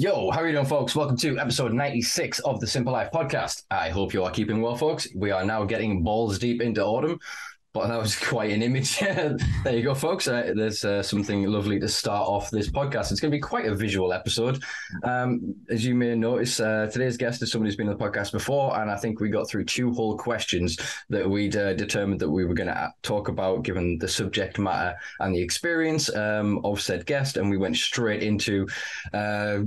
Yo, how are you doing, folks? Welcome to episode 96 of the Simpa Life Podcast. I hope you are keeping well, folks. We are now getting balls deep into autumn, but that was quite an image. There you go, folks. There's something lovely to start off this podcast. It's going to be quite a visual episode. As you may notice, today's guest is somebody who's been on the podcast before, and I think we got through two whole questions that we'd determined that we were going to talk about, given the subject matter and the experience of said guest, and we went straight into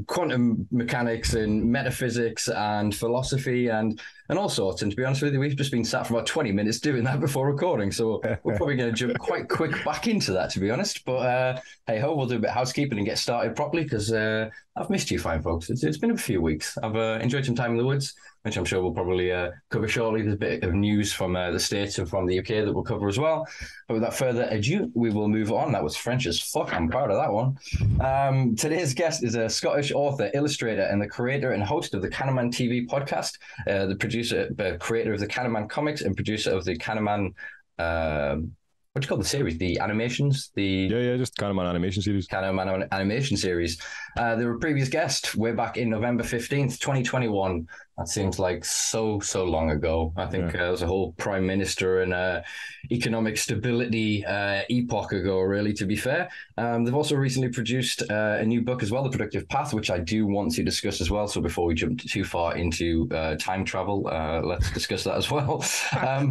quantum mechanics and metaphysics and philosophy and all sorts. And to be honest with you, we've just been sat for about 20 minutes doing that before recording. So we're probably going to jump quite quick back into that, to be honest. But hey ho, we'll do a bit of housekeeping and get started properly, because I've missed you fine, folks. It's been a few weeks. I've enjoyed some time in the woods, which I'm sure we'll probably cover shortly. There's a bit of news from the States and from the UK that we'll cover as well. But without further ado, we will move on. That was French as fuck. I'm proud of that one. Today's guest is a Scottish author, illustrator, and the creator and host of the Cannaman TV Podcast, the creator of the Cannaman comics and producer of the Cannaman, what do you call the series? The animations? Just Cannaman animation series. Cannaman animation series. They were a previous guest way back in November 15th, 2021. That seems like so long ago. I think there was a whole prime minister and economic stability epoch ago, really, to be fair. They've also recently produced a new book as well, The Productive Path, which I do want to discuss as well. So before we jump too far into time travel, let's discuss that as well.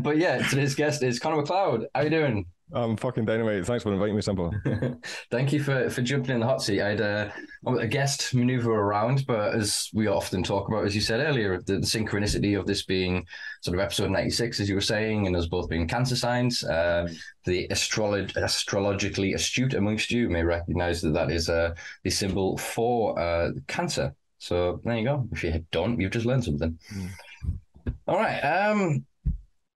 But yeah, today's guest is Conor Macleod. How you doing? I'm fucking dynamite. Thanks for inviting me, Simpa. Thank you for jumping in the hot seat. I had a guest maneuver around, but as we often talk about, as you said earlier, the synchronicity of this being sort of episode 96, as you were saying, and us both being cancer signs, the astrologically astute amongst you may recognize that is the symbol for cancer. So there you go. If you don't, you've just learned something. All right.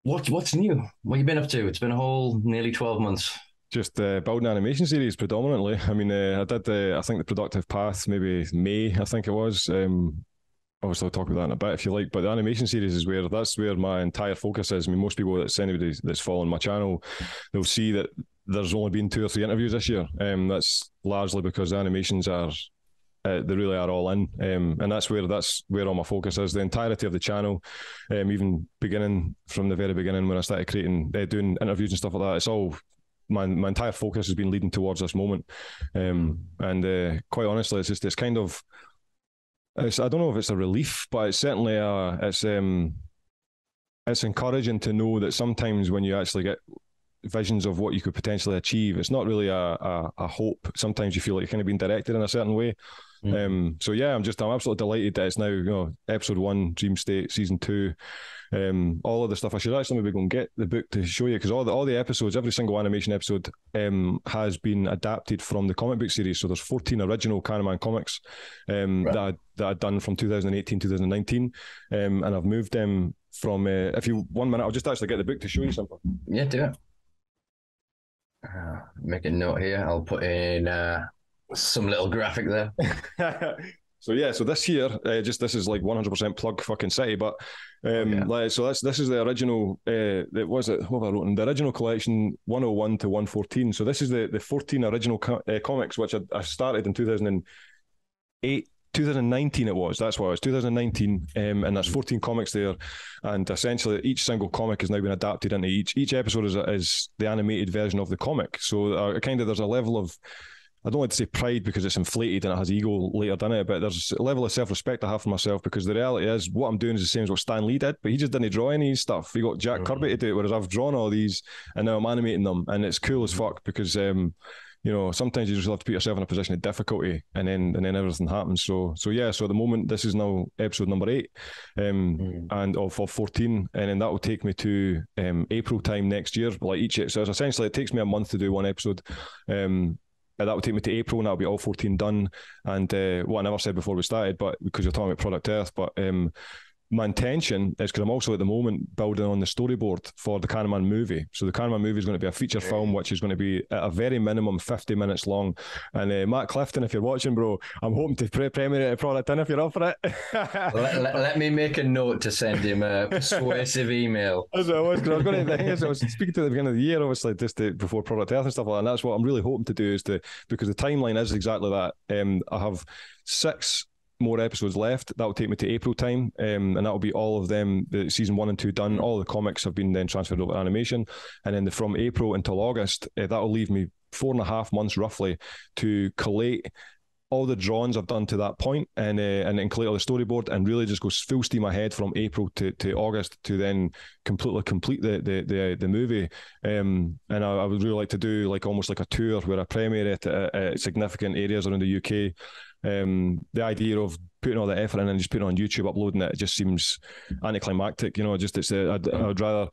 What's new? What have you been up to? It's been a whole nearly 12 months. Just building animation series predominantly. I mean, I did I think The Productive Path, maybe May, I think it was. Obviously, I'll talk about that in a bit if you like. But the animation series is that's where my entire focus is. I mean, most people, anybody that's following my channel, they'll see that there's only been 2 or 3 interviews this year. That's largely because the animations are they really are all in, and that's where all my focus is. The entirety of the channel, even beginning from the very beginning when I started doing interviews and stuff like that. It's all my entire focus has been leading towards this moment, and quite honestly, it's kind of, I don't know if it's a relief, but it's certainly it's encouraging to know that sometimes when you actually get visions of what you could potentially achieve, it's not really a hope. Sometimes you feel like you're kind of being directed in a certain way. So yeah, I'm absolutely delighted that it's now, episode 1, Dream State, season 2, all of the stuff. I should actually maybe go and get the book to show you, because all the episodes, every single animation episode has been adapted from the comic book series. So there's 14 original Cannaman comics that I'd done from 2018, 2019, and I've moved them from, if you 1 minute, I'll just actually get the book to show you something. Yeah, do it. Make a note here. I'll put in some little graphic there. So this year, this is like 100% plug fucking city, but this is the original. What have I written? The original collection 101 to 114. So this is the 14 original comics which I started in 2008. 2019 it was. That's why it was 2019, and there's 14 comics there, and essentially each single comic has now been adapted into each episode is the animated version of the comic. So there's a level of, I don't like to say pride because it's inflated and it has ego later in it, but there's a level of self-respect I have for myself, because the reality is what I'm doing is the same as what Stan Lee did, but he just didn't draw any of his stuff. He got Jack Kirby to do it, whereas I've drawn all these and now I'm animating them, and it's cool as fuck, because sometimes you just have to put yourself in a position of difficulty, and then everything happens. So at the moment, this is now episode number 8, and of 14, and then that will take me to April time next year. So essentially it takes me a month to do one episode. That will take me to April, and that'll be all 14 done. And what I never said before we started, but because you're talking about Product Earth, but my intention is, because I'm also at the moment building on the storyboard for the Cannaman movie. So the Cannaman movie is going to be a feature film, which is going to be at a very minimum 50 minutes long. And Matt Clifton, if you're watching, bro, I'm hoping to premiere a product in if you're up for it. let me make a note to send him a persuasive email. As I was, because I was speaking to at the beginning of the year, obviously, just before Product Earth and stuff like that. And that's what I'm really hoping to do, because the timeline is exactly that. I have 6 more episodes left. That'll take me to April time, and that'll be all of them, the season 1 and 2 done. All the comics have been then transferred over to animation, and then from April until August, that'll leave me 4.5 months roughly to collate all the drawings I've done to that point, and then collate all the storyboard, and really just go full steam ahead from April to August to then completely complete the movie. And I would really like to do like almost like a tour where I premiere it at significant areas around the UK. The idea of putting all the effort in and just putting it on YouTube, uploading it just seems anticlimactic. You know, just I'd rather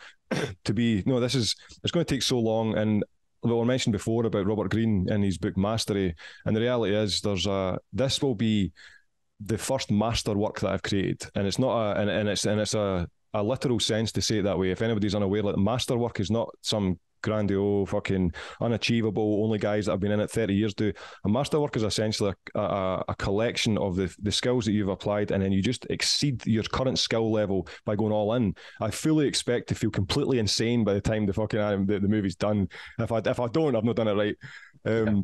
to be. No, it's going to take so long. And what I mentioned before about Robert Greene and his book Mastery, and the reality is this will be the first master work that I've created, and it's not it's a literal sense to say it that way. If anybody's unaware, like, masterwork is not some grandiose, fucking unachievable, only guys that have been in it 30 years do. A masterwork is essentially a collection of the skills that you've applied, and then you just exceed your current skill level by going all in. I fully expect to feel completely insane by the time the movie's done. If I don't, I've not done it right.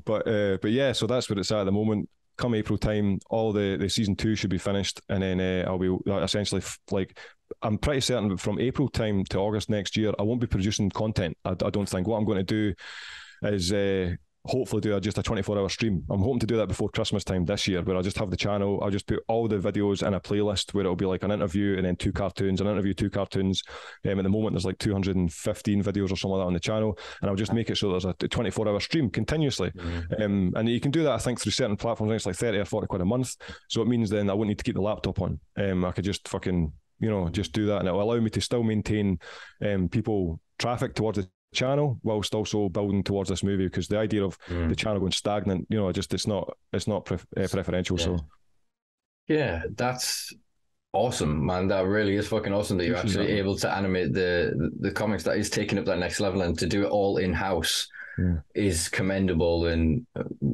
But yeah, so that's where it's at the moment. Come April time, all the season 2 should be finished, and then I'll be essentially like, I'm pretty certain from April time to August next year, I won't be producing content. I don't think. What I'm going to do is hopefully do just a 24-hour stream. I'm hoping to do that before Christmas time this year, where I'll just have the channel. I'll just put all the videos in a playlist where it'll be like an interview and then 2 cartoons, an interview, 2 cartoons. At the moment, there's like 215 videos or something like that on the channel, and I'll just make it so there's a 24-hour stream continuously. And you can do that, I think, through certain platforms. I think it's like 30 or 40 quid a month. So it means then I wouldn't need to keep the laptop on. I could just fucking, just do that, and it'll allow me to still maintain people traffic towards the channel whilst also building towards this movie, because the idea of the channel going stagnant, it's not preferential. So yeah, that's awesome, man. That really is fucking awesome that you're actually able to animate the comics. That is taking up that next level, and to do it all in-house is commendable. And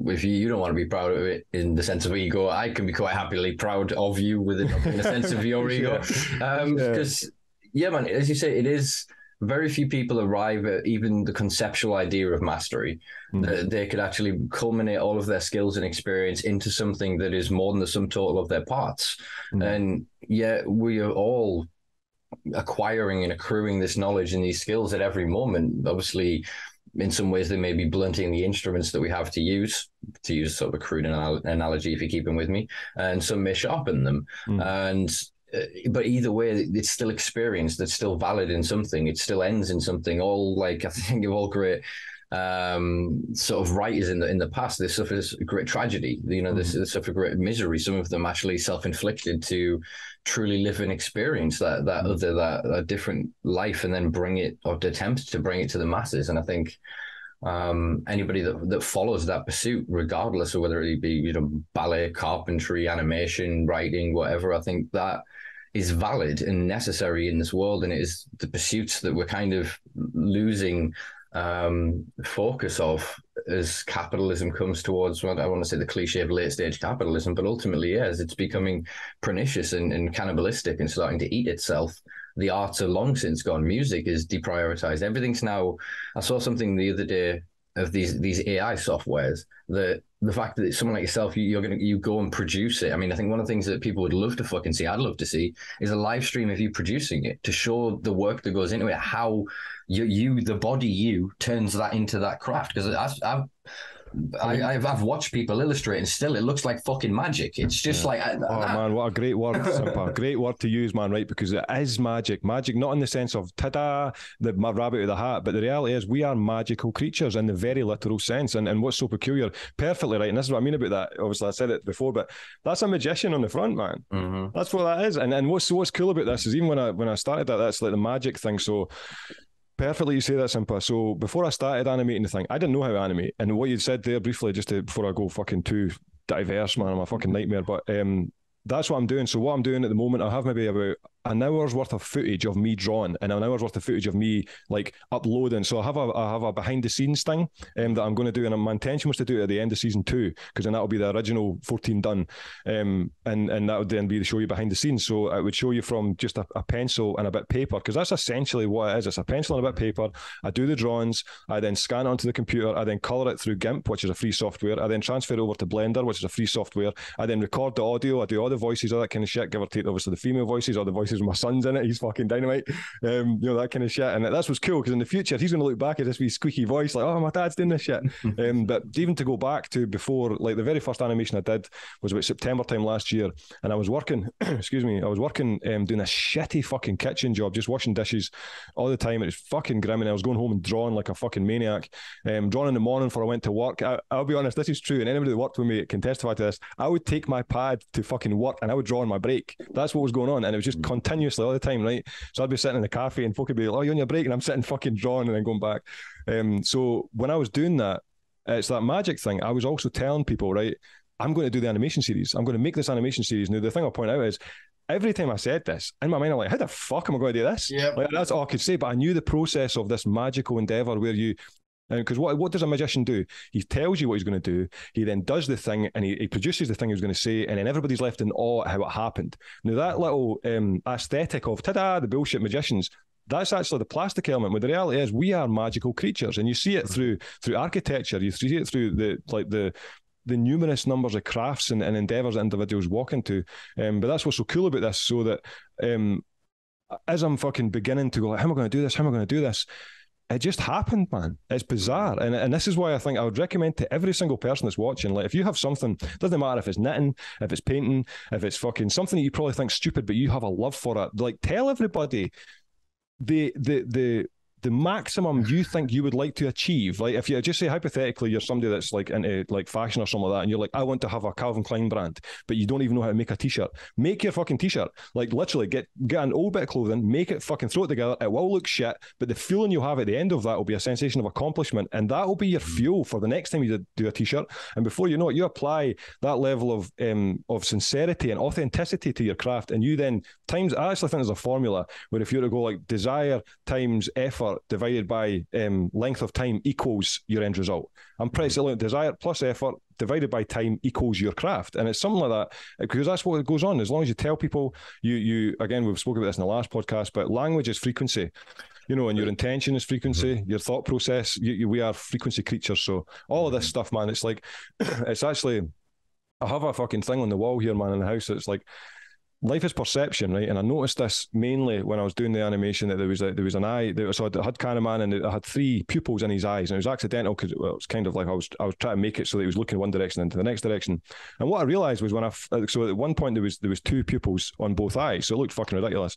if you don't want to be proud of it in the sense of ego, I can be quite happily proud of you within a sense of your ego, because man, as you say, it is very few people arrive at even the conceptual idea of mastery, that they could actually culminate all of their skills and experience into something that is more than the sum total of their parts. And yet we are all acquiring and accruing this knowledge and these skills at every moment. Obviously, in some ways, they may be blunting the instruments that we have to use sort of a crude analogy, if you're keeping with me, and some may sharpen them. But either way, it's still experience that's still valid in something. It still ends in something. All, like, I think of all great sort of writers in the past, they suffered great tragedy. They suffered great misery. Some of them actually self-inflicted to truly live and experience that different life, and then bring it, or attempt to bring it, to the masses. And I think anybody that follows that pursuit, regardless of whether it be ballet, carpentry, animation, writing, whatever, I think that is valid and necessary in this world. And it is the pursuits that we're kind of losing focus of as capitalism comes towards, well, I want to say the cliche of late stage capitalism, but ultimately, as it's becoming pernicious and cannibalistic and starting to eat itself. The arts are long since gone. Music is deprioritized. Everything's now. I saw something the other day of these AI softwares, that the fact that someone like yourself, you go and produce it. I mean, I think one of the things that people would love to fucking see, I'd love to see, is a live stream of you producing it, to show the work that goes into it, how the body turns that into that craft. Because I've watched people illustrate, and still it looks like fucking magic. It's just like, man, what a great word, Simpa. Great word to use, man, right? Because it is magic. Magic, not in the sense of ta-da, my rabbit with the hat, but the reality is we are magical creatures in the very literal sense. And what's so peculiar, perfectly right, and this is what I mean about that. Obviously, I said it before, but that's a magician on the front, man. That's what that is. And what's cool about this is, even when I started that's like the magic thing. So perfectly you say that, Simpa. So before I started animating the thing, I didn't know how to animate. And what you said there briefly, before I go fucking too diverse, man, I'm a fucking nightmare. But that's what I'm doing. So what I'm doing at the moment, I have maybe about an hour's worth of footage of me drawing and an hour's worth of footage of me like uploading. So I have a behind the scenes thing that I'm going to do, and my intention was to do it at the end of season 2, because then that'll be the original 14 done, and that would then be to show you behind the scenes. So it would show you from just a pencil and a bit of paper, because that's essentially what it is. It's a pencil and a bit of paper. I do the drawings, I then scan it onto the computer, I then colour it through GIMP, which is a free software. I then transfer it over to Blender, which is a free software. I then record the audio, I do all the voices, all that kind of shit, give or take obviously the female voices, or the voices with my son's in it, he's fucking dynamite, that kind of shit. And that's what's cool, because in the future he's going to look back at this wee squeaky voice like, oh, my dad's doing this shit. But even to go back to before, like the very first animation I did was about September time last year, and I was working doing a shitty fucking kitchen job, just washing dishes all the time. It was fucking grim, and I was going home and drawing like a fucking maniac, drawing in the morning before I went to work. I'll be honest, this is true, and anybody that worked with me can testify to this. I would take my pad to fucking work and I would draw on my break. That's what was going on, and it was just continuously all the time, right? So I'd be sitting in the cafe and folk would be like, oh, you're on your break, and I'm sitting fucking drawing and then going back. So when I was doing that, it's that magic thing. I was also telling people, right, I'm going to do the animation series. I'm going to make this animation series. Now, the thing I'll point out is, every time I said this, in my mind, I'm like, how the fuck am I going to do this? Yep. Like, that's all I could say. But I knew the process of this magical endeavor where you, because what does a magician do? He tells you what he's going to do. He then does the thing, and he produces the thing he was going to say, and then everybody's left in awe at how it happened. Now, that little aesthetic of, ta-da, the bullshit magicians, that's actually the plastic element. But the reality is, we are magical creatures, and you see it through architecture. You see it through the numerous numbers of crafts and endeavours that individuals walk into. But that's what's so cool about this. So that as I'm fucking beginning to go, like, how am I going to do this? How am I going to do this? It just happened, man. It's bizarre. And this is why I think I would recommend to every single person that's watching, like, if you have something, doesn't matter if it's knitting, if it's painting, if it's fucking something that you probably think stupid, but you have a love for it, like, tell everybody the maximum you think you would like to achieve. Like, if you just say, hypothetically, you're somebody that's like into like fashion or something like that, and you're like, I want to have a Calvin Klein brand, but you don't even know how to make a t-shirt. Make your fucking t-shirt. Like, literally get an old bit of clothing, make it, fucking throw it together. It will look shit, but the feeling you'll have at the end of that will be a sensation of accomplishment, and that will be your fuel for the next time you do a t-shirt. And before you know it, you apply that level of sincerity and authenticity to your craft, and you then times, I actually think there's a formula where if you were to go like desire times effort divided by length of time equals your end result. I'm pretty certain desire plus effort divided by time equals your craft. And it's something like that, because that's what goes on. As long as you tell people, you again, we've spoken about this in the last podcast, but language is frequency, and your intention is frequency, your thought process, we are frequency creatures. So all of this stuff, man, it's like, it's actually, I have a fucking thing on the wall here, man, in the house. It's like, life is perception, right? And I noticed this mainly when I was doing the animation, that there was an eye. So I had Cannaman, and I had 3 pupils in his eyes, and it was accidental, because it was kind of like I was trying to make it so that he was looking one direction into the next direction. And what I realised was so at one point there was 2 pupils on both eyes, so it looked fucking ridiculous.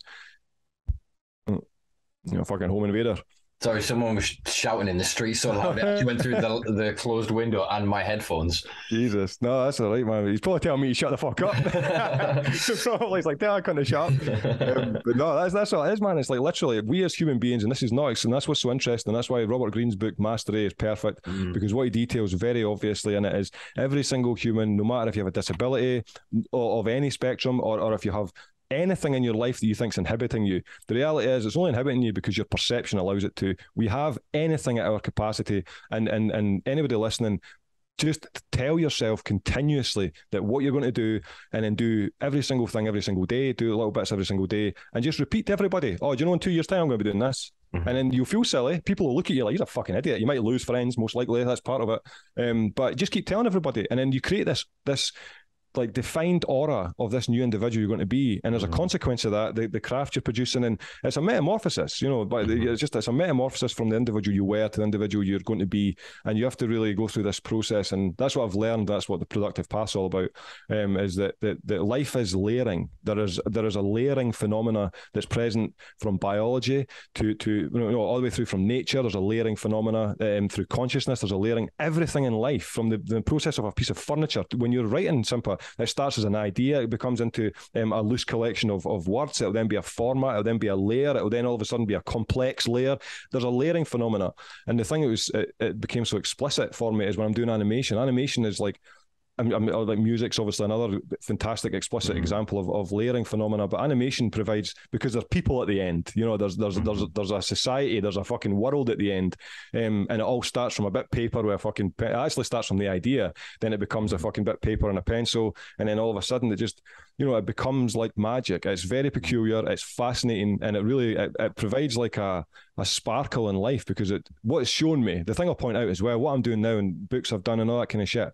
Fucking home invader. Sorry, someone was shouting in the street so loud it actually went through the closed window and my headphones. Jesus. No, that's all right, man. He's probably telling me to shut the fuck up. Probably he's like, I couldn't have shut up. But no, that's all it is, man. It's like, literally, we as human beings, and this is not, and that's what's so interesting. That's why Robert Greene's book, Mastery, is perfect, because what he details very obviously in it is every single human, no matter if you have a disability of any spectrum, or if you have anything in your life that you think's inhibiting you, the reality is it's only inhibiting you because your perception allows it to. We have anything at our capacity, and anybody listening, just tell yourself continuously that what you're going to do, and then do every single thing every single day, do little bits every single day, and just repeat to everybody, oh, do you know, in 2 years' time I'm going to be doing this. And then you'll feel silly. People will look at you like, you're a fucking idiot. You might lose friends, most likely, that's part of it. But just keep telling everybody, and then you create this like defined aura of this new individual you're going to be, and as a consequence of that, the craft you're producing, and it's a metamorphosis, but it's a metamorphosis from the individual you were to the individual you're going to be, and you have to really go through this process. And that's what I've learned. That's what the productive path's all about, is that life is layering. There is a layering phenomena that's present from biology to all the way through from nature. There's a layering phenomena through consciousness. There's a layering, everything in life, from the process of a piece of furniture. When you're writing, Simpa, it starts as an idea, it becomes into a loose collection of words, it'll then be a format, it'll then be a layer, it'll then all of a sudden be a complex layer. There's a layering phenomena. And the thing it became so explicit for me is when I'm doing animation. Animation is like, like music's obviously another fantastic explicit example of layering phenomena, but animation provides, because there's people at the end, you know, there's a society, there's a fucking world at the end, and it all starts from a bit of paper with a fucking it actually starts from the idea, then it becomes a fucking bit of paper and a pencil, and then all of a sudden it just, you know, it becomes like magic. It's very peculiar, it's fascinating, and it really it provides like a sparkle in life, because what it's shown me, the thing I'll point out as well, what I'm doing now and books I've done and all that kind of shit.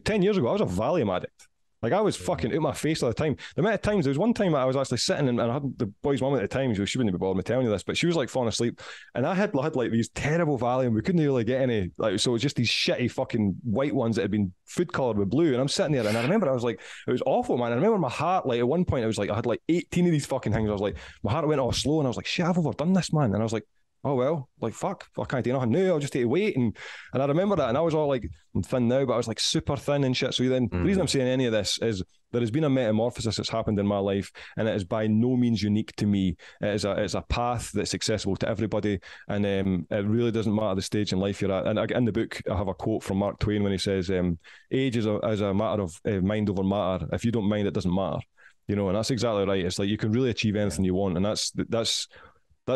10 years ago, I was a Valium addict. Like, I was fucking out my face all the time. The amount of times, there was one time I was actually sitting and I had the boy's mum at the time, she wouldn't be bothered me telling you this, but she was like falling asleep, and I had like these terrible Valium. We couldn't really get any, like, so it was just these shitty fucking white ones that had been food coloured with blue, and I'm sitting there, and I remember I was like, it was awful, man. I remember my heart, like, at one point, it was like, I had like 18 of these fucking things. I was like, my heart went all slow, and I was like, shit, I've overdone this, man. And I was like, oh well, like, fuck, I can't do nothing new, I'll just take a wait. And I remember that, and I was all like, I'm thin now, but I was like super thin and shit. So then the reason I'm saying any of this is there has been a metamorphosis that's happened in my life, and it is by no means unique to me. It's a path that's accessible to everybody, and it really doesn't matter the stage in life you're at. And in the book, I have a quote from Mark Twain when he says, age is a matter of mind over matter. If you don't mind, it doesn't matter. You know, and that's exactly right. It's like you can really achieve anything you want, and that's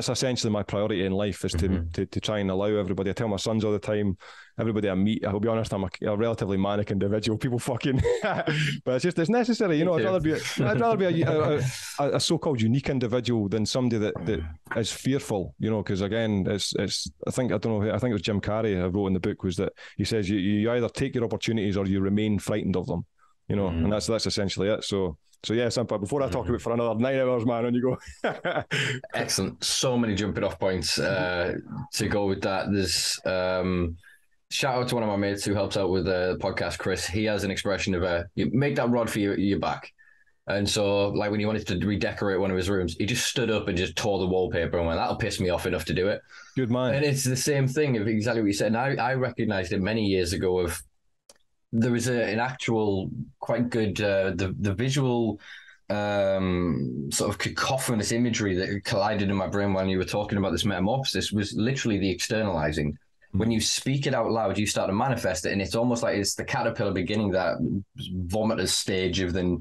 essentially my priority in life, is to try and allow everybody. I tell my sons all the time, everybody I meet, I'll be honest, I'm a relatively manic individual. People fucking, but it's necessary, you know. I'd rather be a so-called unique individual than somebody that is fearful, you know. Because again, I think it was Jim Carrey I wrote in the book, was that he says you either take your opportunities or you remain frightened of them, you know, and that's essentially it. So yeah, Simpa, before I talk about it for another 9 hours, man, on you go. Excellent. So many jumping off points to go with that. There's shout out to one of my mates who helps out with the podcast, Chris. He has an expression of you make that rod for your back. And so, like, when he wanted to redecorate one of his rooms, he just stood up and just tore the wallpaper and went, that'll piss me off enough to do it. Good man. And it's the same thing of exactly what you said. And I recognized it many years ago of, there was an actual quite good the visual sort of cacophonous imagery that collided in my brain when you were talking about this metamorphosis was literally the externalizing. When you speak it out loud, you start to manifest it, and it's almost like it's the caterpillar beginning that vomitous stage of then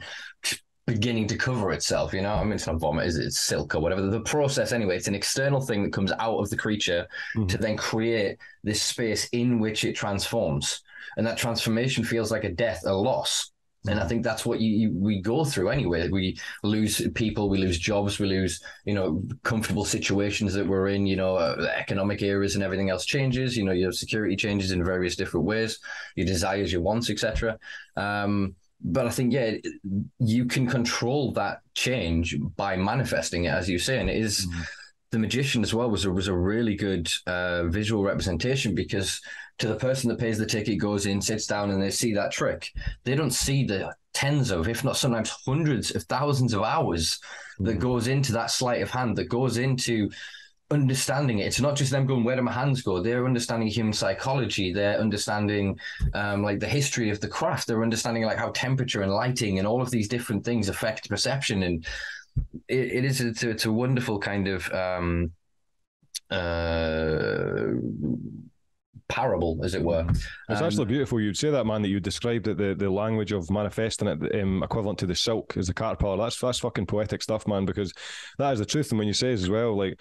beginning to cover itself, you know? I mean, it's not vomit, is it? It's silk or whatever. The process, anyway, it's an external thing that comes out of the creature to then create this space in which it transforms. And that transformation feels like a death, a loss. And I think that's what we go through anyway. We lose people, we lose jobs, we lose, you know, comfortable situations that we're in, you know, economic eras and everything else changes, you know, your security changes in various different ways, your desires, your wants, etc. But I think, yeah, you can control that change by manifesting it, as you say. And it is, The Magician as well was a really good visual representation, because to the person that pays the ticket, goes in, sits down, and they see that trick, they don't see the tens of, if not sometimes hundreds of thousands of hours that goes into that sleight of hand, that goes into understanding it. It's not just them going, where do my hands go? They're understanding human psychology. They're understanding like the history of the craft. They're understanding like how temperature and lighting and all of these different things affect perception. And it's a wonderful kind of parable, as it were. It's actually beautiful. You'd say that, man, that you described it, the language of manifesting it, equivalent to the silk as the caterpillar. That's fucking poetic stuff, man, because that is the truth. And when you say as well, like,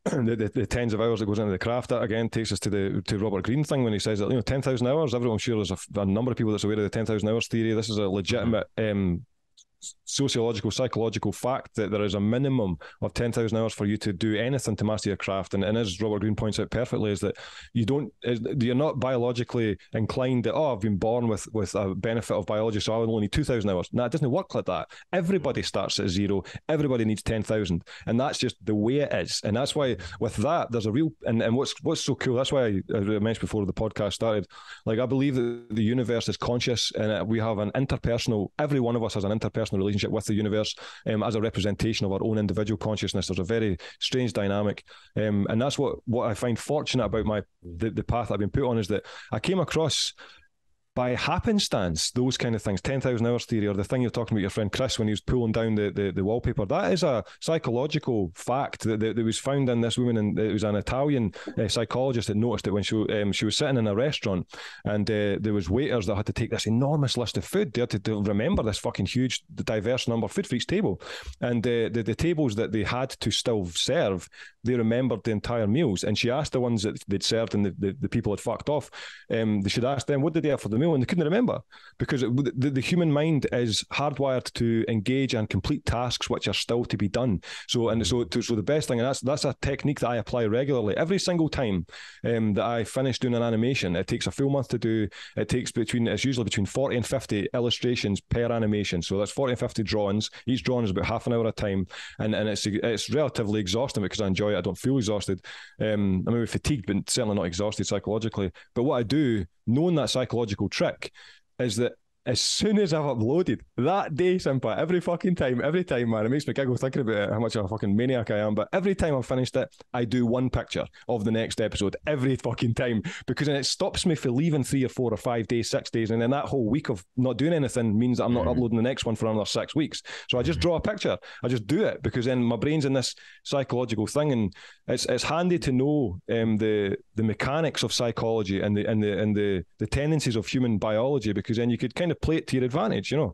the tens of hours that goes into the craft, that again takes us to Robert Greene thing when he says that, you know, 10,000 hours. I'm sure there's a number of people that's aware of the 10,000 hours theory. This is a legitimate sociological, psychological fact that there is a minimum of 10,000 hours for you to do anything to master your craft. And as Robert Greene points out perfectly, is that you're not biologically inclined that, I've been born with a benefit of biology, so I only need 2,000 hours. No, it doesn't work like that. Everybody starts at zero. Everybody needs 10,000. And that's just the way it is. And that's why with that, there's a real, and what's so cool, that's why I mentioned before the podcast started, like, I believe that the universe is conscious, and we have an interpersonal, every one of us has an interpersonal relationship with the universe as a representation of our own individual consciousness. There's a very strange dynamic, and that's what I find fortunate about the path I've been put on, is that I came across by happenstance, those kind of things, 10,000 hours theory, or the thing you're talking about your friend Chris when he was pulling down the wallpaper, that is a psychological fact that was found in this woman, and it was an Italian psychologist that noticed it when she was sitting in a restaurant, and there was waiters that had to take this enormous list of food. They had to remember this fucking huge, diverse number of food for each table, and the tables that they had to still serve, they remembered the entire meals. And she asked the ones that they'd served and the people had fucked off, they should ask them, what did they have for the meal? And they couldn't remember, because the human mind is hardwired to engage and complete tasks which are still to be done. So the best thing, and that's a technique that I apply regularly. Every single time that I finish doing an animation, it takes a full month to do. It's usually between 40 and 50 illustrations per animation. So that's 40 and 50 drawings. Each drawing is about half an hour at a time, and it's relatively exhausting because I enjoy it. I don't feel exhausted. I'm maybe fatigued, but certainly not exhausted psychologically. But what I do, knowing that psychological trick, is that as soon as I've uploaded that day, Simpa, every time, man, it makes me giggle thinking about it, how much of a fucking maniac I am. But every time I've finished it, I do one picture of the next episode every fucking time, because then it stops me from leaving 3 or 4 or 5 days, 6 days, and then that whole week of not doing anything means that I'm not uploading the next one for another 6 weeks. So I just draw a picture. I just do it, because then my brain's in this psychological thing, and it's handy to know the mechanics of psychology and the tendencies of human biology, because then you could kind of play it to your advantage, you know.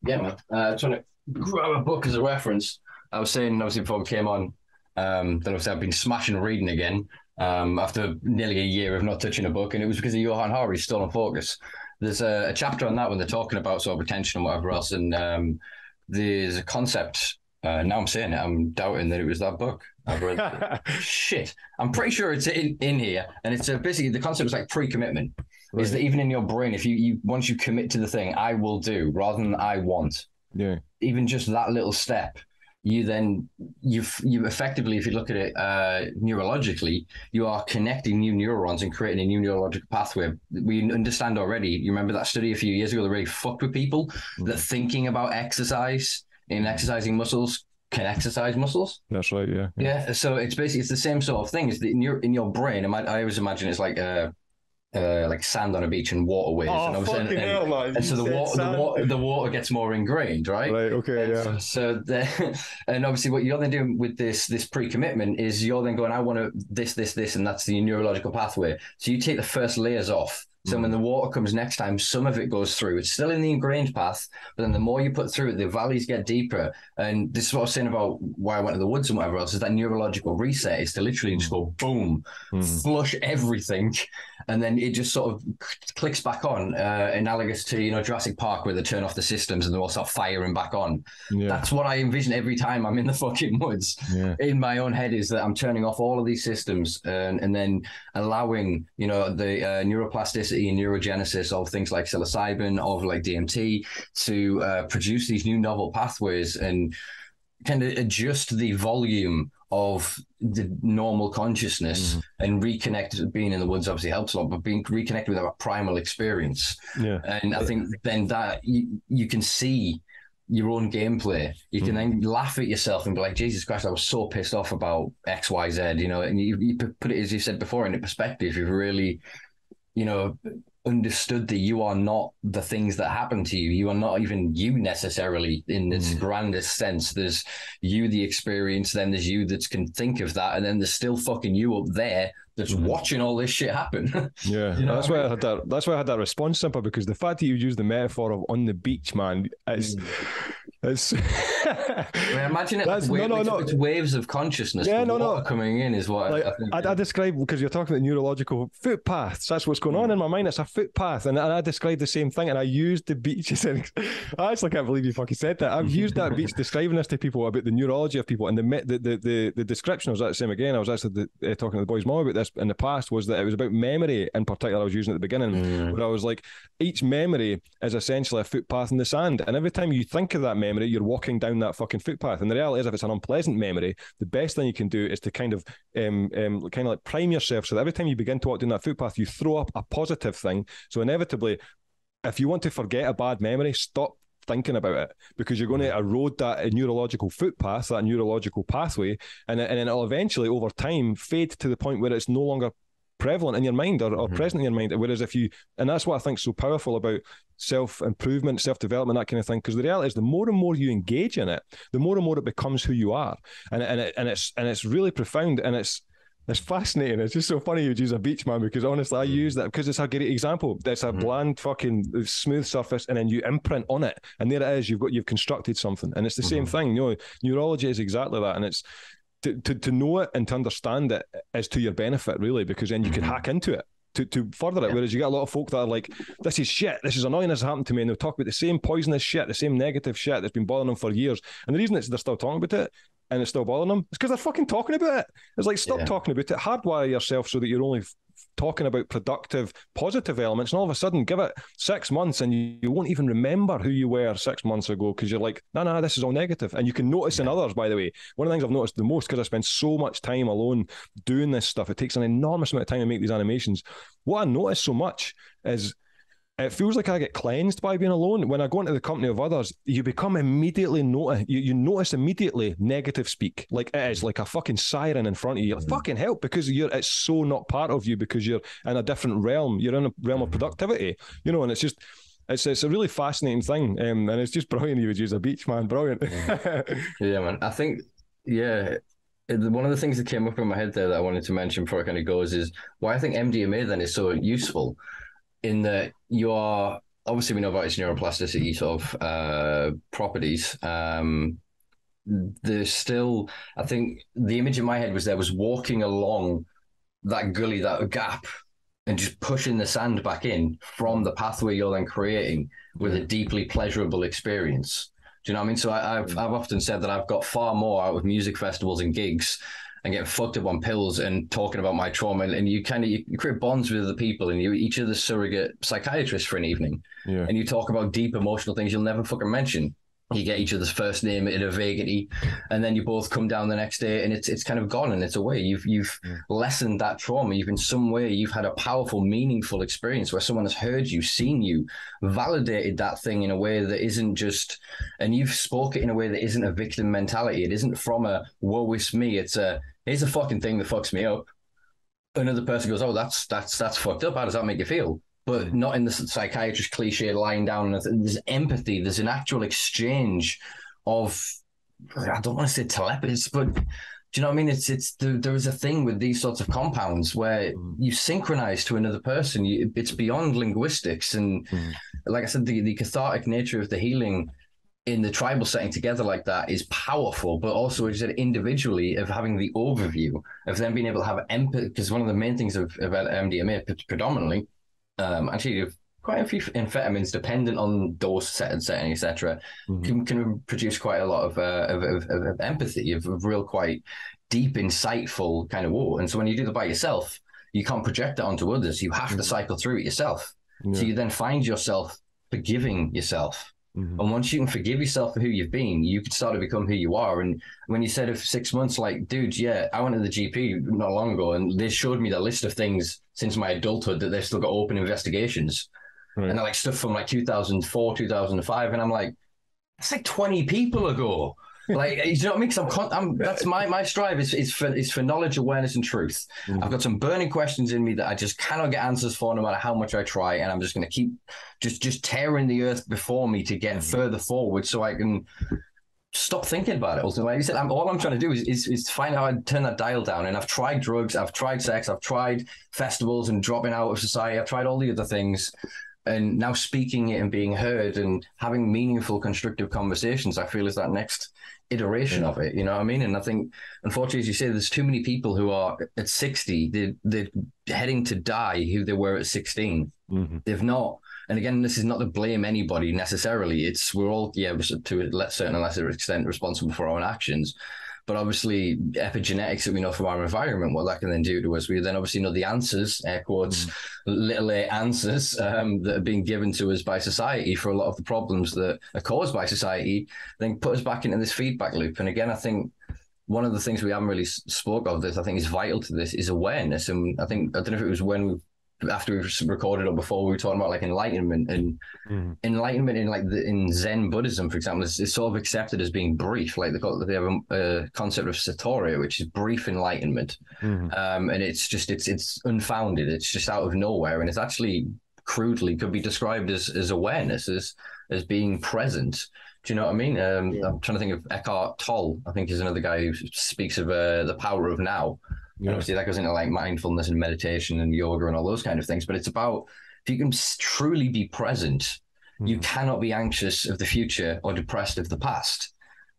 Yeah, man. Trying to grab a book as a reference. I was saying, obviously, before we came on, that obviously I've been smashing reading again after nearly a year of not touching a book, and it was because of Johan Hari's Stolen Focus. There's a chapter on that when they're talking about sort of attention and whatever else, and there's a concept. Now I'm saying it, I'm doubting that it was that book. I've read shit. I'm pretty sure it's in here, and it's basically the concept is like pre-commitment. Right. Is that even in your brain, if you once you commit to the thing, I will do rather than I want. Yeah. Even just that little step, you effectively, if you look at it neurologically, you are connecting new neurons and creating a new neurological pathway. We understand already. You remember that study a few years ago that really fucked with people, that thinking about exercise and exercising muscles can exercise muscles. That's right. Yeah. Yeah. So it's the same sort of thing. Is that in your brain? I always imagine it's like sand on a beach and water waves. And so the water gets more ingrained, right? Right. Okay. Yeah. So and obviously what you're then doing with this pre-commitment is you're then going, I want to this, and that's the neurological pathway. So you take the first layers off. So when the water comes next time, some of it goes through. It's still in the ingrained path, but then the more you put through it, the valleys get deeper. And this is what I was saying about why I went to the woods and whatever else, is that neurological reset is to literally just go boom, flush everything. And then it just sort of clicks back on, analogous to, Jurassic Park, where they turn off the systems and they all start firing back on. Yeah. That's what I envision every time I'm in the fucking woods. Yeah. In my own head is that I'm turning off all of these systems and then allowing, the neuroplasticity and neurogenesis of things like psilocybin, of like DMT, to produce these new novel pathways and kind of adjust the volume of the normal consciousness and reconnect. Being in the woods obviously helps a lot, but being reconnected with our primal experience. Yeah. And I think then that you can see your own gameplay. You can then laugh at yourself and be like, Jesus Christ, I was so pissed off about X, Y, Z, and you put it, as you said before, into perspective. You've really, understood that you are not the things that happen to you. You are not even you necessarily in its grandest sense. There's you, the experience, then there's you that can think of that, and then there's still fucking you up there that's watching all this shit happen. Yeah, that's why I had that. That's why I had that response, Simpa, because the fact that you used the metaphor of on the beach, man, it's. Imagine it. It's waves of consciousness. Yeah, coming in is what I think. I describe, because you're talking about neurological footpaths. That's what's going on in my mind. It's a footpath, and I described the same thing. And I used the beach. I actually can't believe you fucking said that. I've used that beach describing this to people about the neurology of people, and the description was that same again. I was actually talking to the boys' mom about this in the past, was that it was about memory in particular. I was using at the beginning, where I was like, each memory is essentially a footpath in the sand, and every time you think of that memory, you're walking down that fucking footpath. And the reality is, if it's an unpleasant memory, the best thing you can do is to kind of like prime yourself, so that every time you begin to walk down that footpath, you throw up a positive thing. So inevitably, if you want to forget a bad memory, stop thinking about it, because you're going to erode that neurological footpath, that neurological pathway, and then it'll eventually over time fade to the point where it's no longer prevalent in your mind or present in your mind. Whereas and that's what I think is so powerful about self-improvement, self-development, that kind of thing, because the reality is the more and more you engage in it, the more and more it becomes who you are. And it's really profound, and it's fascinating. It's just so funny you use a beach, man, because honestly, I use that because it's a great example. It's a bland, fucking smooth surface, and then you imprint on it, and there it is. You've constructed something, and it's the same thing. Neurology is exactly that, and it's to know it and to understand it is to your benefit, really, because then you can hack into it to further it. Whereas you got a lot of folk that are like, this is shit, this is annoying, this has happened to me, and they'll talk about the same poisonous shit, the same negative shit that's been bothering them for years. And the reason they're still talking about it and it's still bothering them is because they're fucking talking about it. It's like, stop talking about it, hardwire yourself so that you're only talking about productive, positive elements, and all of a sudden give it 6 months and you won't even remember who you were 6 months ago, because you're like, nah, this is all negative. And you can notice in others, by the way. One of the things I've noticed the most, because I spend so much time alone doing this stuff, it takes an enormous amount of time to make these animations. What I notice so much is it feels like I get cleansed by being alone. When I go into the company of others, you become immediately you notice immediately negative speak. Like it is like a fucking siren in front of you. You're like, fucking help, because it's so not part of you, because you're in a different realm. You're in a realm of productivity, and it's just, it's a really fascinating thing. And it's just brilliant you would use a beach, man. Brilliant. Yeah, man. I think, one of the things that came up in my head there that I wanted to mention before it kind of goes is why I think MDMA then is so useful, in that you are, obviously we know about its neuroplasticity sort of properties. There's still, I think the image in my head was walking along that gully, that gap, and just pushing the sand back in from the pathway you're then creating with a deeply pleasurable experience. Do you know what I mean? So I've often said that I've got far more out of music festivals and gigs and getting fucked up on pills and talking about my trauma, and you create bonds with other people, and you each other's surrogate psychiatrist for an evening, and you talk about deep emotional things you'll never fucking mention. You get each other's first name in a vaguity, and then you both come down the next day, and it's kind of gone and it's away. You've lessened that trauma. You've in some way you've had a powerful, meaningful experience where someone has heard you, seen you, validated that thing in a way that isn't just, and you've spoke it in a way that isn't a victim mentality. It isn't from a woe is me. It's a, here's a fucking thing that fucks me up. Another person goes, oh, that's fucked up. How does that make you feel? But not in the psychiatrist cliche lying down. There's empathy. There's an actual exchange of, I don't want to say telepathy, but do you know what I mean? There is a thing with these sorts of compounds where you synchronize to another person. It's beyond linguistics. And like I said, the cathartic nature of the healing in the tribal setting together like that is powerful, but also, as you said, individually, of having the overview, of then being able to have empathy, because one of the main things about MDMA predominantly, actually quite a few amphetamines, dependent on dose setting, etc., can produce quite a lot of empathy, of real quite deep, insightful kind of war. And so when you do that by yourself, you can't project that onto others. You have to cycle through it yourself. So you then find yourself forgiving yourself. And once you can forgive yourself for who you've been, you can start to become who you are. And when you said of 6 months, like, dude, I went to the GP not long ago, and they showed me the list of things since my adulthood that they've still got open investigations. Right. And they're like stuff from like 2004, 2005. And I'm like, that's like 20 people ago. Like, you know what I mean? Because that's my strive is for knowledge, awareness, and truth. I've got some burning questions in me that I just cannot get answers for, no matter how much I try, and I'm just going to keep just tearing the earth before me to get further forward, so I can stop thinking about it. Also, like you said, all I'm trying to do is find out how to turn that dial down. And I've tried drugs, I've tried sex, I've tried festivals and dropping out of society, I've tried all the other things. And now speaking it and being heard and having meaningful, constructive conversations, I feel is that next iteration of it. You know what I mean? And I think, unfortunately, as you say, there's too many people who are at 60, they're heading to die who they were at 16. They've not. And again, this is not to blame anybody necessarily. We're all, to a certain lesser extent, responsible for our own actions. But obviously, epigenetics that we know from our environment, what that can then do to us, we then obviously know the answers, air quotes, little a answers that are being given to us by society for a lot of the problems that are caused by society, then put us back into this feedback loop. And again, I think one of the things we haven't really spoke of this, I think is vital to this, is awareness. And I don't know if it was when we after we recorded or before, we were talking about like enlightenment, and enlightenment in like in Zen Buddhism, for example, is sort of accepted as being brief. Like they have a concept of satori, which is brief enlightenment, and it's unfounded. It's just out of nowhere, and it's actually crudely could be described as awareness, as being present. Do you know what I mean? I'm trying to think of Eckhart Tolle, I think, is another guy who speaks of the power of now. Yeah. Obviously, that goes into like mindfulness and meditation and yoga and all those kind of things. But it's about, if you can truly be present, you cannot be anxious of the future or depressed of the past,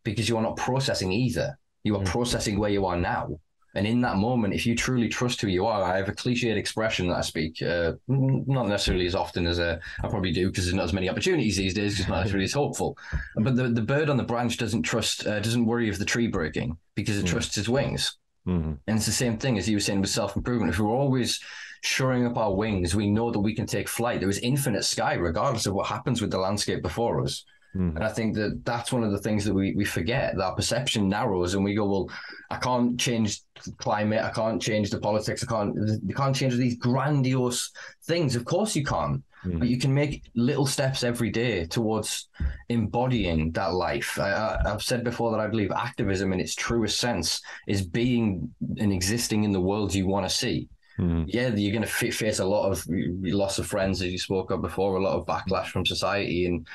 because you are not processing either. You are processing where you are now. And in that moment, if you truly trust who you are, I have a cliched expression that I speak, not necessarily as often as I probably do, because there's not as many opportunities these days, because not necessarily as hopeful. But the bird on the branch doesn't worry of the tree breaking, because it trusts its wings. And it's the same thing as you were saying with self-improvement. If we're always shoring up our wings, we know that we can take flight. There is infinite sky, regardless of what happens with the landscape before us. And I think that's one of the things that we forget, that our perception narrows and we go, well, I can't change climate, I can't change the politics, you can't change these grandiose things. Of course you can't, but you can make little steps every day towards embodying that life. I've said before that I believe activism in its truest sense is being and existing in the world you want to see. Yeah, you're going to face a lot of loss of friends, as you spoke of before, a lot of backlash from society and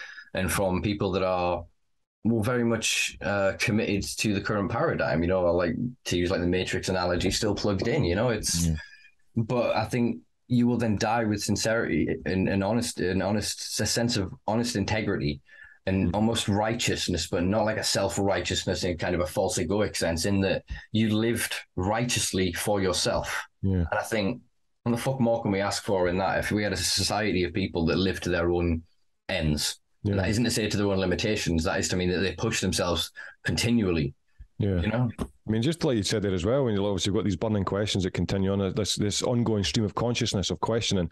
from people that are very much committed to the current paradigm, like to use like the Matrix analogy, still plugged in, But I think you will then die with sincerity and a sense of honest integrity and almost righteousness, but not like a self-righteousness in kind of a false egoic sense, in that you lived righteously for yourself. And I think, what the fuck more can we ask for in that? If we had a society of people that live to their own ends, and that isn't to say to their own limitations, that is to mean that they push themselves continually. I mean, just like you said there as well, when you've obviously got these burning questions that continue on, this ongoing stream of consciousness of questioning.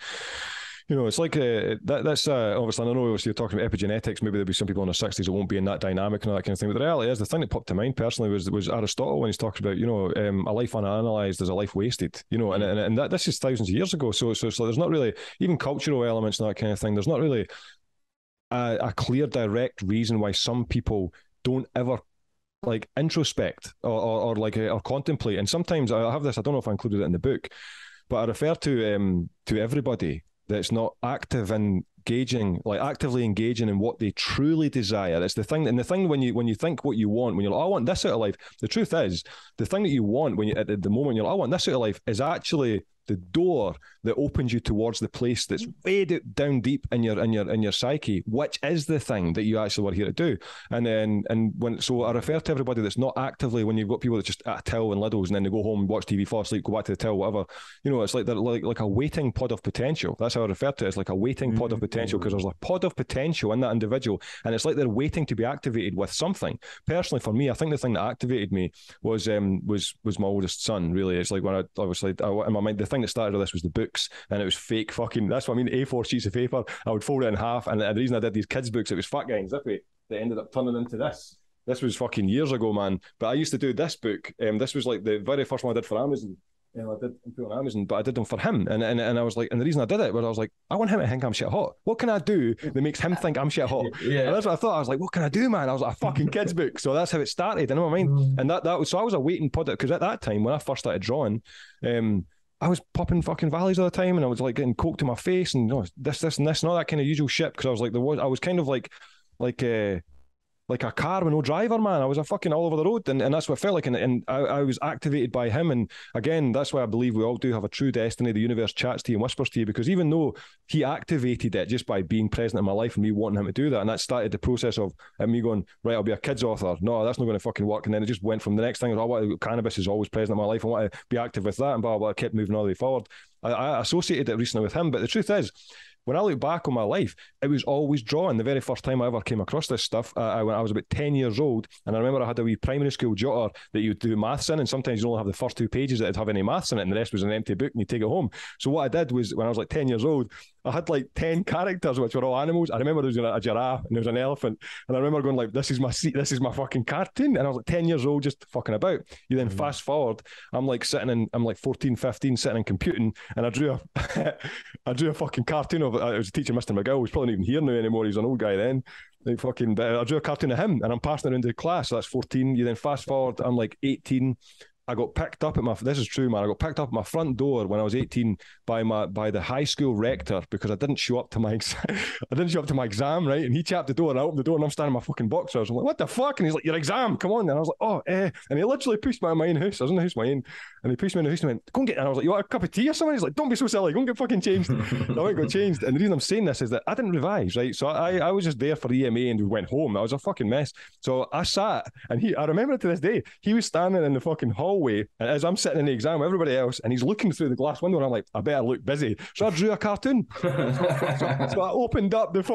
It's like that's obviously, I know you're talking about epigenetics. Maybe there'll be some people in their 60s that won't be in that dynamic and all that kind of thing. But the reality is, the thing that popped to mind personally was Aristotle, when he's talking about, a life unanalyzed is a life wasted. And this is thousands of years ago. So there's not really, even cultural elements and that kind of thing. There's not really a clear, direct reason why some people don't ever like introspect or contemplate. And sometimes I have this, I don't know if I included it in the book, but I refer to everybody that's not actively engaging in what they truly desire. It's the thing, and the thing when you think what you want, when you're like, I want this out of life, the truth is, the thing that you want when you at the moment you're like, I want this out of life, is actually the door that opens you towards the place that's way down deep in your psyche, which is the thing that you actually were here to do. So I refer to everybody that's not actively, when you've got people that just at a till and liddles and then they go home, watch TV, fall asleep, go back to the till, whatever. It's like they're like a waiting pod of potential. That's how I refer to it. It's like a waiting pod of potential, because there's a pod of potential in that individual, and it's like they're waiting to be activated with something. Personally, for me, I think the thing that activated me was my oldest son. Really, it's like when I in my mind, the thing that started all this was the books, and it was fake fucking, that's what I mean, A4 sheets of paper. I would fold it in half, and the reason I did these kids books, it was fat guy and zippy, that ended up turning into this. This was fucking years ago, man. But I used to do this book. This was like the very first one I did for Amazon. I did put on Amazon, but I did them for him. And I was like, and the reason I did it was I was like, I want him to think I'm shit hot. What can I do that makes him think I'm shit hot? And that's what I thought. I was like, what can I do, man? I was like, a fucking kids book. So that's how it started. You know what I mean? And that was, so I was a waiting pod, because at that time when I first started drawing, I was popping fucking valleys all the time, and I was like getting coke to my face, and this and this and all that kind of usual shit, because I was like, I was kind of like like a car with no driver, man. I was a fucking all over the road, and that's what it felt like. And I was activated by him. And again, that's why I believe we all do have a true destiny. The universe chats to you and whispers to you, because even though he activated it just by being present in my life and me wanting him to do that, and that started the process of me going, right, I'll be a kids author. No, that's not going to fucking work. And then it just went from the next thing, cannabis is always present in my life. I want to be active with that, and blah, blah, blah. I kept moving all the way forward. I associated it recently with him, but the truth is, when I look back on my life, it was always drawing. The very first time I ever came across this stuff, when I was about 10 years old, and I remember I had a wee primary school jotter that you would do maths in, and sometimes you only have the first 2 pages that would have any maths in it, and the rest was an empty book, and you take it home. So what I did was, when I was like 10 years old, I had like 10 characters, which were all animals. I remember there was a giraffe and there was an elephant. And I remember going like, this is my fucking cartoon. And I was like 10 years old, just fucking about. You then fast forward, I'm like 14, 15, sitting and computing. And I drew a fucking cartoon of it. I was teaching Mr. McGill, who's probably not even here now anymore. He's an old guy then. Like fucking, I drew a cartoon of him and I'm passing it around to the class. So that's 14. You then fast forward, I'm like 18. I got picked up at this is true, man. I got picked up at my front door when I was 18 by the high school rector because I didn't show up to my exam, right? And he chapped the door and I opened the door and I'm standing in my fucking boxers. I'm like, what the fuck? And he's like, your exam, come on. And I was like, oh, And he literally pushed me in my own house. I was in the house of my own. And he pushed me in the house and went, go and get, and I was like, you want a cup of tea or something? He's like, don't be so silly, go and get fucking changed. So I went and got changed. And the reason I'm saying this is that I didn't revise, right? So I was just there for EMA and we went home. I was a fucking mess. So I sat and I remember it to this day, he was standing in the fucking hallway and as I'm sitting in the exam with everybody else and he's looking through the glass window and I'm like, I better look busy. So I drew a cartoon. So I opened up it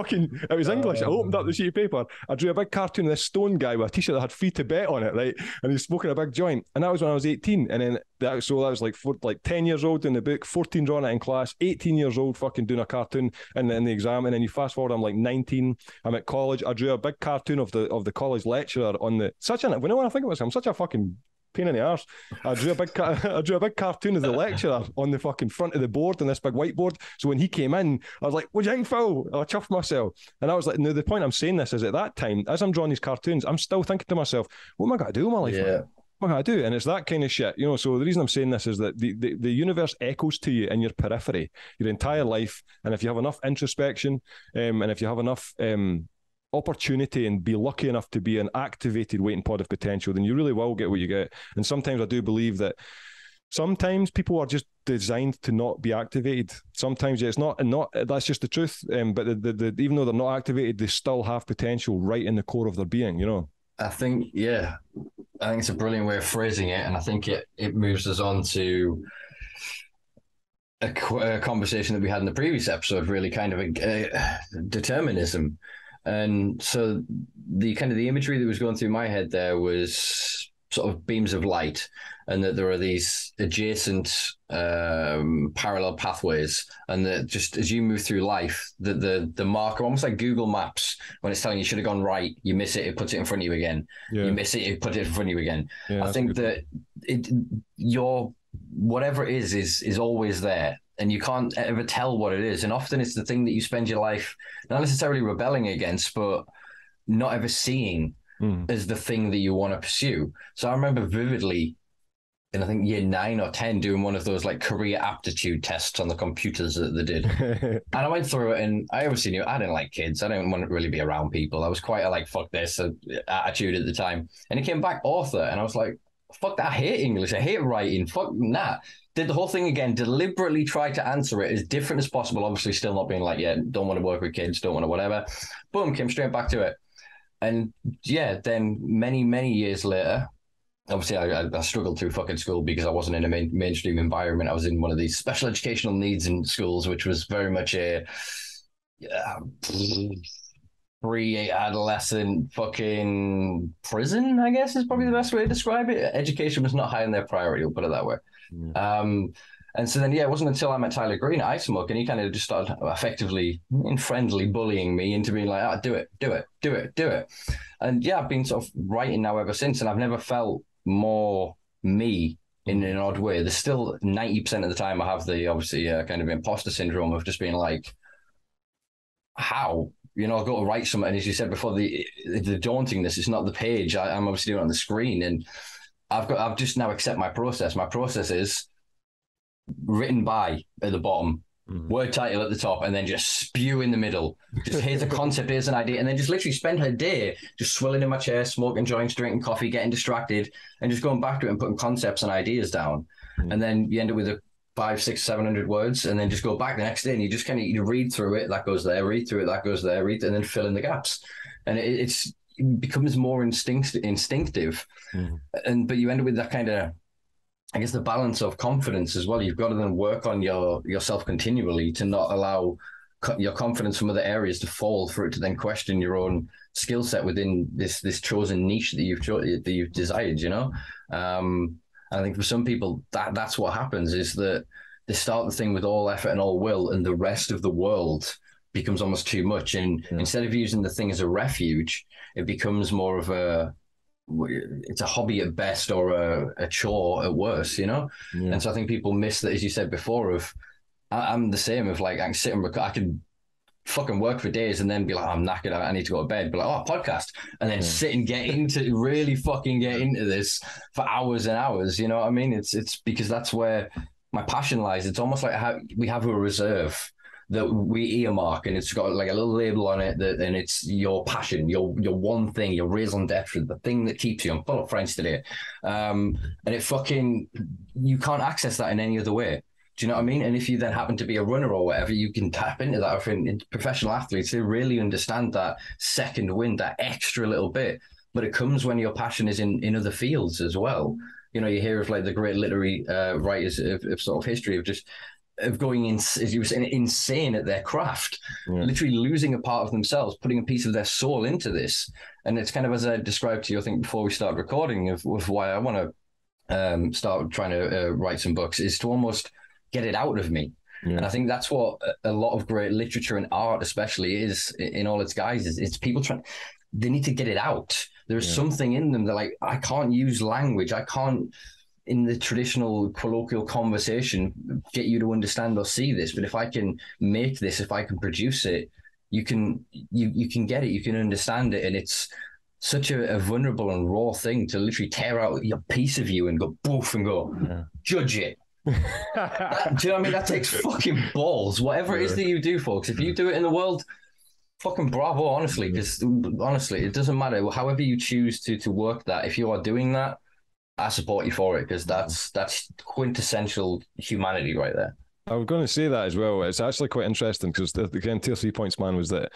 was English, I opened up the sheet of paper, I drew a big cartoon of this stone guy with a t-shirt that had Free Tibet on it, right? And he's smoking a big joint. And that was when I was 18. And then that was like 10 years old in the book, 14 drawing it in class, 18 years old fucking doing a cartoon in the exam. And then you fast forward, I'm like 19, I'm at college, I drew a big cartoon of the college lecturer on when I think about it, I'm such a fucking pain in the arse. I drew a big cartoon of the lecturer on the fucking front of the board on this big whiteboard. So when he came in, I was like, what do you think, Phil? I chuffed myself. And I was like, no, the point I'm saying this is at that time, as I'm drawing these cartoons, I'm still thinking to myself, what am I going to do with my life? Yeah. What am I going to do? And it's that kind of shit, you know. So the reason I'm saying this is that the universe echoes to you in your periphery, your entire life. And if you have enough introspection, and if you have enough opportunity and be lucky enough to be an activated waiting pod of potential, then you really will get what you get. And sometimes I do believe that sometimes people are just designed to not be activated. Sometimes it's not that's just the truth. But even though they're not activated, they still have potential right in the core of their being, you know. I think it's a brilliant way of phrasing it, and I think it moves us on to a conversation that we had in the previous episode, really kind of determinism. And so the imagery that was going through my head there was sort of beams of light, and that there are these adjacent parallel pathways, and that just as you move through life, the marker, almost like Google Maps, when it's telling you should have gone right, you miss it, it puts it in front of you again. Yeah. You miss it, it puts it in front of you again. Yeah, I think that your whatever it is always there. And you can't ever tell what it is. And often it's the thing that you spend your life not necessarily rebelling against, but not ever seeing as the thing that you want to pursue. So I remember vividly in, I think, year 9 or 10, doing one of those like career aptitude tests on the computers that they did. And I went through it, and I obviously knew I didn't like kids. I didn't want to really be around people. I was quite a like, fuck this attitude at the time. And it came back author, and I was like, fuck that, I hate English, I hate writing, fuck that. Did the whole thing again, deliberately tried to answer it as different as possible, obviously still not being like, yeah, don't want to work with kids, don't want to whatever. Boom, came straight back to it. And yeah, then many, many years later, obviously I struggled through fucking school because I wasn't in a mainstream environment. I was in one of these special educational needs in schools, which was very much a pre-adolescent fucking prison, I guess is probably the best way to describe it. Education was not high on their priority, we'll put it that way. And so then, it wasn't until I met Tyler Green at iSmoke, and he kind of just started effectively and friendly bullying me into being like, do it. And yeah, I've been sort of writing now ever since, and I've never felt more me in an odd way. There's still 90% of the time I have the obviously kind of imposter syndrome of just being like, how? You know, I'll go to write something, and as you said before, the dauntingness, it's not the page. I'm obviously doing it on the screen, and I've just now accept my process. My process is written by at the bottom, word title at the top, and then just spew in the middle. Just here's a concept, here's an idea, and then just literally spend her day just swilling in my chair, smoking joints, drinking coffee, getting distracted, and just going back to it and putting concepts and ideas down. And then you end up with a 500, 600, 700 words, and then just go back the next day, and you just kind of you read through it, that goes there, read through it, that goes there, read, and then fill in the gaps. And it becomes more instinctive, but you end up with that kind of, I guess, the balance of confidence as well. You've got to then work on yourself continually to not allow your confidence from other areas to fall, for it to then question your own skill set within this chosen niche that you've desired. You know, I think for some people that's what happens, is that they start the thing with all effort and all will, and the rest of the world becomes almost too much. And instead of using the thing as a refuge, it becomes more of it's a hobby at best, or a chore at worst, you know? Yeah. And so I think people miss that, as you said before, I'm the same, of like, I can sit and I can fucking work for days and then be like, I'm knackered, I need to go to bed. But like, oh, podcast. And then sit and really fucking get into this for hours and hours. You know what I mean? It's because that's where my passion lies. It's almost like how we have a reserve that we earmark, and it's got like a little label on it, and it's your passion, your one thing, your raison d'etre, the thing that keeps you. I'm full of French today. And it fucking, you can't access that in any other way. Do you know what I mean? And if you then happen to be a runner or whatever, you can tap into that. I think professional athletes, they really understand that second wind, that extra little bit. But it comes when your passion is in other fields as well. You know, you hear of like the great literary writers of sort of history of going in, as you were saying, insane at their craft, literally losing a part of themselves, putting a piece of their soul into this. And it's kind of, as I described to you, I think before we started recording, of why I want to start trying to write some books, is to almost get it out of me. Yeah. And I think that's what a lot of great literature and art especially is in all its guises. It's people they need to get it out. There's something in them that, like, I can't use language. I can't, in the traditional colloquial conversation, get you to understand or see this. But if I can make this, if I can produce it, you can get it, you can understand it. And it's such a vulnerable and raw thing to literally tear out a piece of you and go boof and go, judge it. Do you know what I mean? That takes fucking balls. Whatever it is that you do, folks, if you do it in the world, fucking bravo, honestly. Because honestly, it doesn't matter. However you choose to work that, if you are doing that, I support you for it, because that's quintessential humanity right there. I was going to say that as well. It's actually quite interesting, because again, 2 or 3 points, man, was that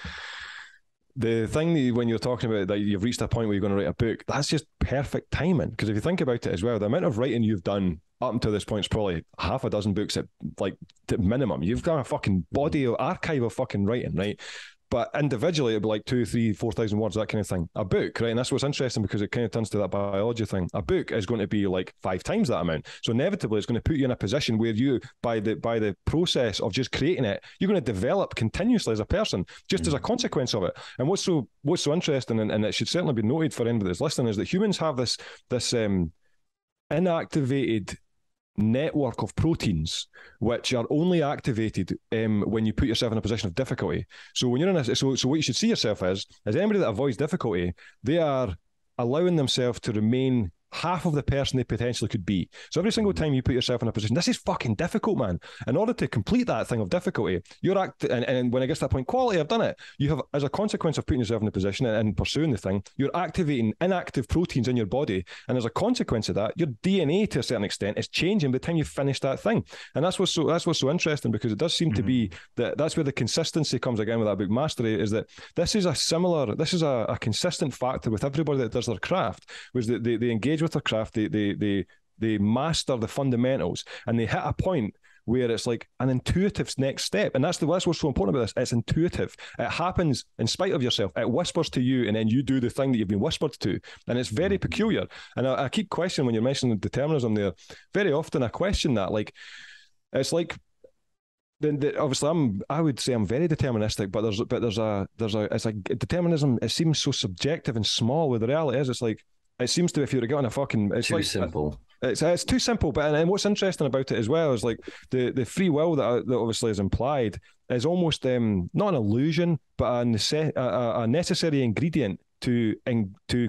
the thing that when you're talking about that you've reached a point where you're going to write a book, that's just perfect timing. Because if you think about it as well, the amount of writing you've done up until this point is probably half a dozen books at like minimum. You've got a fucking body of archive of fucking writing, right? But individually, it'd be like 2,000, 3,000, 4,000 words, that kind of thing. A book, right? And that's what's interesting, because it kind of turns to that biology thing. A book is going to be like 5 times that amount. So inevitably, it's going to put you in a position where you, by the process of just creating it, you're going to develop continuously as a person, just as a consequence of it. And what's so interesting, and it should certainly be noted for anybody that's listening, is that humans have this inactivated network of proteins which are only activated when you put yourself in a position of difficulty. So when you're in so what you should see yourself as anybody that avoids difficulty, they are allowing themselves to remain half of the person they potentially could be. So every single time you put yourself in a position, this is fucking difficult, man. In order to complete that thing of difficulty, and when it gets to that point, quality, I've done it. You have, as a consequence of putting yourself in a position and pursuing the thing, you're activating inactive proteins in your body. And as a consequence of that, your DNA to a certain extent is changing by the time you finish that thing. And that's what's so interesting, because it does seem to be that's where the consistency comes again with that book Mastery, is that this is a consistent factor with everybody that does their craft, was that they engage with their craft, they master the fundamentals, and they hit a point where it's like an intuitive next step. And that's what's so important about this. It's intuitive. It happens in spite of yourself. It whispers to you, and then you do the thing that you've been whispered to. And it's very peculiar. And I keep questioning, when you're mentioning determinism there, very often I question that. Like, it's like, obviously I would say I'm very deterministic, but it's like determinism, it seems so subjective and small, where the reality is, it's like, it seems to, if you're getting a fucking, it's too simple. It's too simple. But and what's interesting about it as well is like the free will that obviously is implied is almost not an illusion, but a necessary ingredient to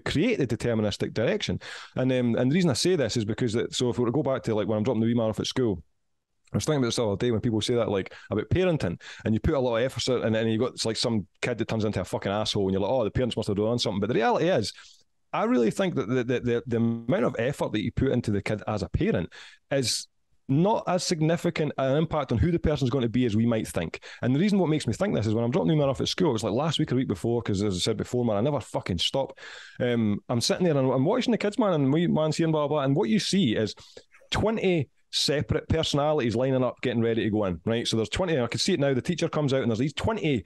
create the deterministic direction. And the reason I say this is because so if we were to go back to like when I'm dropping the wee man off at school, I was thinking about this the other day when people say that, like, about parenting, and you put a lot of effort and then you got like some kid that turns into a fucking asshole, and you're like, oh, the parents must have done something. But the reality is, I really think that the amount of effort that you put into the kid as a parent is not as significant an impact on who the person's going to be as we might think. And the reason what makes me think this is when I'm dropping the man off at school, it was like last week or the week before, because as I said before, man, I never fucking stop. I'm sitting there and I'm watching the kids, man, and my man's here and blah, blah, blah. And what you see is 20 separate personalities lining up, getting ready to go in, right? So there's 20, I can see it now, the teacher comes out and there's these 20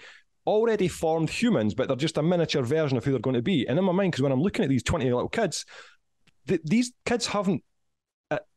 already formed humans, but they're just a miniature version of who they're going to be. And in my mind, because when I'm looking at these 20 little kids, these kids haven't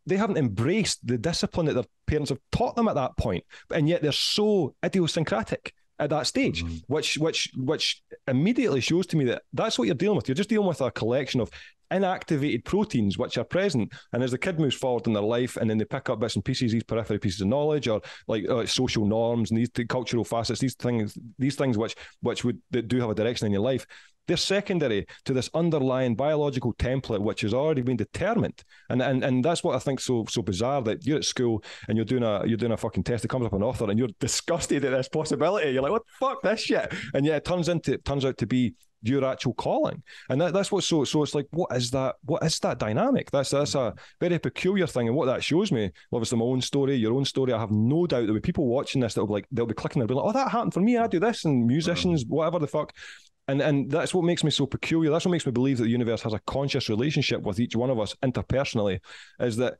they haven't embraced the discipline that their parents have taught them at that point, and yet they're so idiosyncratic at that stage, which immediately shows to me that that's what you're dealing with. You're just dealing with a collection of inactivated proteins which are present, and as the kid moves forward in their life, and then they pick up bits and pieces, these peripheral pieces of knowledge, or like social norms and these cultural facets, these things that do have a direction in your life, they're secondary to this underlying biological template which has already been determined. And that's what I think so bizarre, that you're at school and you're doing a fucking test, it comes up an author, and you're disgusted at this possibility. You're like, what the fuck, this shit? And yeah, it turns out to be your actual calling. And that's what's so it's like, what is that dynamic? That's a very peculiar thing. And what that shows me, obviously my own story, your own story, I have no doubt there'll be people watching this they'll be clicking, they'll be like, oh, that happened for me, I do this, and musicians, whatever the fuck. And that's what makes me so peculiar. That's what makes me believe that the universe has a conscious relationship with each one of us interpersonally, is that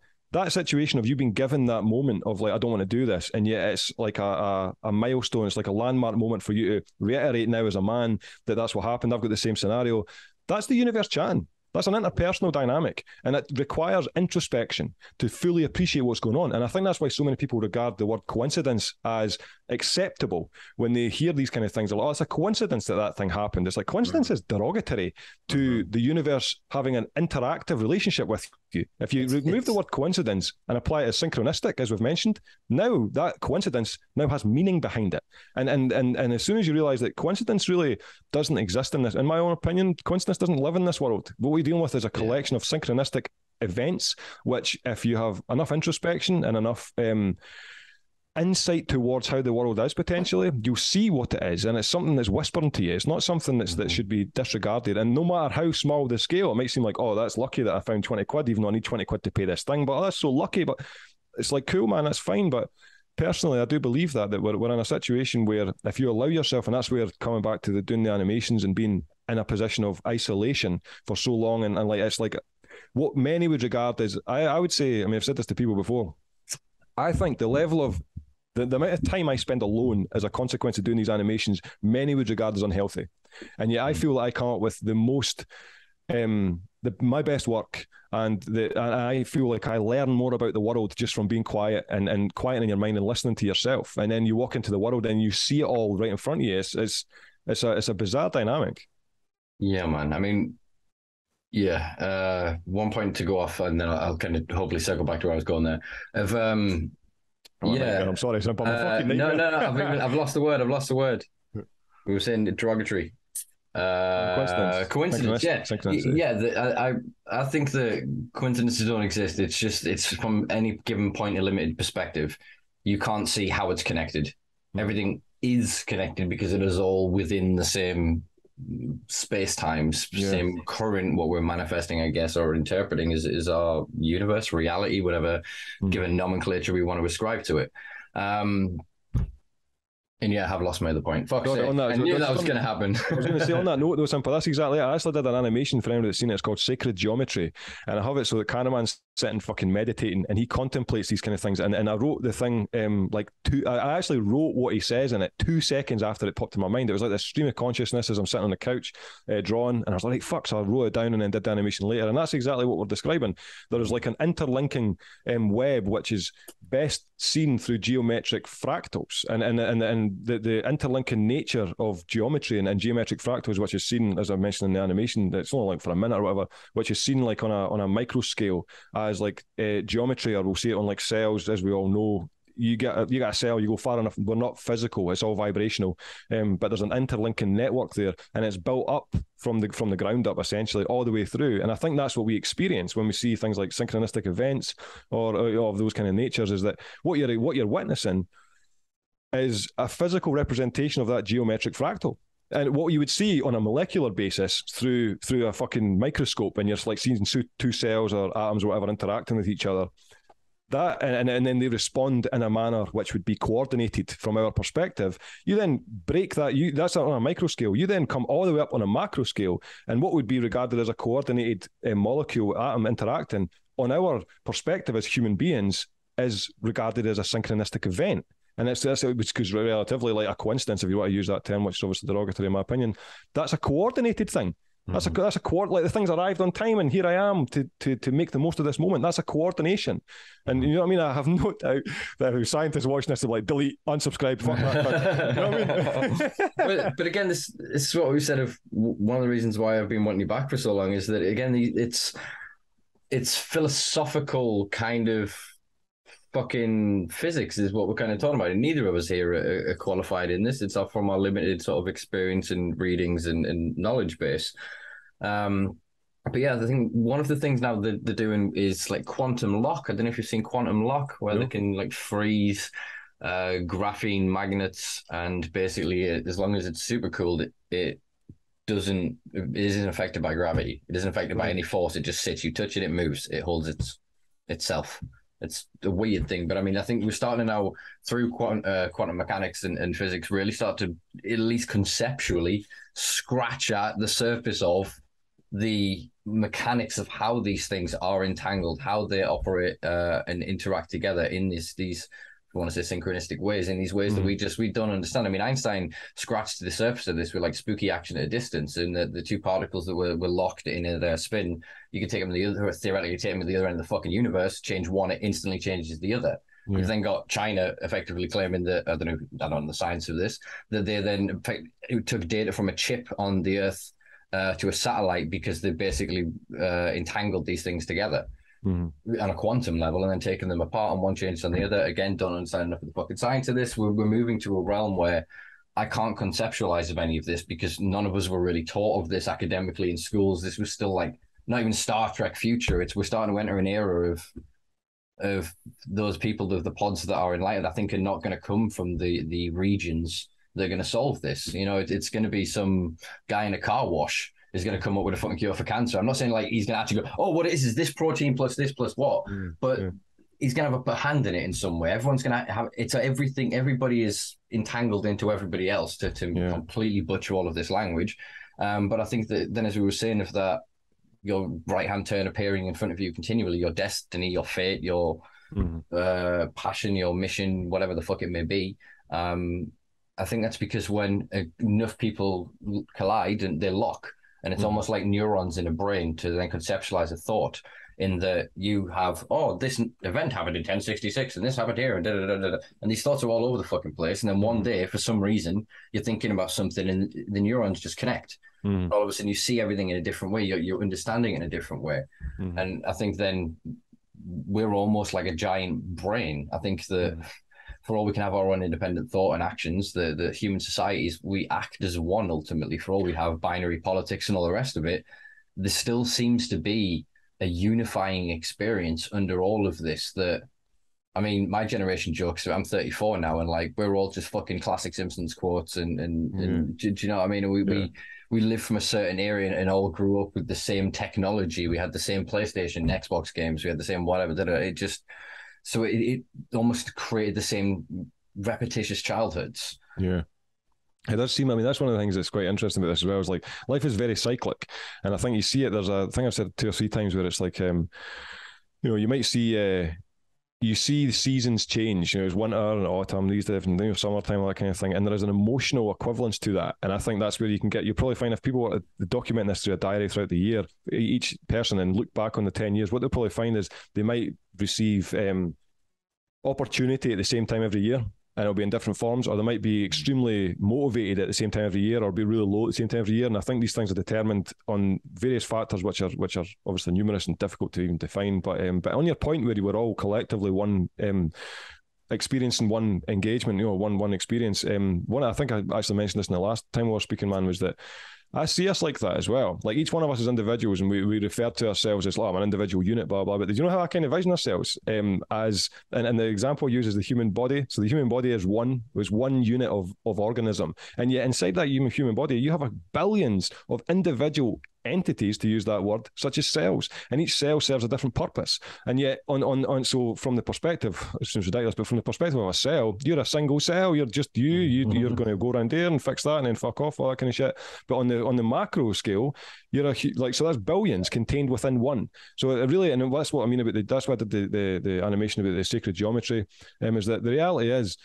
situation of you being given that moment of like, I don't want to do this, and yet it's like a milestone, it's like a landmark moment for you to reiterate now as a man that that's what happened, I've got the same scenario. That's the universe chatting. That's an interpersonal dynamic, and it requires introspection to fully appreciate what's going on. And I think that's why so many people regard the word coincidence as acceptable when they hear these kind of things. They're like, oh, it's a coincidence that thing happened. It's like, coincidence is derogatory to the universe having an interactive relationship with you. If you remove the word coincidence and apply it as synchronistic, as we've mentioned, now that coincidence now has meaning behind it. And as soon as you realize that coincidence really doesn't exist in this, in my own opinion, coincidence doesn't live in this world. What we're dealing with is a collection of synchronistic events, which, if you have enough introspection and enough insight towards how the world is potentially, you'll see what it is, and it's something that's whispering to you. It's not something that should be disregarded. And no matter how small the scale, it might seem like, oh, that's lucky that I found 20 quid, even though I need 20 quid to pay this thing, but oh, that's so lucky. But it's like, cool, man, that's fine. But personally, I do believe that we're in a situation where if you allow yourself, and that's where, coming back to doing the animations and being in a position of isolation for so long, and like, it's like what many would regard as, I would say, I mean, I've said this to people before, I think the level of the amount of time I spend alone as a consequence of doing these animations, many would regard as unhealthy. And yet I feel that I come up with the most, my best work, and I feel like I learn more about the world just from being quiet and quieting your mind and listening to yourself. And then you walk into the world and you see it all right in front of you. It's a bizarre dynamic. Yeah, man. I mean, yeah. One point to go off, and then I'll kind of hopefully circle back to where I was going there. I'm sorry, it's not my fucking name. No. I've lost the word. We were saying derogatory. Coincidence. Yeah. I think that coincidences don't exist. It's from any given point, a limited perspective. You can't see how it's connected. Everything is connected because it is all within the same space-time, same current. What we're manifesting, I guess, or interpreting is our universe, reality, whatever given nomenclature we want to ascribe to it. And yeah, I have lost my other point. Fuck's sake. I knew that was going to happen. I was going to say, on that note, though, Simpa, that's exactly it. I actually did an animation for anyone that's seen it. It's called Sacred Geometry. And I have it so that Cannaman's sitting fucking meditating, and he contemplates these kind of things. And I wrote the thing, I actually wrote what he says in it 2 seconds after it popped in my mind. It was like this stream of consciousness as I'm sitting on the couch, drawing. And I was like, fuck, so I wrote it down and then did the animation later. And that's exactly what we're describing. There's like an interlinking web, which is best seen through geometric fractals. And the interlinking nature of geometry and geometric fractals, which is seen, as I mentioned in the animation, it's only like for a minute or whatever, which is seen like on a micro scale as like geometry, or we'll see it on like cells, as we all know. You get a cell, you go far enough, we're not physical, it's all vibrational, but there's an interlinking network there, and it's built up from the ground up, essentially, all the way through. And I think that's what we experience when we see things like synchronistic events or of those kind of natures, is that what you're witnessing is a physical representation of that geometric fractal. And what you would see on a molecular basis through a fucking microscope, and you're like seeing two cells or atoms or whatever interacting with each other, that and then they respond in a manner which would be coordinated from our perspective. You then break that, that's on a micro scale. You then come all the way up on a macro scale, and what would be regarded as a coordinated molecule atom interacting on our perspective as human beings is regarded as a synchronistic event. And that's because relatively like a coincidence, if you want to use that term, which is obviously derogatory in my opinion, that's a coordinated thing. That's a quarter. Like the things arrived on time, and here I am to make the most of this moment. That's a coordination, and you know what I mean. I have no doubt that scientists watching this are like, delete, unsubscribe, fuck that. You know what I mean? but again, this is what we said of one of the reasons why I've been wanting you back for so long is that again, it's philosophical kind of fucking physics is what we're kind of talking about. And neither of us here are qualified in this. It's from our limited sort of experience and readings and knowledge base. But yeah, one of the things now that they're doing is like quantum lock. I don't know if you've seen quantum lock, where they can like freeze graphene magnets, and basically, as long as it's super cooled, it isn't affected by gravity. It isn't affected by any force. It just sits. You touch it, it moves. It holds itself. It's a weird thing, but I mean, I think we're starting to now through quantum mechanics and physics really start to, at least conceptually, scratch at the surface of the mechanics of how these things are entangled, how they operate and interact together in these if you want to say synchronistic ways, in these ways that we don't understand. I mean, Einstein scratched the surface of this with like spooky action at a distance, and the two particles that were locked in their spin, you can take them to the other, theoretically take them to the other end of the fucking universe, change one, it instantly changes the other. Yeah. You've then got China effectively claiming that, I don't know the science of this, that they then took data from a chip on the Earth to a satellite because they basically entangled these things together. On a quantum level, and then taking them apart, and one changes on the other. Again, don't understand enough of the fucking science of this. We're moving to a realm where I can't conceptualize of any of this because none of us were really taught of this academically in schools. This was still like not even Star Trek future. We're starting to enter an era of those people, the pods that are enlightened, I think are not going to come from the regions that are going to solve this. You know, it's going to be some guy in a car wash is going to come up with a fucking cure for cancer. I'm not saying like he's going to actually go, oh, what it is this protein plus this plus what? But he's going to have a hand in it in some way. Everyone's going to have, it's everything, everybody is entangled into everybody else to completely butcher all of this language. But I think that then, as we were saying, if that your right-hand turn appearing in front of you continually, your destiny, your fate, your passion, your mission, whatever the fuck it may be, I think that's because when enough people collide and they lock, and it's almost like neurons in a brain to then conceptualize a thought in that you have, oh, this event happened in 1066 and this happened here and da-da-da-da-da. And these thoughts are all over the fucking place. And then one day, for some reason, you're thinking about something and the neurons just connect. All of a sudden, you see everything in a different way. You're understanding in a different way. And I think then we're almost like a giant brain. I think that for all we can have our own independent thought and actions, the human societies, we act as one ultimately. For all we have binary politics and all the rest of it, there still seems to be a unifying experience under all of this that, I mean, my generation jokes, I'm 34 now, and like, we're all just fucking classic Simpsons quotes and do you know what I mean? We live from a certain area and all grew up with the same technology. We had the same PlayStation, Xbox games, we had the same whatever. It just... So it almost created the same repetitious childhoods. Yeah. It does seem, I mean, that's one of the things that's quite interesting about this as well, is like life is very cyclic. And I think you see it, there's a thing I've said 2 or 3 times where it's like, you know, you might see, you see the seasons change, you know, it's winter and autumn, these different things, summertime, all that kind of thing. And there is an emotional equivalence to that. And I think that's where you'll probably find if people want to document this through a diary throughout the year, each person, and look back on the 10 years, what they'll probably find is they might receive opportunity at the same time every year, and it'll be in different forms, or they might be extremely motivated at the same time every year, or be really low at the same time every year. And I think these things are determined on various factors, which are obviously numerous and difficult to even define. But on your point where you were all collectively one experiencing one engagement, you know, one experience. I think I actually mentioned this in the last time we were speaking, man, was that I see us like that as well. Like each one of us as individuals, and we refer to ourselves as, I'm an individual unit, blah, blah, but do you know how I kind of vision ourselves as, and the example uses the human body. So the human body is one unit of organism. And yet inside that human body, you have billions of individual entities, to use that word, such as cells, and each cell serves a different purpose. And yet so from the perspective, it seems ridiculous, but from the perspective of a cell, you're a single cell, you're just you're going to go around there and fix that and then fuck off, all that kind of shit. But on the macro scale, you're so that's billions contained within one. So it really, and that's what I mean about that's why I did the animation about the sacred geometry, is that the reality is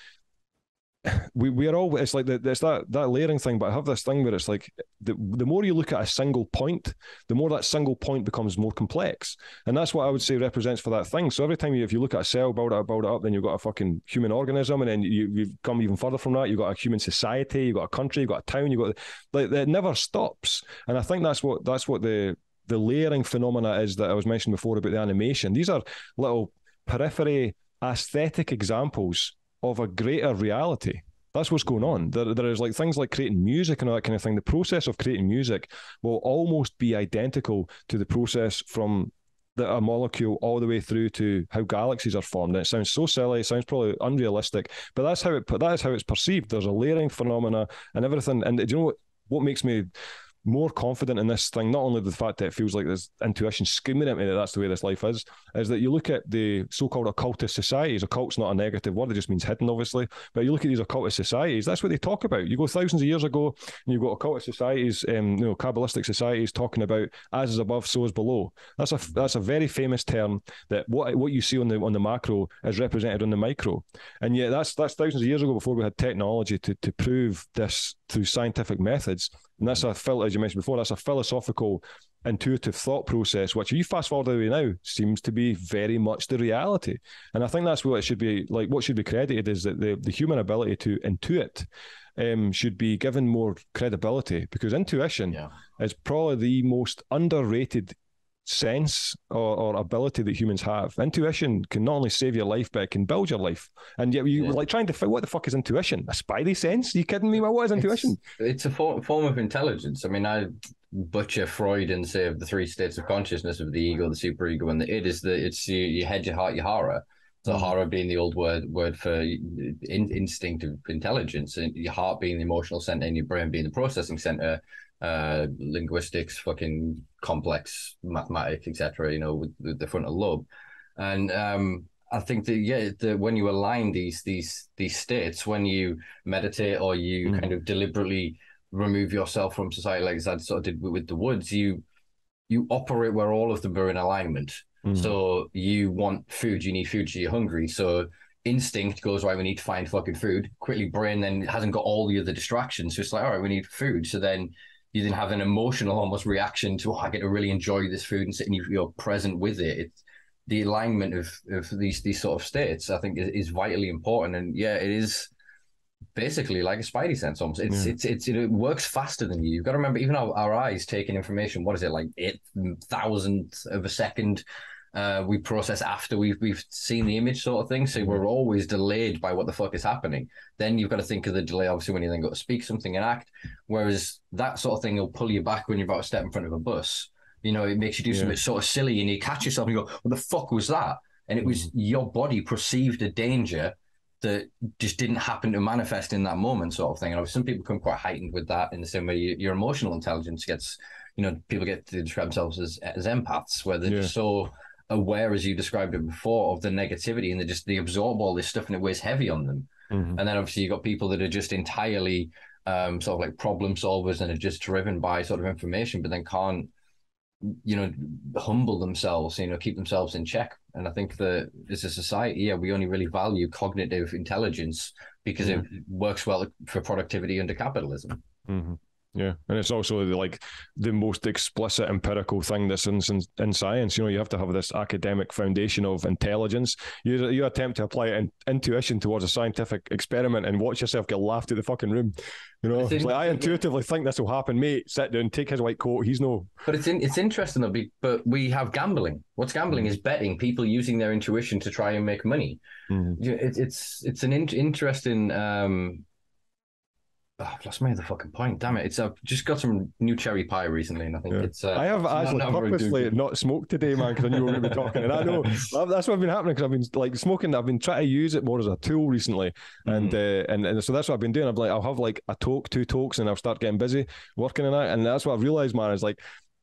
we are all, it's like it's that layering thing, but I have this thing where it's like the more you look at a single point, the more that single point becomes more complex, and that's what I would say represents for that thing. So every time if you look at a cell, build it up, then you've got a fucking human organism, and then you've come even further from that, you've got a human society, you've got a country, you've got a town, you've got, like, it never stops. And I think that's what the layering phenomena is that I was mentioning before about the animation. These are little periphery aesthetic examples of a greater reality. That's what's going on. There is like things like creating music and all that kind of thing. The process of creating music will almost be identical to the process from a molecule all the way through to how galaxies are formed. And it sounds so silly, it sounds probably unrealistic, but that is how it's perceived. There's a layering phenomena and everything. And do you know what makes me more confident in this thing, not only the fact that it feels like there's intuition screaming at me that that's the way this life is that you look at the so-called occultist societies. Occult's not a negative word, it just means hidden, obviously, but you look at these occultist societies, that's what they talk about. You go thousands of years ago and you've got occultist societies, Kabbalistic societies talking about as is above, so is below. That's a very famous term, that what you see on the macro is represented on the micro. And yet that's thousands of years ago, before we had technology to prove this through scientific methods. And that's as you mentioned before, that's a philosophical, intuitive thought process, which if you fast forward away now, seems to be very much the reality. And I think that's what it should be, like what should be credited is that the human ability to intuit should be given more credibility, because intuition is probably the most underrated sense or ability that humans have. Intuition can not only save your life, but it can build your life. And yet you like trying to find, what the fuck is intuition? A spidey sense? Are you kidding me? What is intuition? It's a form of intelligence. I mean, I butcher Freud and say of the three states of consciousness of the ego, the superego, and the id is it's your head, your heart, your hara. So hara being the old word for instinctive intelligence, and your heart being the emotional center, and your brain being the processing center. Linguistics, fucking complex mathematics, etc. With the frontal lobe, and I think that when you align these states, when you meditate or you kind of deliberately remove yourself from society, like Zad sort of did with the woods, you operate where all of them are in alignment. So you want food, you need food, so you're hungry. So instinct goes, right, we need to find fucking food. Quickly, brain then hasn't got all the other distractions. So it's like, all right, we need food. So then you then have an emotional almost reaction to, I get to really enjoy this food, and sitting, you're present with it. It's the alignment of these sort of states, I think, is vitally important. And it is basically like a spidey sense almost. It works faster than you. You've got to remember, even our eyes taking information, what is it, like 8,000th of a second we process after we've seen the image, sort of thing. So we're always delayed by what the fuck is happening. Then you've got to think of the delay, obviously, when you then got to speak something and act. Whereas that sort of thing will pull you back when you're about to step in front of a bus. It makes you do something sort of silly, and you catch yourself and you go, what the fuck was that? And it was your body perceived a danger that just didn't happen to manifest in that moment, sort of thing. And some people become quite heightened with that, in the same way your emotional intelligence gets, people get to describe themselves as empaths, where they're just so aware, as you described it before, of the negativity, and they absorb all this stuff and it weighs heavy on them. And then obviously you've got people that are just entirely sort of like problem solvers and are just driven by sort of information, but then can't humble themselves, keep themselves in check. And I think that as a society, we only really value cognitive intelligence because it works well for productivity under capitalism. Yeah, and it's also like the most explicit empirical thing that's in science. You have to have this academic foundation of intelligence. You attempt to apply intuition towards a scientific experiment and watch yourself get laughed at the fucking room. It's like, I intuitively think this will happen, mate. Sit down, take his white coat. He's no. But it's interesting though. But we have gambling. What's gambling is betting. People using their intuition to try and make money. It's an interesting. I've lost my other fucking point. Damn it! I've just got some new cherry pie recently, and I think it's. I have actually purposely not smoked today, man, because I knew we were going to be talking. And I know that's what's been happening, because I've been like smoking. I've been trying to use it more as a tool recently, and so that's what I've been doing. I'll have like a toke, 2 tokes, and I'll start getting busy working on that. And that's what I've realised, man. Is like,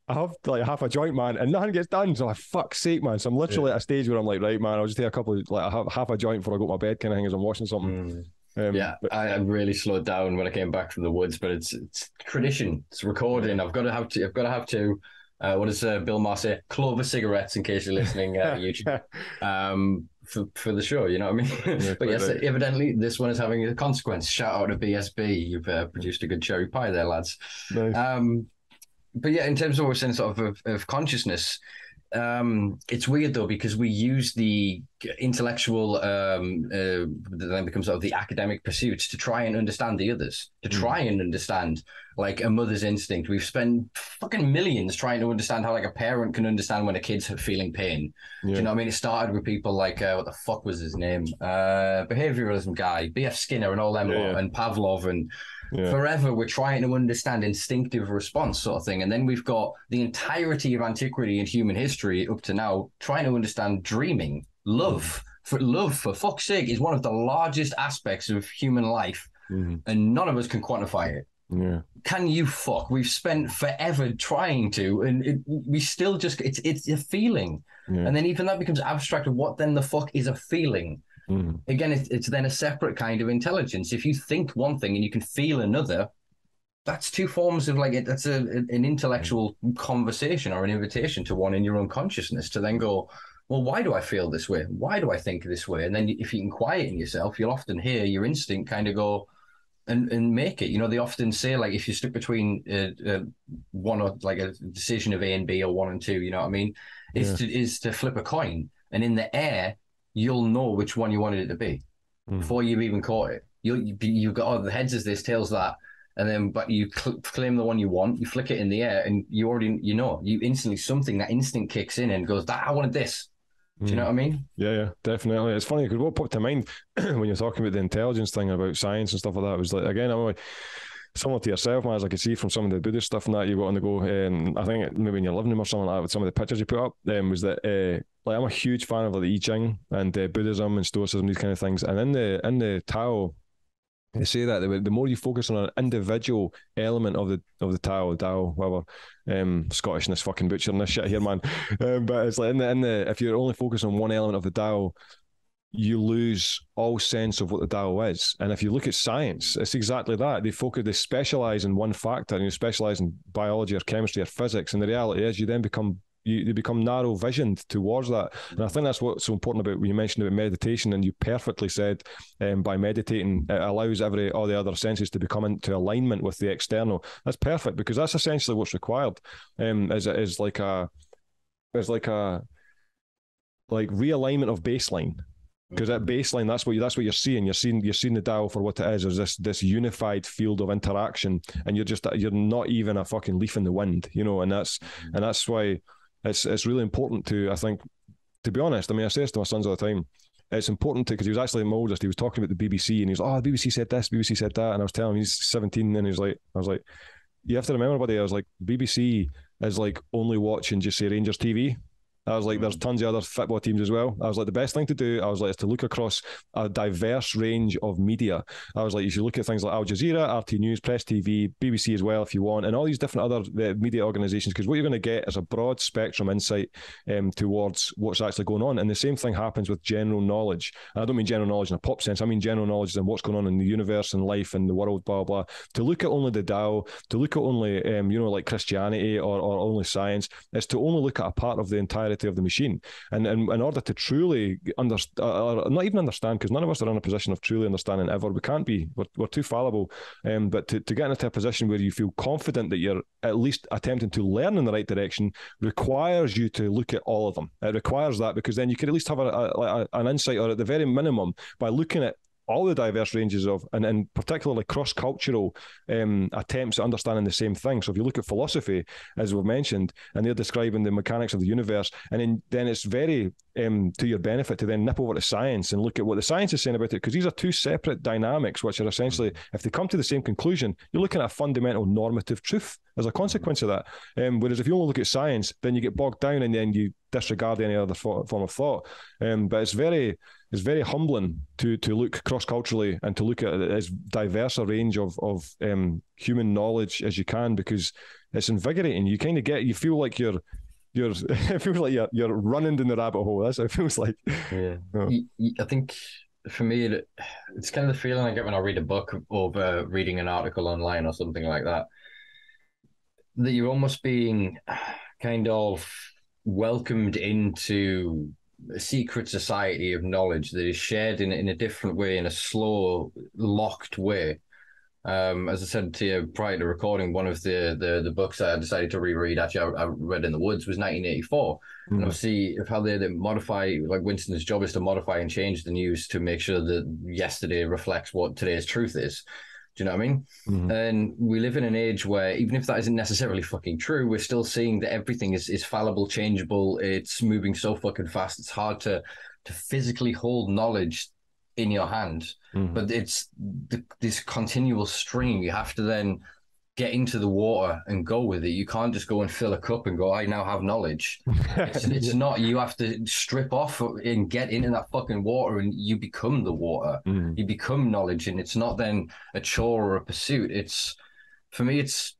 I have like half a joint, man, and nothing gets done. So I'm like, fuck's sake, man. So I'm literally at a stage where I'm like, right, man, I'll just take a couple of, like, half a joint before I go to my bed, kind of thing, as I'm watching something. I really slowed down when I came back from the woods, but it's tradition. It's recording. I've got to have to. What does Bill Maher say? Clover cigarettes, in case you're listening. YouTube. for the show, you know what I mean? Yeah, But yes, right. evidently this one is having a consequence. Shout out to BSB. You've produced a good cherry pie there, lads. Nice. But yeah, in terms of what we're saying, sort of consciousness, it's weird though, because we use the intellectual that then becomes sort of the academic pursuits to try and understand the others, to try and understand like a mother's instinct. We've spent fucking millions trying to understand how like a parent can understand when a kid's feeling pain. Do you know what I mean? It started with people like what the fuck was his name, behavioralism guy, BF Skinner and all them lot, and Pavlov, and forever we're trying to understand instinctive response sort of thing. And then we've got the entirety of antiquity and human history up to now trying to understand dreaming. Love, for fuck's sake, is one of the largest aspects of human life, and none of us can quantify it. Yeah. Can you fuck? We've spent forever trying to, and we still just, it's a feeling. And then even that becomes abstract of what then the fuck is a feeling. Again, it's then a separate kind of intelligence. If you think one thing and you can feel another, that's two forms of like, that's an intellectual conversation or an invitation to one in your own consciousness to then go, well, why do I feel this way? Why do I think this way? And then if you can quiet in yourself, you'll often hear your instinct kind of go and make it. You know, they often say, like, if you're stuck between one or like a decision of A and B or 1 and 2, you know what I mean? Is to flip a coin. And in the air, you'll know which one you wanted it to be before you've even caught it. You've got, oh, the heads is this, tails that. And then, but you claim the one you want, you flick it in the air, and you already, you instantly, that instinct kicks in and goes, I wanted this. Do you know what I mean? Yeah, definitely. It's funny because what popped to mind when you're talking about the intelligence thing about science and stuff like that was like, again, I'm like, similar to yourself, man, as I could see from some of the Buddhist stuff and that you got on the go. I think maybe in your living room or something like that with some of the pictures you put up, was that like I'm a huge fan of like the I Ching and Buddhism and Stoicism, these kind of things. And in the Tao, they say that the more you focus on an individual element of the Tao, whatever, Scottishness fucking butchering this shit here, man. But it's like in the if you're only focused on one element of the Tao, you lose all sense of what the Tao is. And if you look at science, it's exactly that. They specialize in one factor, and you specialize in biology or chemistry or physics. And the reality is, you then become narrow visioned towards that. And I think that's what's so important about when you mentioned about meditation, and you perfectly said by meditating it allows all the other senses to become into alignment with the external. That's perfect, because that's essentially what's required. Is like realignment of baseline. Because at baseline, that's what you're seeing. You're seeing the Tao for what it is this unified field of interaction, and you're not even a fucking leaf in the wind, and that's why it's really important to, I think, to be honest. I mean, I say this to my sons all the time. It's important because he was actually my oldest. He was talking about the BBC, and he was, oh, the BBC said this, BBC said that, and I was telling him he's 17, and I was like, you have to remember, buddy. I was like, BBC is like only watching just say Rangers TV. I was like, there's tons of other football teams as well. I was like, the best thing to do, I was like, is to look across a diverse range of media. I was like, you should look at things like Al Jazeera, RT News, Press TV, BBC as well, if you want, and all these different other media organisations, because what you're going to get is a broad spectrum insight towards what's actually going on. And the same thing happens with general knowledge. And I don't mean general knowledge in a pop sense. I mean general knowledge in what's going on in the universe and life and the world, blah, blah. To look at only the Tao, to look at only, like Christianity or only science, is to only look at a part of the entirety of the machine. And in order to truly understand, or not even understand, because none of us are in a position of truly understanding ever. We can't be. We're too fallible. But to get into a position where you feel confident that you're at least attempting to learn in the right direction requires you to look at all of them. It requires that, because then you could at least have an insight, or at the very minimum, by looking at all the diverse ranges of, and particularly cross-cultural attempts at understanding the same thing. So if you look at philosophy, as we've mentioned, and they're describing the mechanics of the universe, and then it's very to your benefit to then nip over to science and look at what the science is saying about it, because these are two separate dynamics, which are essentially, if they come to the same conclusion, you're looking at a fundamental normative truth as a consequence of that. Whereas if you only look at science, then you get bogged down and then you disregard any other form of thought. But it's very humbling to look cross-culturally and to look at as diverse a range of human knowledge as you can, because it's invigorating. You kind of you feel like you're it feels like you're running down the rabbit hole. That's what it feels like. Yeah. Oh. I think for me, it's kind of the feeling I get when I read a book over reading an article online or something like that, that you're almost being kind of welcomed into a secret society of knowledge that is shared in a different way, in a slow, locked way. As I said to you prior to recording, one of the books I decided to reread, actually I read in the woods, was 1984. And obviously of how they modify, like Winston's job is to modify and change the news to make sure that yesterday reflects what today's truth is. Do you know what I mean? And we live in an age where even if that isn't necessarily fucking true, we're still seeing that everything is fallible, changeable. It's moving so fucking fast. It's hard to physically hold knowledge in your hand, but it's this continual stream. You have to then get into the water and go with it. You can't just go and fill a cup and go, I now have knowledge. It's not. You have to strip off and get into that fucking water, and you become the water. You become knowledge, and it's not then a chore or a pursuit. It's, for me, it's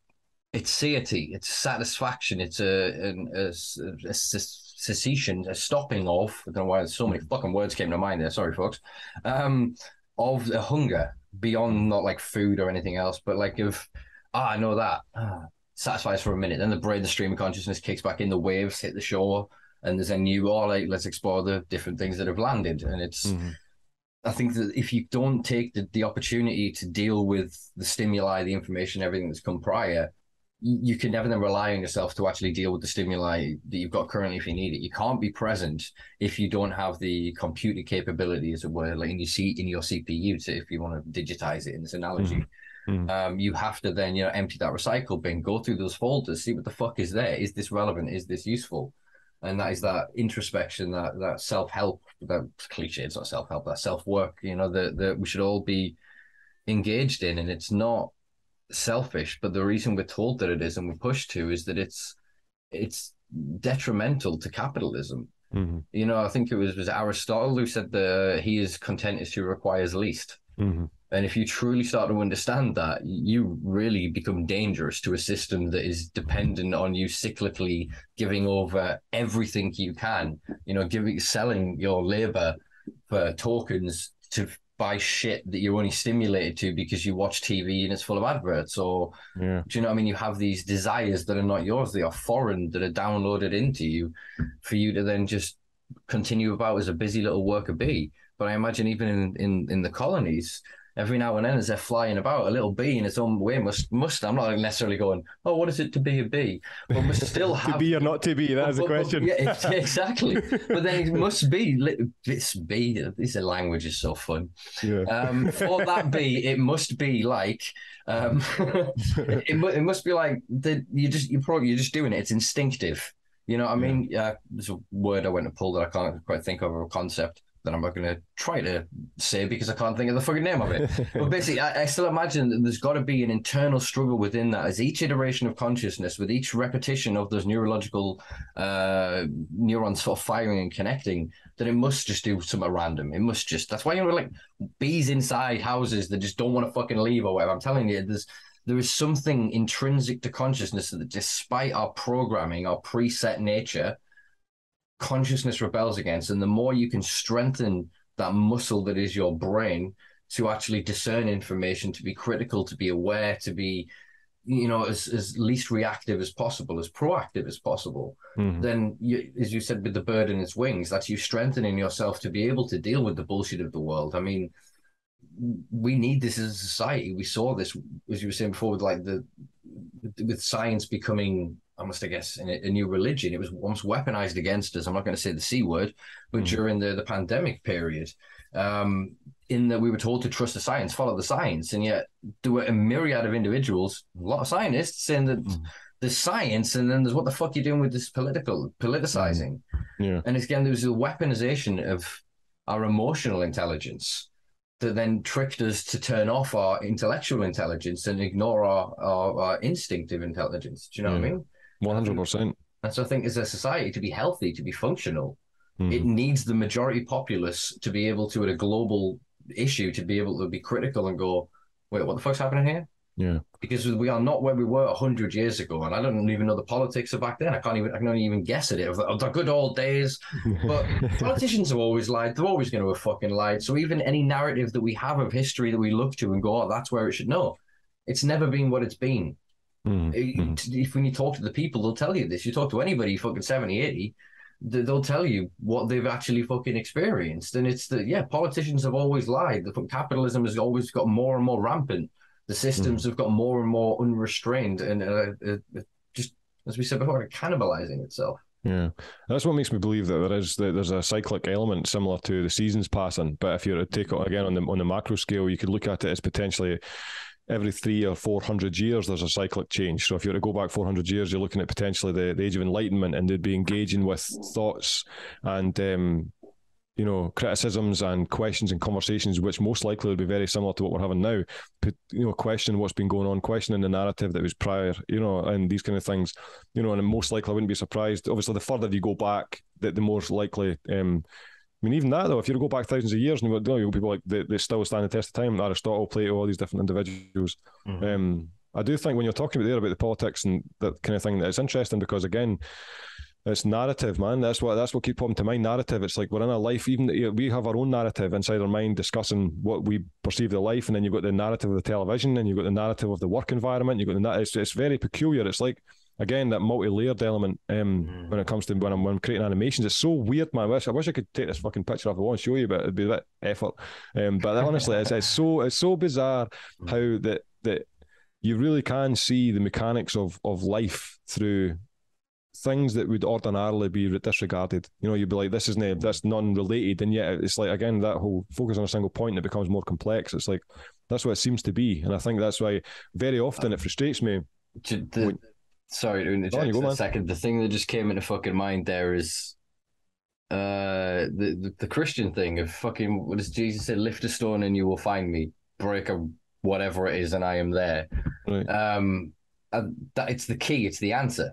satiety, it's satisfaction, it's a cessation, a stopping of, I don't know why so many fucking words came to mind there, sorry folks, of the hunger beyond not like food or anything else, but like of, I know that, satisfies for a minute, then the stream of consciousness kicks back in, the waves hit the shore, and there's a new, let's explore the different things that have landed. And it's, I think that if you don't take the opportunity to deal with the stimuli, the information, everything that's come prior, you can never then rely on yourself to actually deal with the stimuli that you've got currently if you need it. You can't be present if you don't have the computer capability, as it were, like in your CPU, to, if you want to digitize it in this analogy. You have to then, empty that recycle bin, go through those folders, see what the fuck is there. Is this relevant? Is this useful? And that is that introspection, that self-help, that cliche, it's not self-help, that self-work, that we should all be engaged in. And it's not selfish, but the reason we're told that it is and we're pushed to is that it's detrimental to capitalism. I think it was Aristotle who said that he is content as who requires least. And if you truly start to understand that, you really become dangerous to a system that is dependent on you cyclically giving over everything you can, selling your labor for tokens to buy shit that you're only stimulated to because you watch TV and it's full of adverts. Or do you know what I mean? You have these desires that are not yours, they are foreign, that are downloaded into you for you to then just continue about as a busy little worker bee. But I imagine even in the colonies, every now and then as they're flying about, a little bee in its own way must I'm not necessarily going, oh, what is it to be a bee? But must still have... To be or not to be, that is the question. Yeah, exactly. But then it must be, this language is so fun. For that bee, it must be like, it must be like, you're just doing it. It's instinctive. You know what I mean? There's a word I went to pull that I can't quite think of, or a concept that I'm not going to try to say because I can't think of the fucking name of it. But basically, I still imagine that there's got to be an internal struggle within that as each iteration of consciousness, with each repetition of those neurological neurons sort of firing and connecting, that it must just do something random. It must just, that's why like bees inside houses that just don't want to fucking leave or whatever. I'm telling you, there is something intrinsic to consciousness that despite our programming, our preset nature, consciousness rebels against. And the more you can strengthen that muscle that is your brain to actually discern information, to be critical, to be aware, to be, as least reactive as possible, as proactive as possible, then as you said with the bird and its wings, that's you strengthening yourself to be able to deal with the bullshit of the world. I mean, we need this as a society. We saw this, as you were saying before, with science becoming, I guess, a new religion. It was almost weaponized against us. I'm not going to say the C word, but during the pandemic period, in that we were told to trust the science, follow the science. And yet there were a myriad of individuals, a lot of scientists, saying that there's science and then there's what the fuck you're doing with this politicizing. And again, there was a weaponization of our emotional intelligence that then tricked us to turn off our intellectual intelligence and ignore our instinctive intelligence. Do you know what I mean? 100%. And so I think as a society, to be healthy, to be functional, it needs the majority populace to be able to, at a global issue, to be able to be critical and go, wait, what the fuck's happening here? Because we are not where we were 100 years ago, and I don't even know the politics of back then. I can only even guess at it of the good old days. But politicians have always lied. They're always going to have fucking lied. So even any narrative that we have of history that we look to and go, oh, that's where it should know, it's never been what it's been. If when you talk to the people, they'll tell you this. You talk to anybody fucking 70, 80, they'll tell you what they've actually fucking experienced. And it's politicians have always lied. Capitalism has always got more and more rampant. The systems have got more and more unrestrained, and just, as we said before, cannibalizing itself. Yeah, that's what makes me believe that there's a cyclic element similar to the seasons passing. But if you were to take it again on the macro scale, you could look at it as potentially every 300 or 400 years there's a cyclic change. So if you were to go back 400 years, you're looking at potentially the Age of Enlightenment, and they'd be engaging with thoughts and criticisms and questions and conversations, which most likely would be very similar to what we're having now. Question what's been going on, questioning the narrative that was prior, and these kind of things, and most likely I wouldn't be surprised. Obviously, the further you go back, the more likely. Even that though, if you go back thousands of years, and you've got people like they still stand the test of time, Aristotle, Plato, all these different individuals. I do think when you're talking about the politics and that kind of thing, that it's interesting because again, it's narrative, man. That's what keeps popping to mind. Narrative. It's like we're in a life. Even we have our own narrative inside our mind, discussing what we perceive the life, and then you've got the narrative of the television, and you've got the narrative of the work environment. You've got it's very peculiar. It's like again that multi-layered element when it comes to when I'm creating animations. It's so weird, man. I wish I could take this fucking picture off the wall and show you, but it'd be a bit effort. But honestly, it's so bizarre how that you really can see the mechanics of life through things that would ordinarily be disregarded. You'd be like, that's non-related, and yet it's like, again, that whole focus on a single point, it becomes more complex. It's like, that's what it seems to be, and I think that's why very often it frustrates me. Sorry to interject for a second. The thing that just came into fucking mind there is the Christian thing of fucking, what does Jesus say? Lift a stone and you will find me. Break a whatever it is and I am there. Right. That it's the key. It's the answer.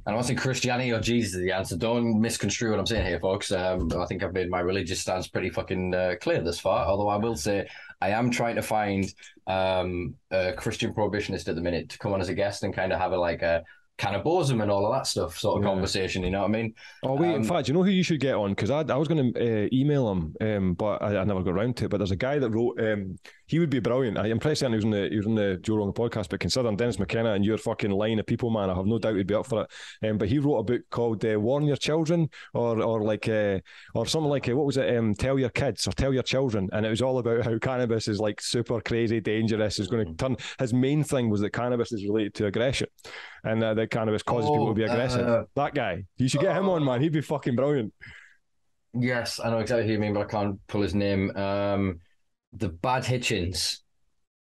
And I'm not saying Christianity or Jesus is the answer. Don't misconstrue what I'm saying here, folks. I think I've made my religious stance pretty fucking clear thus far. Although I will say I am trying to find a Christian prohibitionist at the minute to come on as a guest and kind of have a cannibalism and all of that stuff sort of conversation, you know what I mean? Oh wait, in fact, you know who you should get on? Because I was going to email him, but I never got around to it. But there's a guy that wrote, he would be brilliant. I'm pretty certain he was on the Joe Rogan podcast, but considering Dennis McKenna and your fucking line of people, man, I have no doubt he'd be up for it. But he wrote a book called Warn Your Children, or something like, what was it? Tell Your Kids or Tell Your Children. And it was all about how cannabis is like super crazy, dangerous, is going to turn. His main thing was that cannabis is related to aggression. And that cannabis causes people to be aggressive. That guy. You should get him on, man. He'd be fucking brilliant. Yes, I know exactly who you mean, but I can't pull his name. The Bad Hitchens.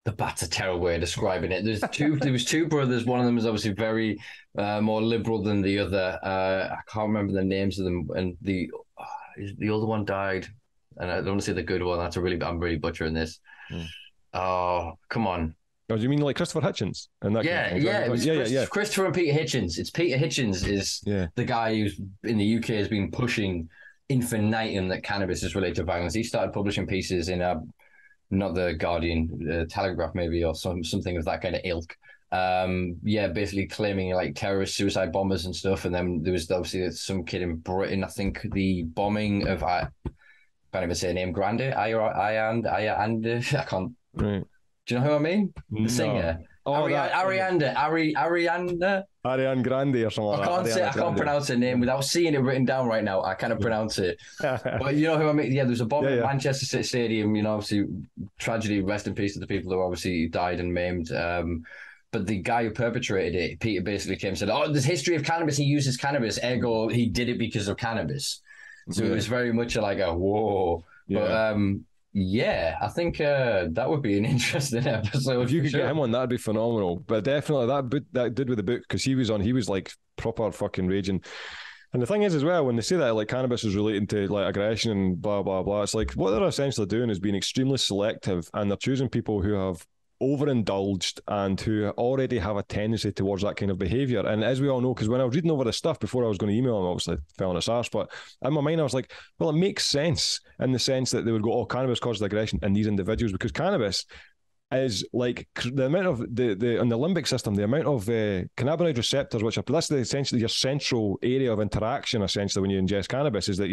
That's a terrible way of describing it. There was two brothers. One of them was obviously very more liberal than the other. I can't remember the names of them. And the other one died. And I don't want to say the good one. I'm really butchering this. Oh, come on. Oh, do you mean like Christopher Hitchens? And that yeah. Christopher and Peter Hitchens. It's Peter Hitchens is the guy who's in the UK has been pushing infinitum that cannabis is related to violence. He started publishing pieces in not the Guardian, Telegraph maybe, or something of that kind of ilk. Basically claiming like terrorist suicide bombers and stuff. And then there was obviously some kid in Britain. I think the bombing of I can't even say her name. Ayanda. I can't. Right. Do you know who I mean? The singer. Ariana Grande or something like that. I can't pronounce her name without seeing it written down right now. I cannot pronounce it. But you know who I mean? Yeah, there's a bomb at Manchester City Stadium, obviously tragedy, rest in peace to the people who obviously died and maimed. But the guy who perpetrated it, Peter, basically came and said, there's history of cannabis, he uses cannabis, ergo he did it because of cannabis. So it was very much like a whoa. Yeah. But I think that would be an interesting episode. If you could get him on, that'd be phenomenal. But definitely that did with the book, because he was like proper fucking raging. And the thing is as well, when they say that like cannabis is relating to like aggression and blah blah blah, it's like what they're essentially doing is being extremely selective, and they're choosing people who have overindulged and who already have a tendency towards that kind of behaviour. And as we all know, because when I was reading over this stuff before I was going to email him, obviously fell on its arse, but in my mind I was like, well, it makes sense in the sense that they would go, cannabis causes aggression in these individuals, because cannabis is like the amount of the in the limbic system, the amount of cannabinoid receptors, that's essentially your central area of interaction. Essentially, when you ingest cannabis, is that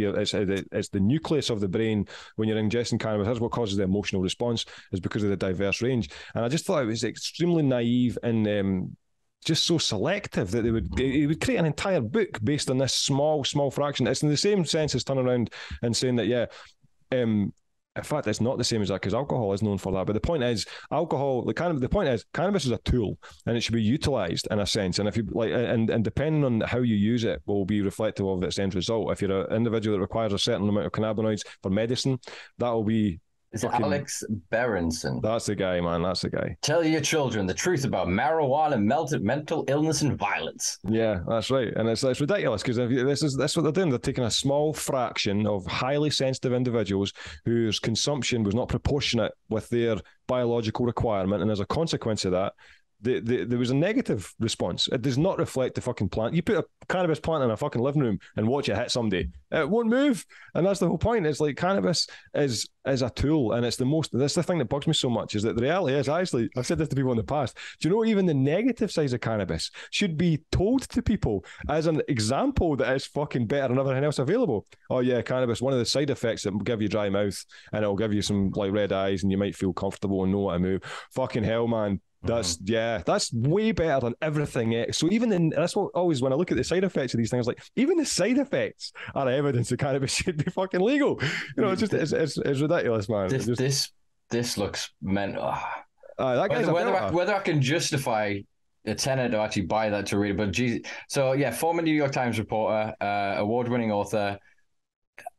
it's the nucleus of the brain. When you're ingesting cannabis, that's what causes the emotional response, is because of the diverse range. And I just thought it was extremely naive and just so selective that he would create an entire book based on this small fraction. It's in the same sense as turning around and saying that, in fact, it's not the same as that because alcohol is known for that. But the point is, the point is, cannabis is a tool and it should be utilised in a sense. And if you like, and depending on how you use it, will be reflective of its end result. If you're an individual that requires a certain amount of cannabinoids for medicine, that will be. Is it Alex Berenson? That's the guy, man. That's the guy. Tell your children the truth about marijuana, mental illness, and violence. Yeah, that's right. And it's ridiculous because that's what they're doing. They're taking a small fraction of highly sensitive individuals whose consumption was not proportionate with their biological requirement, and as a consequence of that, there was a negative response. It does not reflect the fucking plant. You put a cannabis plant in a fucking living room and watch it hit somebody, it won't move. And that's the whole point. It's like cannabis is a tool, and that's the thing that bugs me so much is that the reality is, actually, I've said this to people in the past, do you know even the negative sides of cannabis should be told to people as an example that it's fucking better than everything else available? Oh yeah, cannabis, one of the side effects that will give you dry mouth and it'll give you some like red eyes and you might feel comfortable and know what to move. Fucking hell, man. That's way better than everything else. So that's what always when I look at the side effects of these things, like even the side effects are evidence that cannabis should be fucking legal. You know, it's ridiculous, man. This looks mental. Whether I can justify a tenner to actually buy that to read it, but geez, so yeah, former New York Times reporter, award-winning author.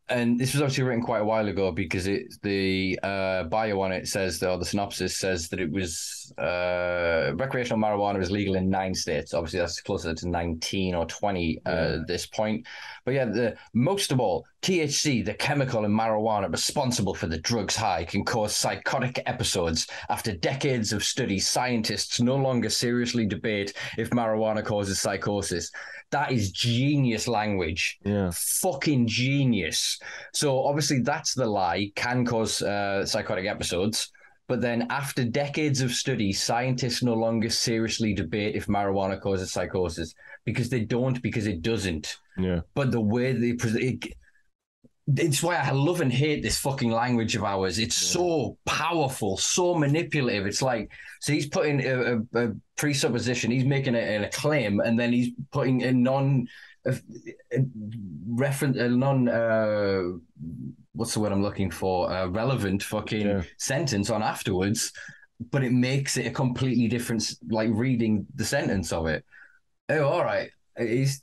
And this was obviously written quite a while ago because the bio on it says, or the synopsis says that it was recreational marijuana is legal in 9 states. Obviously, that's closer to 19 or 20 at this point. But yeah, most of all, THC, the chemical in marijuana responsible for the drug's high, can cause psychotic episodes. After decades of study, scientists no longer seriously debate if marijuana causes psychosis. That is genius language. Yeah. Fucking genius. So obviously that's the lie, can cause psychotic episodes. But then after decades of study, scientists no longer seriously debate if marijuana causes psychosis because it doesn't. Yeah. But the way they present it, it's why I love and hate this fucking language of ours. It's so powerful, so manipulative. It's like, so he's putting a presupposition, he's making a claim, and then he's putting a what's the word I'm looking for? Relevant fucking sentence on afterwards, but it makes it a completely different, like reading the sentence of it. Oh, all right. He's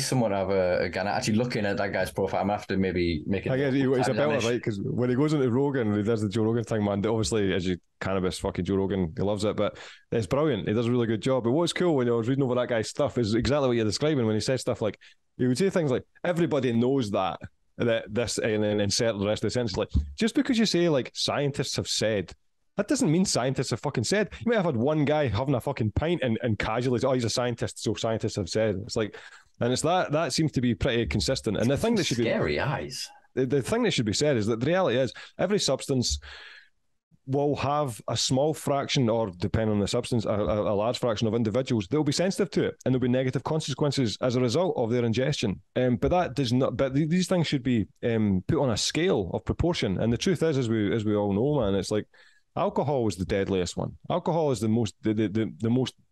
somewhat of a guy. Actually, looking at that guy's profile, I'm gonna have to maybe make it. I guess he's a better, right? Because when he goes into Rogan, he does the Joe Rogan thing, man. Obviously, as you cannabis, fucking Joe Rogan, he loves it, but it's brilliant. He does a really good job. But what's cool when I was reading over that guy's stuff is exactly what you're describing when he says stuff like, he would say things like, "Everybody knows that this," and then insert the rest of the sentence. Like, just because you say like scientists have said, that doesn't mean scientists have fucking said. You might have had one guy having a fucking pint and casually say, "Oh, he's a scientist, so scientists have said." It's like, and it's that seems to be pretty consistent. And the thing that should be scary eyes. The thing that should be said is that the reality is every substance will have a small fraction, or depending on the substance, a large fraction of individuals that will be sensitive to it, and there'll be negative consequences as a result of their ingestion. But that does not. But these things should be put on a scale of proportion. And the truth is, as we all know, man, it's like alcohol is the deadliest one. Alcohol is the most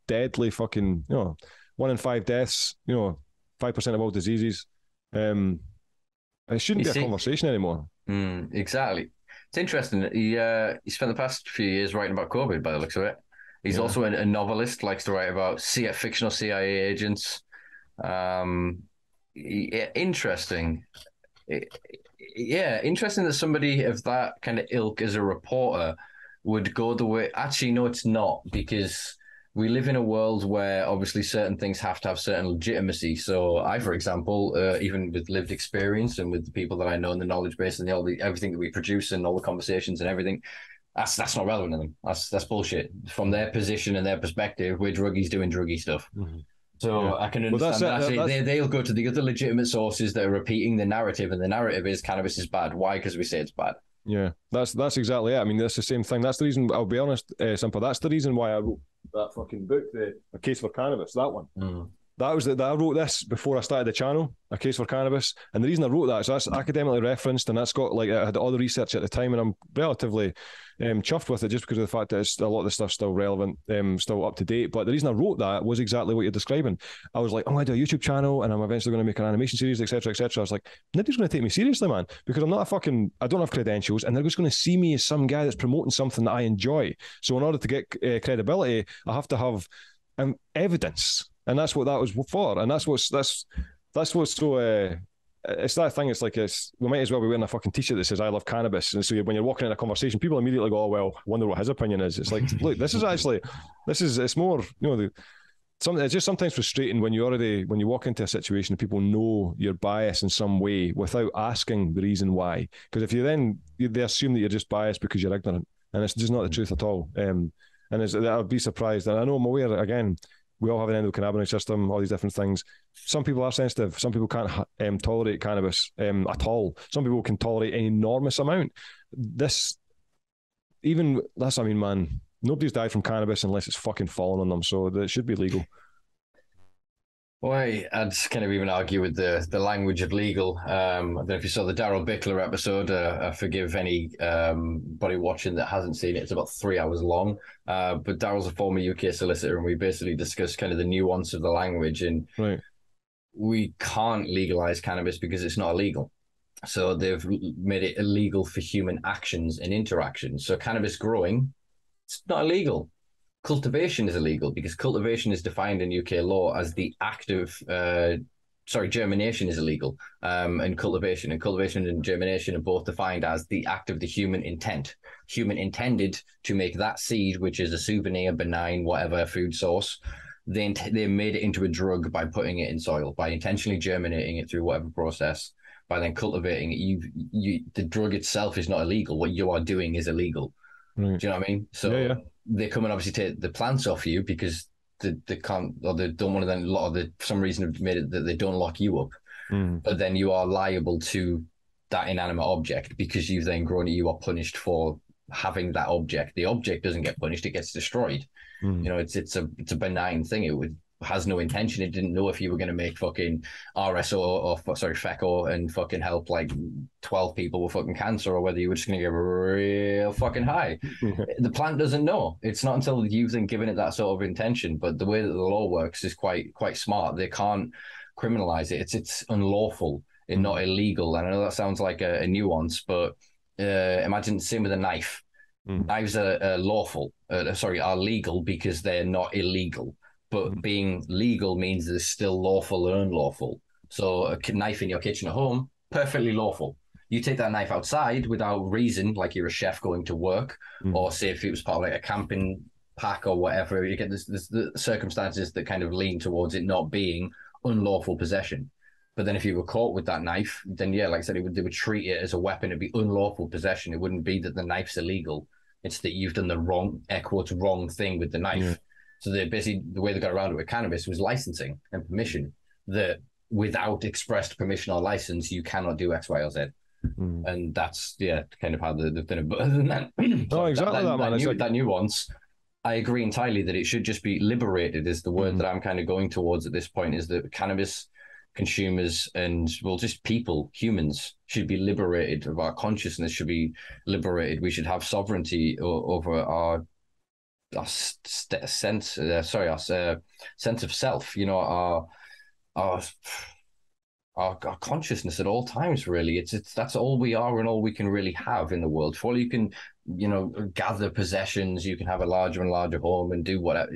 deadly fucking. 1 in 5 deaths. 5% of all diseases. It shouldn't be a conversation anymore. Exactly. It's interesting. He spent the past few years writing about COVID, by the looks of it. He's also a novelist, likes to write about fictional CIA agents. Interesting. Interesting that somebody of that kind of ilk as a reporter would go the way. Actually, no, it's not, because we live in a world where obviously certain things have to have certain legitimacy. So I, for example, even with lived experience and with the people that I know in the knowledge base and everything that we produce and all the conversations and everything, that's not relevant to them. That's bullshit. From their position and their perspective, we're druggies doing druggy stuff. Mm-hmm. So I can understand they'll go to the other legitimate sources that are repeating the narrative, and the narrative is cannabis is bad. Why? Because we say it's bad. Yeah, that's exactly it. I mean, that's the same thing. That's the reason, I'll be honest, Simpa, that's the reason why I wrote that fucking book, A Case for Cannabis, that one. that I wrote this before I started the channel, A Case for Cannabis. And the reason I wrote that is that's academically referenced, and that's got, like, I had all the research at the time, and I'm relatively chuffed with it just because of the fact that it's, a lot of the stuff's still relevant, still up to date. But the reason I wrote that was exactly what you're describing. I was like, I'm going to do a YouTube channel, and I'm eventually going to make an animation series, etc., etc. I was like, nobody's going to take me seriously, man, because I'm not I don't have credentials, and they're just going to see me as some guy that's promoting something that I enjoy. So in order to get credibility, I have to have evidence. And that's what that was for. And that's what's so it's that thing. It's like, we might as well be wearing a fucking t-shirt that says I love cannabis. And so when you're walking in a conversation, people immediately go, oh, well, I wonder what his opinion is. It's like, look, it's more, it's just sometimes frustrating when you walk into a situation and people know you're biased in some way without asking the reason why. Because if they assume that you're just biased because you're ignorant, and it's just not the truth at all. And I'd be surprised. And I know I'm aware, again, we all have an endocannabinoid system, all these different things. Some people are sensitive. Some people can't tolerate cannabis at all. Some people can tolerate an enormous amount. Man, nobody's died from cannabis unless it's fucking fallen on them. So it should be legal. Well, I'd kind of even argue with the language of legal. I don't know if you saw the Daryl Bickler episode. I forgive anybody watching that hasn't seen it. It's about 3 hours long. But Daryl's a former UK solicitor, and we basically discussed kind of the nuance of the language. And we can't legalize cannabis because it's not illegal. So they've made it illegal for human actions and interactions. So cannabis growing, it's not illegal. Cultivation is illegal because cultivation is defined in UK law as the act of, germination is illegal, and cultivation and germination are both defined as the act of the human intent. Human intended to make that seed, which is a souvenir, benign, whatever food source. They made it into a drug by putting it in soil, by intentionally germinating it through whatever process, by then cultivating it. The drug itself is not illegal. What you are doing is illegal. Do you know what I mean? So they come and obviously take the plants off you because they can't, or they don't want to then, for some reason have made it that they don't lock you up. But then you are liable to that inanimate object because you've then grown it. You are punished for having that object. The object doesn't get punished; it gets destroyed. It's a benign thing. It has no intention. It didn't know if you were going to make fucking RSO or FECO and fucking help like 12 people with fucking cancer, or whether you were just going to get real fucking high. The plant doesn't know. It's not until you've then given it that sort of intention. But the way that the law works is quite smart. They can't criminalize it. It's unlawful and not illegal. And I know that sounds like a nuance, but imagine the same with a knife. Knives are legal because they're not illegal. But being legal means there's still lawful and unlawful. So a knife in your kitchen at home, perfectly lawful. You take that knife outside without reason, like you're a chef going to work, or say if it was part of like a camping pack or whatever, you get the circumstances that kind of lean towards it not being unlawful possession. But then if you were caught with that knife, then like I said, they would treat it as a weapon. It'd be unlawful possession. It wouldn't be that the knife's illegal. It's that you've done the wrong thing with the knife. So the way they got around it with cannabis was licensing and permission, that without expressed permission or license, you cannot do X, Y, or Z. And that's, kind of how they've done it. But other than that, that nuance, I agree entirely that it should just be liberated is the word that I'm kind of going towards at this point, is that cannabis consumers and, just people, humans, should be liberated. Of our consciousness should be liberated. We should have sovereignty over our sense of self, our consciousness at all times. Really, that's all we are and all we can really have in the world. For all you can, gather possessions, you can have a larger and larger home and do whatever.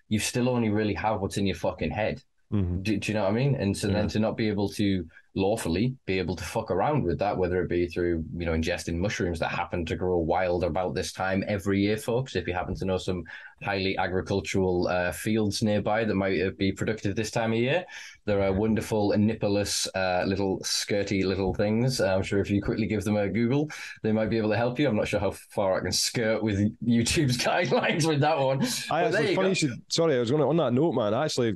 You still only really have what's in your fucking head. Do you know what I mean? And so then to not be able to lawfully be able to fuck around with that, whether it be through, ingesting mushrooms that happen to grow wild about this time every year, folks. If you happen to know some highly agricultural fields nearby that might be productive this time of year, there are wonderful nippleless little skirty little things. I'm sure if you quickly give them a Google, they might be able to help you. I'm not sure how far I can skirt with YouTube's guidelines with that one. I was going on that note, man. I actually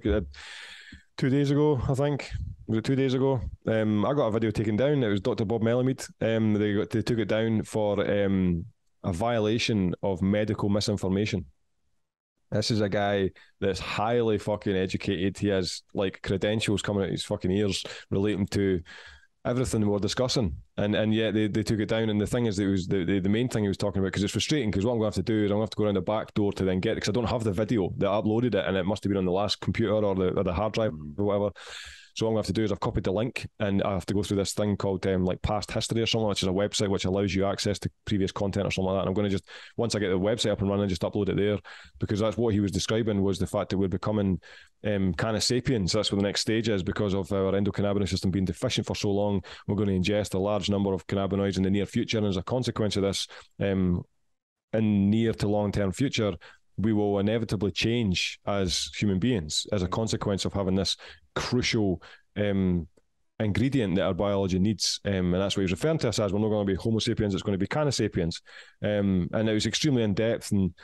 2 days ago, I think. Was it 2 days ago? I got a video taken down. It was Dr. Bob Melamed. They took it down for a violation of medical misinformation. This is a guy that's highly fucking educated. He has like credentials coming out his fucking ears relating to everything we're discussing, and yet they took it down. And the thing is, that it was the main thing he was talking about, because it's frustrating, because what I'm going to have to do is I'm going to have to go around the back door to then get it, because I don't have the video that uploaded it, and it must have been on the last computer or the hard drive or whatever. So what I'm going to have to do is I've copied the link, and I have to go through this thing called like past history or something, which is a website which allows you access to previous content or something like that. And I'm going to just, once I get the website up and running, just upload it there, because that's what he was describing, was the fact that we're becoming Canna sapiens. That's what the next stage is, because of our endocannabinoid system being deficient for so long. We're going to ingest a large number of cannabinoids in the near future, and as a consequence of this, in near to long-term future, we will inevitably change as human beings as a consequence of having this crucial ingredient that our biology needs. And that's what he was referring to us as. We're not going to be Homo sapiens, it's going to be Canna sapiens. And it was extremely in-depth, and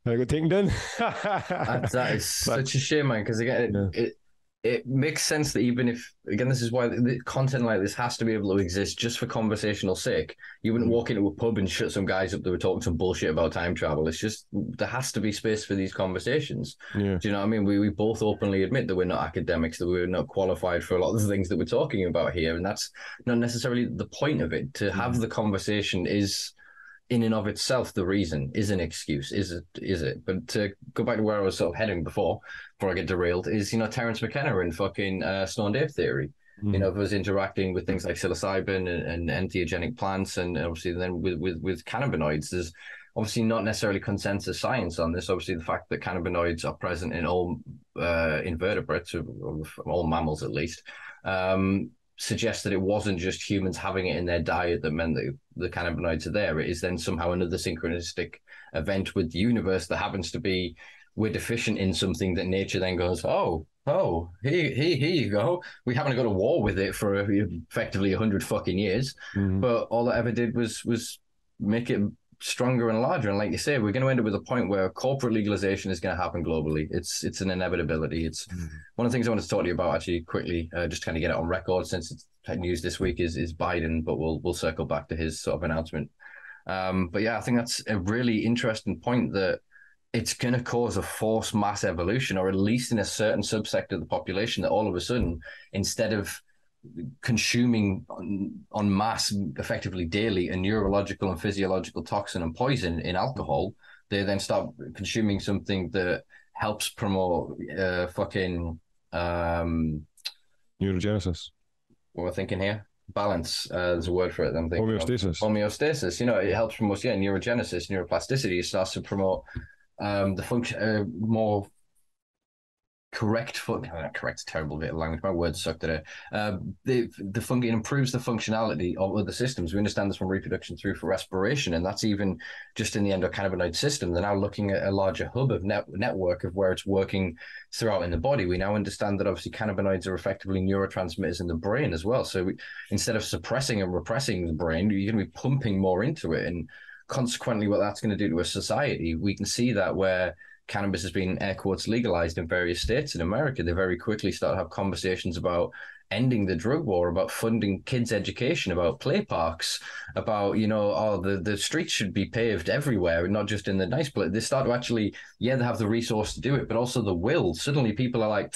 I got taken down. That is such a shame, man, because again, it makes sense that even if, again, this is why the content like this has to be able to exist just for conversational sake. You wouldn't walk into a pub and shut some guys up that were talking some bullshit about time travel. It's just, there has to be space for these conversations. Yeah. Do you know what I mean? We both openly admit that we're not academics, that we're not qualified for a lot of the things that we're talking about here. And that's not necessarily the point of it. To have the conversation is, in and of itself, the reason, is an excuse, is it? But to go back to where I was sort of heading before I get derailed, is, Terence McKenna and fucking Stone Dave theory. Of us interacting with things like psilocybin and entheogenic plants, and obviously then with cannabinoids. There's obviously not necessarily consensus science on this. Obviously, the fact that cannabinoids are present in all invertebrates, or all mammals at least, suggests that it wasn't just humans having it in their diet that meant that the cannabinoids are there. It is then somehow another synchronistic event with the universe that happens to be, we're deficient in something that nature then goes, here you go. We haven't got a war with it for effectively 100 fucking years, but all that ever did was make it stronger and larger. And like you say, we're going to end up with a point where corporate legalization is going to happen globally. It's an inevitability. It's one of the things I want to talk to you about actually quickly, just to kind of get it on record, since it's news this week is Biden, but we'll circle back to his sort of announcement. But yeah, I think that's a really interesting point, that it's going to cause a forced mass evolution, or at least in a certain subsect of the population, that all of a sudden, instead of consuming en masse effectively daily a neurological and physiological toxin and poison in alcohol, they then start consuming something that helps promote neurogenesis. What we're thinking here, balance. There's a word for it. I'm thinking homeostasis. It helps promote neurogenesis, neuroplasticity. It starts to promote the function, more correct terrible bit of language, my words suck today. The fungi improves the functionality of other systems. We understand this from reproduction through for respiration, and that's even just in the endocannabinoid system. They're now looking at a larger hub of network of where it's working throughout in the body. We now understand that obviously cannabinoids are effectively neurotransmitters in the brain as well. So instead of suppressing and repressing the brain, you're going to be pumping more into it, and consequently what that's going to do to a society, we can see that where cannabis has been, air quotes, legalized in various states in America, they very quickly start to have conversations about ending the drug war, about funding kids' education, about play parks, about, the streets should be paved everywhere, not just in the nice place. They start to actually, they have the resource to do it, but also the will. Suddenly people are like,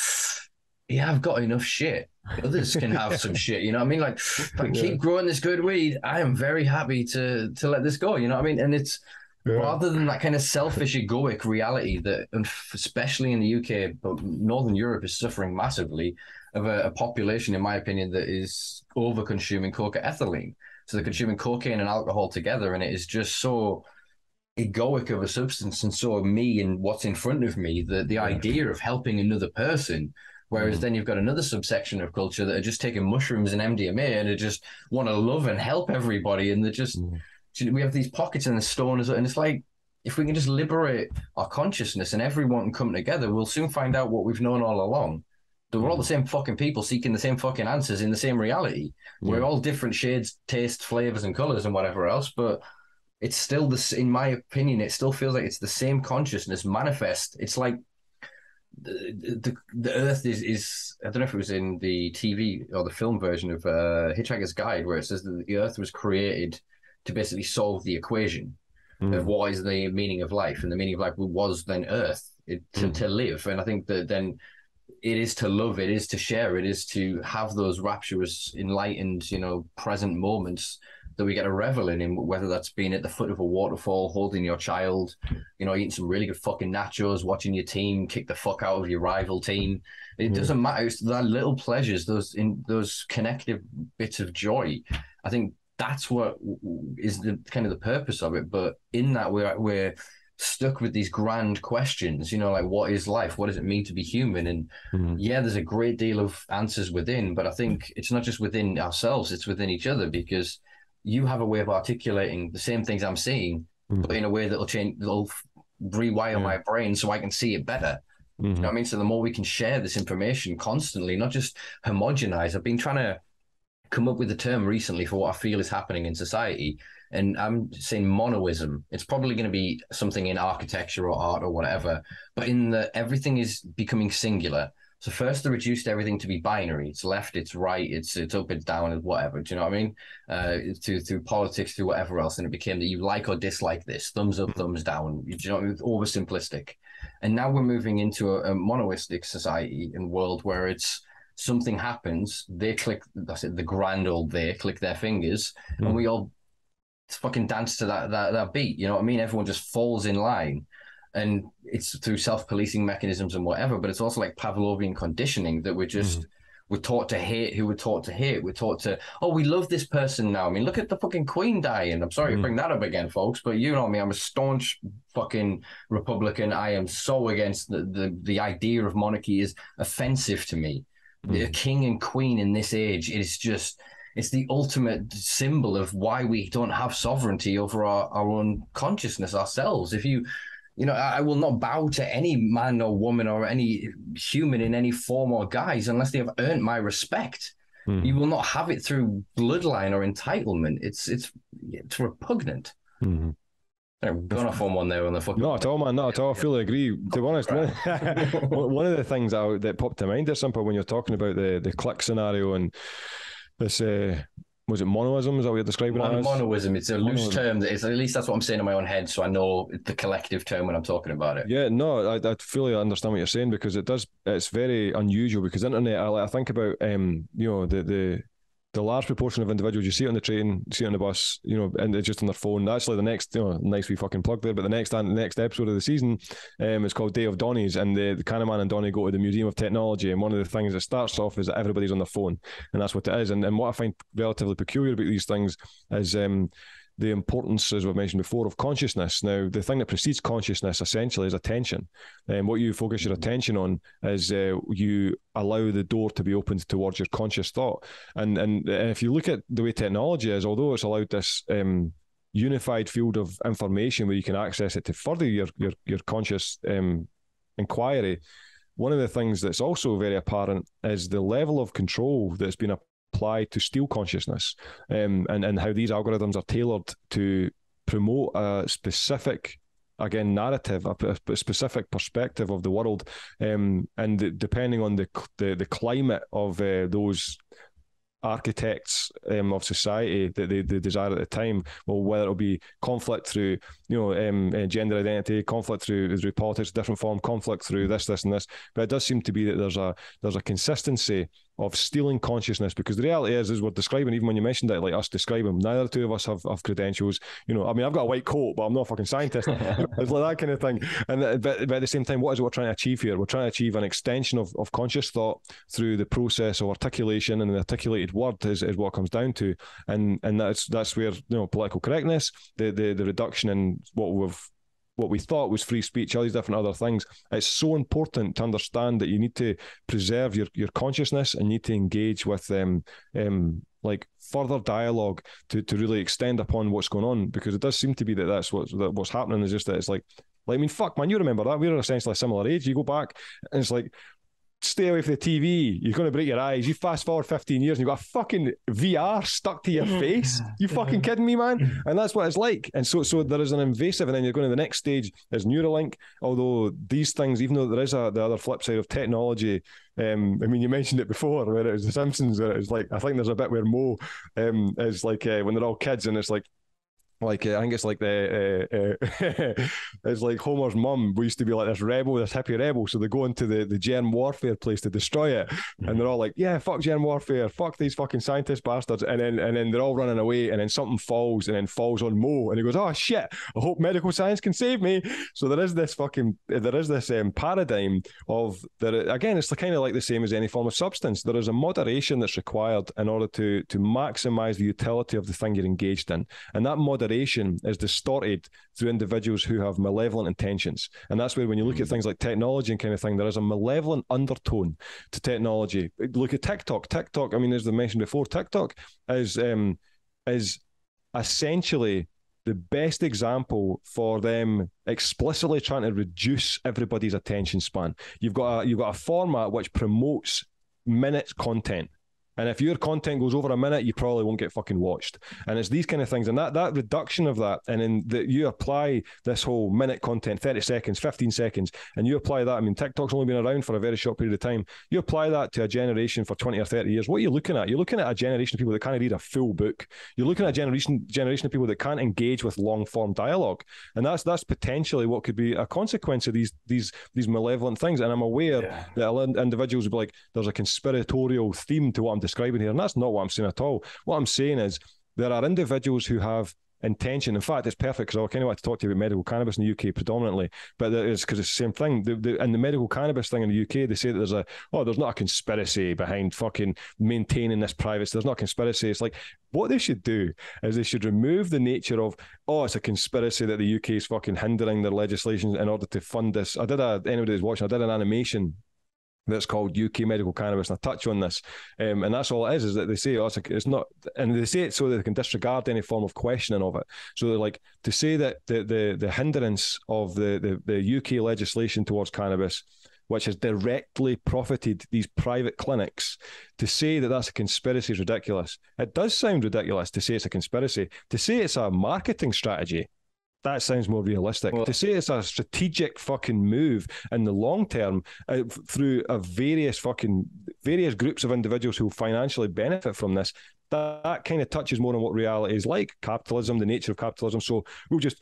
yeah, I've got enough shit. Others can have some shit, you know what I mean? Like, if I keep growing this good weed, I am very happy to let this go, you know what I mean? And it's, rather than that kind of selfish, egoic reality that, especially in the UK, but Northern Europe is suffering massively, of a population, in my opinion, that is over-consuming cocaethylene. So they're consuming cocaine and alcohol together, and it is just so egoic of a substance, and so me and what's in front of me, the idea of helping another person. Whereas then you've got another subsection of culture that are just taking mushrooms and MDMA and they just want to love and help everybody, and they're just... We have these pockets in the stoners, and it's like, if we can just liberate our consciousness and everyone can come together, we'll soon find out what we've known all along. That we're all the same fucking people seeking the same fucking answers in the same reality. We're all different shades, tastes, flavors, and colors and whatever else, but it's still this. In my opinion, it still feels like it's the same consciousness manifest. It's like the Earth is. I don't know if it was in the TV or the film version of Hitchhiker's Guide, where it says that the Earth was created to basically solve the equation of what is the meaning of life. And the meaning of life was then Earth. to live. And I think that then it is to love, it is to share, it is to have those rapturous, enlightened, present moments that we get to revel in, whether that's being at the foot of a waterfall, holding your child, eating some really good fucking nachos, watching your team kick the fuck out of your rival team. It doesn't matter. It's that little pleasures, those connective bits of joy. I think that's what is the kind of the purpose of it. But in that, we're stuck with these grand questions, like what is life? What does it mean to be human? And yeah, there's a great deal of answers within, but I think it's not just within ourselves, it's within each other, because you have a way of articulating the same things I'm seeing, but in a way that'll rewire my brain so I can see it better. You know what I mean? So the more we can share this information constantly, not just homogenize. I've been trying to come up with a term recently for what I feel is happening in society, and I'm saying monoism. It's probably going to be something in architecture or art or whatever, but everything is becoming singular. So first they reduced everything to be binary. It's left, it's right, it's up, it's down, and whatever. Do you know what I mean? Through politics, through whatever else, and it became that you like or dislike this, thumbs up, thumbs down. Do you know what I mean? Oversimplistic. And now we're moving into a monoistic society and world where it's something happens, they click, that's it, the grand old they click their fingers, and we all fucking dance to that beat. You know what I mean? Everyone just falls in line. And it's through self-policing mechanisms and whatever, but it's also like Pavlovian conditioning that we're taught to hate who we're taught to hate. We're taught to, we love this person now. I mean, look at the fucking Queen dying. I'm sorry to bring that up again, folks, but you know me, I'm a staunch fucking Republican. I am so against the idea of monarchy is offensive to me. The king and queen in this age, it's the ultimate symbol of why we don't have sovereignty over our own consciousness ourselves. If I will not bow to any man or woman or any human in any form or guise unless they have earned my respect. You will not have it through bloodline or entitlement. It's repugnant. I've gone off on one there on the fucking... Not at all, man. Not at all. I fully agree. To be honest, one of the things that popped to mind there, Simpa, when you're talking about the click scenario and this... was it monoism? Is that what you're describing it as? Monoism. It's a loose term. At least that's what I'm saying in my own head, so I know the collective term when I'm talking about it. Yeah, no, I fully understand what you're saying, because it's very unusual, because internet, I think about, the large proportion of individuals you see on the train, see on the bus, and they're just on their phone. Actually, the next, nice wee fucking plug there, but the next episode of the season is called Day of Donnies, and the Cannaman and Donnie go to the Museum of Technology, and one of the things that starts off is that everybody's on their phone, and that's what it is. And what I find relatively peculiar about these things is the importance, as we've mentioned before, of consciousness. Now, the thing that precedes consciousness essentially is attention. And what you focus your attention on is you allow the door to be opened towards your conscious thought. And if you look at the way technology is, although it's allowed this unified field of information where you can access it to further your conscious inquiry, one of the things that's also very apparent is the level of control that's been applied to steal consciousness, and how these algorithms are tailored to promote a specific, again, narrative, a specific perspective of the world, and depending on the climate of those architects of society that they desire at the time, well, whether it'll be conflict through gender identity, conflict through politics, different form, conflict through this and this, but it does seem to be that there's a consistency of stealing consciousness, because the reality is, as we're describing, even when you mentioned it, like us describing, neither two of us have credentials. I mean, I've got a white coat, but I'm not a fucking scientist. It's like that kind of thing. And but at the same time, what is it we're trying to achieve here? We're trying to achieve an extension of conscious thought through the process of articulation, and the articulated word is what it comes down to. And that's where political correctness, the reduction in what we thought was free speech, all these different other things. It's so important to understand that you need to preserve your consciousness, and need to engage with like further dialogue to really extend upon what's going on, because it does seem to be that's what's happening. Is just that it's like I mean, fuck, man, you remember that we're essentially a similar age. You go back and it's like, stay away from the TV, you're going to break your eyes. You fast forward 15 years and you've got a fucking VR stuck to your face. You fucking kidding me, man? And that's what it's like. And so there is an invasive, and then you're going to the next stage is Neuralink. Although these things, even though there is the other flip side of technology, I mean, you mentioned it before, where it was The Simpsons, where it's like, I think there's a bit where Mo is like, when they're all kids, and it's like, Like I think it's like it's like Homer's mum. We used to be like this rebel, this hippie rebel. So they go into the germ warfare place to destroy it, and they're all like, "Yeah, fuck germ warfare, fuck these fucking scientist bastards." And then they're all running away, and then something falls, and then falls on Mo, and he goes, "Oh shit! I hope medical science can save me." So there is this paradigm of that. Again, it's kind of like the same as any form of substance. There is a moderation that's required in order to maximize the utility of the thing you're engaged in, and that moderation is distorted through individuals who have malevolent intentions. And that's where when you look at things like technology and kind of thing, there is a malevolent undertone to technology. Look at TikTok. TikTok, I mean, as I mentioned before, TikTok is essentially the best example for them explicitly trying to reduce everybody's attention span. You've got a format which promotes minutes content. And if your content goes over a minute, you probably won't get fucking watched. And it's these kind of things. And that reduction of that, and then you apply this whole minute content, 30 seconds, 15 seconds, and you apply that. I mean, TikTok's only been around for a very short period of time. You apply that to a generation for 20 or 30 years. What are you looking at? You're looking at a generation of people that can't read a full book. You're looking at a generation of people that can't engage with long-form dialogue. And that's potentially what could be a consequence of these malevolent things. And I'm aware that individuals will be like, there's a conspiratorial theme to what I'm describing here, and that's not what I'm saying at all. What I'm saying is there are individuals who have intention. In fact, it's perfect because I kind of want to talk to you about medical cannabis in the UK predominantly, but it's because it's the same thing. And the medical cannabis thing in the UK, they say that there's not a conspiracy behind fucking maintaining this privacy. There's not a conspiracy. It's like, what they should do is they should remove the nature of, it's a conspiracy that the UK is fucking hindering their legislation in order to fund this. Anybody who's watching, I did an animation that's called UK Medical Cannabis, and I touch on this, and that's all it is that they say, it's not, and they say it so that they can disregard any form of questioning of it. So they're like, to say that the hindrance of the UK legislation towards cannabis, which has directly profited these private clinics, to say that that's a conspiracy is ridiculous. It does sound ridiculous to say it's a conspiracy. To say it's a marketing strategy, that sounds more realistic. Well, to say it's a strategic fucking move in the long term through various groups of individuals who will financially benefit from this, that kind of touches more on what reality is like, capitalism, the nature of capitalism. So we'll just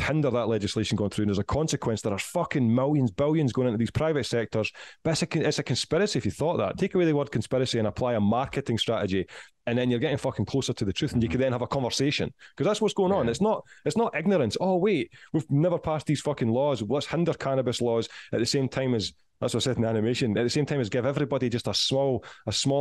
hinder that legislation going through, and as a consequence, there are fucking millions, billions going into these private sectors. But it's a conspiracy if you thought that. Take away the word conspiracy and apply a marketing strategy, and then you're getting fucking closer to the truth, and you can then have a conversation, because that's what's going on. It's not ignorance. Oh wait, we've never passed these fucking laws. Let's hinder cannabis laws at the same time as. That's what I said in the animation. At the same time as give everybody just a small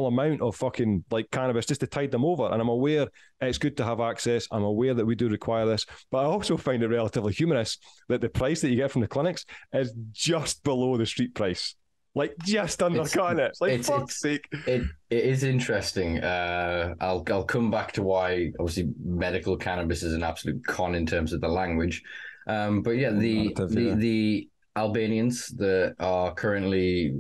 amount of fucking like cannabis just to tide them over. And I'm aware it's good to have access. I'm aware that we do require this, but I also find it relatively humorous that the price that you get from the clinics is just below the street price. Like just undercutting it. Like fuck's sake. It is interesting. I'll come back to why obviously medical cannabis is an absolute con in terms of the language. But yeah, the Albanians that are currently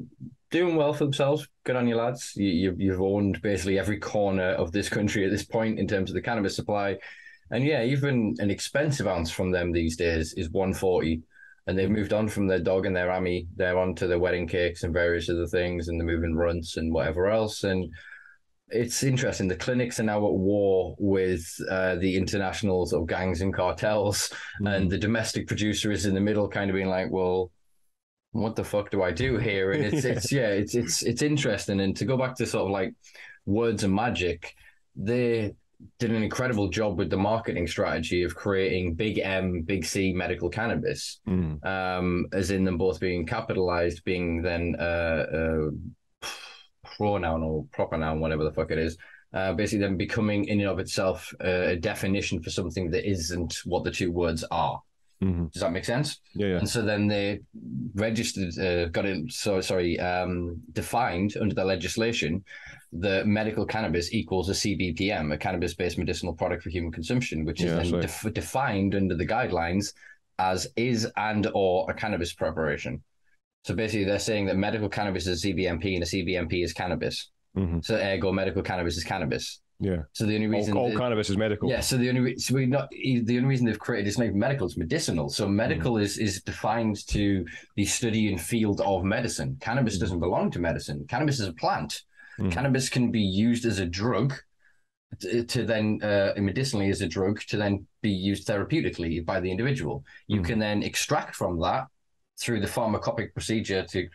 doing well for themselves. Good on you, lads. You've owned basically every corner of this country at this point in terms of the cannabis supply. And yeah, even an expensive ounce from them these days is 140. And they've moved on from their dog and their Ami. They're on to their wedding cakes and various other things, and they're moving runts and whatever else. And it's interesting. The clinics are now at war with the international sort of gangs and cartels, and the domestic producer is in the middle, kind of being like, "Well, what the fuck do I do here?" And it's interesting. And to go back to sort of like words and magic, they did an incredible job with the marketing strategy of creating Big M, Big C medical cannabis, as in them both being capitalized, being then pronoun or proper noun, whatever the fuck it is, basically then becoming in and of itself a definition for something that isn't what the two words are. Does that make sense? Yeah. And so then they registered, defined under the legislation that medical cannabis equals a CBPM, a cannabis-based medicinal product for human consumption, which is then defined under the guidelines as is and or a cannabis preparation. So basically they're saying that medical cannabis is a CBMP and a CBMP is cannabis. So ergo medical cannabis is cannabis. Yeah. So the only reason all cannabis is medical. Yeah. So the only reason they've created it's not even medical, it's medicinal. So medical is defined to the study and field of medicine. Cannabis doesn't belong to medicine. Cannabis is a plant. Cannabis can be used as a drug, to then medicinally as a drug to then be used therapeutically by the individual. You can then extract from that through the pharmacopoeic procedure to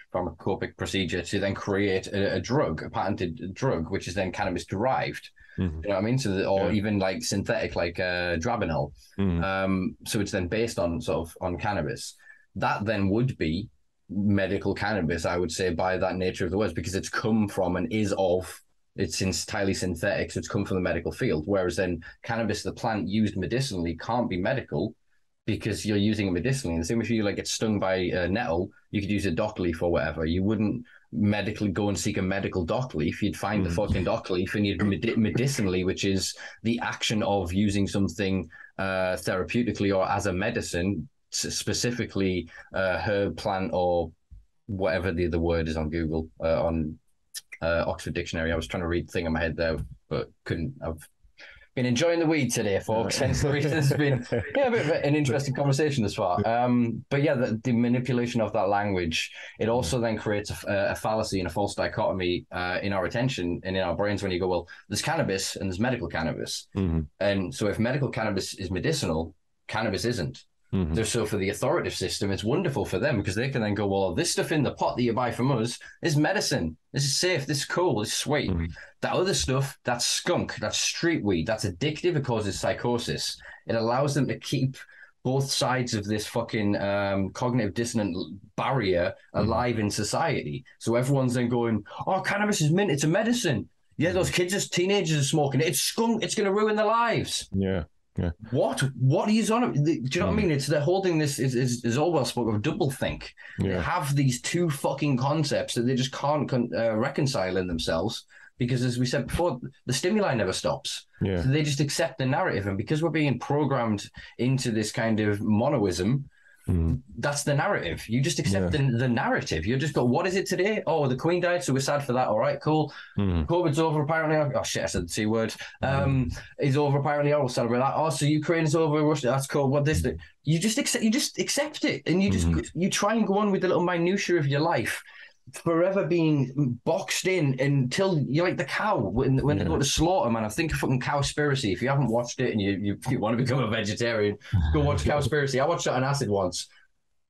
then create a drug, a patented drug, which is then cannabis derived. You know what I mean? So even like synthetic, like Dronabinol. So it's then based on on cannabis. That then would be medical cannabis, I would say, by that nature of the words, because it's come from and it's entirely synthetic, so it's come from the medical field. Whereas then cannabis, the plant used medicinally, can't be medical because you're using it medicinally. The same if you like get stung by a nettle, you could use a dock leaf or whatever. You wouldn't medically go and seek a medical dock leaf. You'd find the fucking dock leaf and you'd medicinally, which is the action of using something therapeutically or as a medicine, specifically herb, plant, or whatever the other word is on Google, on Oxford Dictionary. I was trying to read the thing in my head there, but couldn't. I've been enjoying the weed today, folks. Hence the reason it's been a bit of an interesting conversation thus far. But yeah, the manipulation of that language, it also then creates a fallacy and a false dichotomy in our attention and in our brains when you go, well, there's cannabis and there's medical cannabis. And so if medical cannabis is medicinal, cannabis isn't. So for the authoritative system, it's wonderful for them because they can then go, well, this stuff in the pot that you buy from us is medicine. This is safe. This is cool. This is sweet. That other stuff, that's skunk. That's street weed. That's addictive. It causes psychosis. It allows them to keep both sides of this fucking cognitive dissonant barrier alive in society. So everyone's then going, oh, cannabis is mint. It's a medicine. Yeah, those kids, teenagers are smoking it. It's skunk. It's going to ruin their lives. Yeah. What are you on? Do you know what I mean? It's they're holding this is Orwell spoke of doublethink. They have these two fucking concepts that they just can't reconcile in themselves because, as we said before, the stimuli never stops. So they just accept the narrative, and because we're being programmed into this kind of monoism, that's the narrative. You just accept the narrative. You just go, what is it today? Oh, the Queen died, so we're sad for that. All right, cool. COVID's over apparently. Oh shit, I said the C word. It's over apparently. Oh, we'll celebrate that. Oh, so Ukraine's over. Russia, that's cool. What this? You just accept it, and you try and go on with the little minutiae of your life, forever being boxed in until you're like the cow when they go to slaughter, man. I think of fucking Cowspiracy. If you haven't watched it and you want to become a vegetarian, go watch Cowspiracy. I watched it on acid once.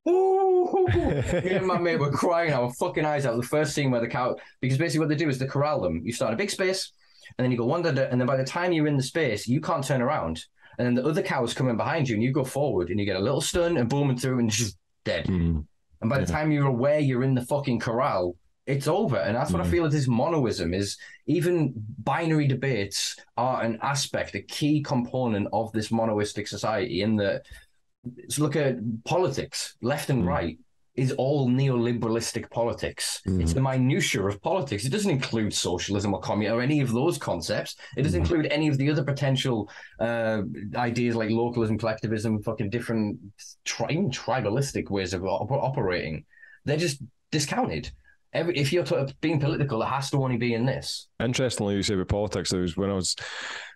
Ooh, me and my mate were crying our fucking eyes out. The first scene where the cow, because basically what they do is they corral them. You start a big space, and then you go one, and then by the time you're in the space, you can't turn around. And then the other cows come in behind you, and you go forward, and you get a little stun, and boom, and through, and just dead. And by the time you're aware you're in the fucking corral, it's over. And that's what I feel is this monoism is. Even binary debates are an aspect, a key component of this monoistic society. In the, so look at politics, left and right is all neoliberalistic politics. It's the minutiae of politics. It doesn't include socialism or communism or any of those concepts. It doesn't include any of the other potential ideas like localism, collectivism, fucking different tribalistic ways of operating. They're just discounted. If you're being political, it has to only be in this. Interestingly, you say with politics, it was when I was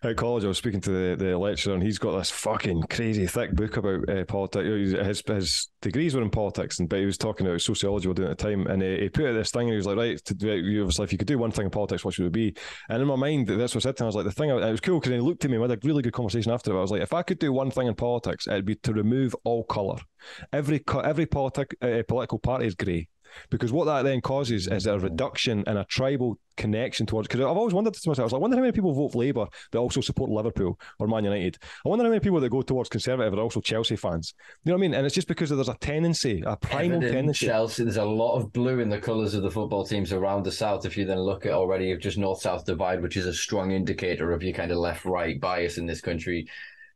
at college, I was speaking to the lecturer, and he's got this fucking crazy thick book about politics. His degrees were in politics, but he was talking about sociology at the time, and he put out this thing, and he was like, right, obviously, if you could do one thing in politics, what should it be? And in my mind, that's what I said to him. I was like, it was cool because he looked at me and we had a really good conversation after it. I was like, if I could do one thing in politics, it'd be to remove all colour. Every political party is grey. Because what that then causes is a reduction in a tribal connection towards. Because I've always wondered to myself, I was like, I wonder how many people vote for Labour that also support Liverpool or Man United. I wonder how many people that go towards Conservative are also Chelsea fans. You know what I mean? And it's just because there's a tendency, a primal tendency. Chelsea, there's a lot of blue in the colours of the football teams around the south. If you then look at already of just north-south divide, which is a strong indicator of your kind of left-right bias in this country,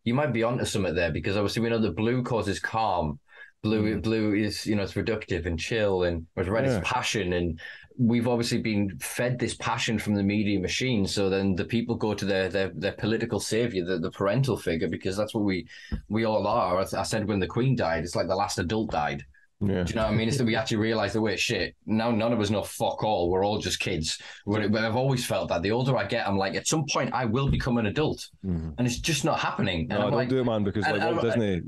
you might be onto something there, because obviously we know that blue causes calm. Blue is, it's reductive and chill, and whereas red is passion. And we've obviously been fed this passion from the media machine. So then the people go to their political savior, the parental figure, because that's what we all are. I said when the Queen died, it's like the last adult died. Yeah. Do you know what I mean? It's that we actually realise that, wait, shit, now none of us know fuck all. We're all just kids. I've always felt that. The older I get, I'm like, at some point, I will become an adult. And it's just not happening. And no, don't do it, man, because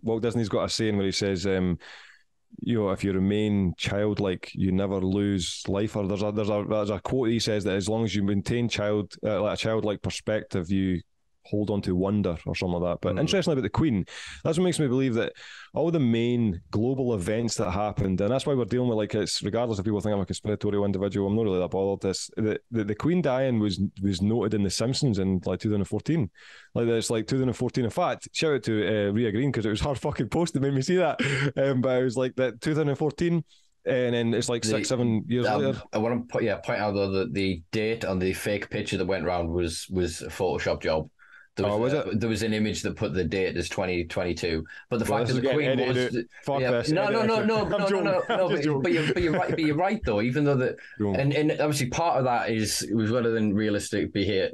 Walt Disney's got a saying where he says, if you remain childlike, you never lose life. Or there's a quote he says that as long as you maintain a childlike perspective, you hold on to wonder or something like that. But interestingly about the Queen, that's what makes me believe that all the main global events that happened, and that's why we're dealing with, like, it's regardless if people think I'm a conspiratorial individual, I'm not really that bothered. The Queen dying was noted in The Simpsons in like 2014. Like, it's like 2014. In fact, shout out to Rhea Green, because it was her fucking post that made me see that. But it was like that 2014. And then it's like 6-7 years later. I want to point out though that the date on the fake picture that went around was a Photoshop job. There was an image that put the date as 2022, but the fact that the Queen was but you're right though. Even though that, and obviously part of that is we've got to then be realistic here.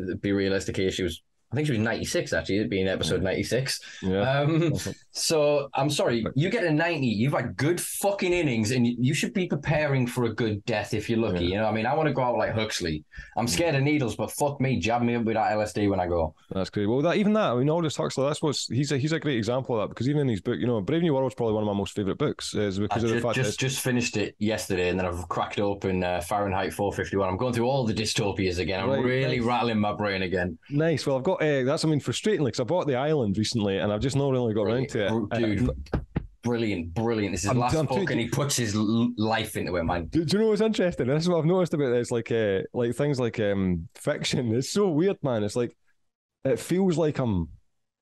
I think she was 96, actually, it'd be in episode 96. Yeah. So I'm sorry, you get a 90, you've had good fucking innings, and you should be preparing for a good death if you're lucky. You know what I mean? I want to go out like Huxley. I'm scared of needles, but fuck me, jab me up with that LSD when I go. That's great. Well, Aldous Huxley, he's a great example of that, because even in his book, Brave New World is probably one of my most favourite books, is because of the fact that just finished it yesterday, and then I've cracked open Fahrenheit 451. I'm going through all the dystopias again. I'm really rattling my brain again. Nice. Well, I've got that's frustratingly, because I bought The Island recently and I've just not really got around to it. Dude, brilliant. This is his last book, and he puts his life into it, man. Do you know what's interesting? This is what I've noticed about this, like things like fiction. It's so weird, man. It's like it feels like I'm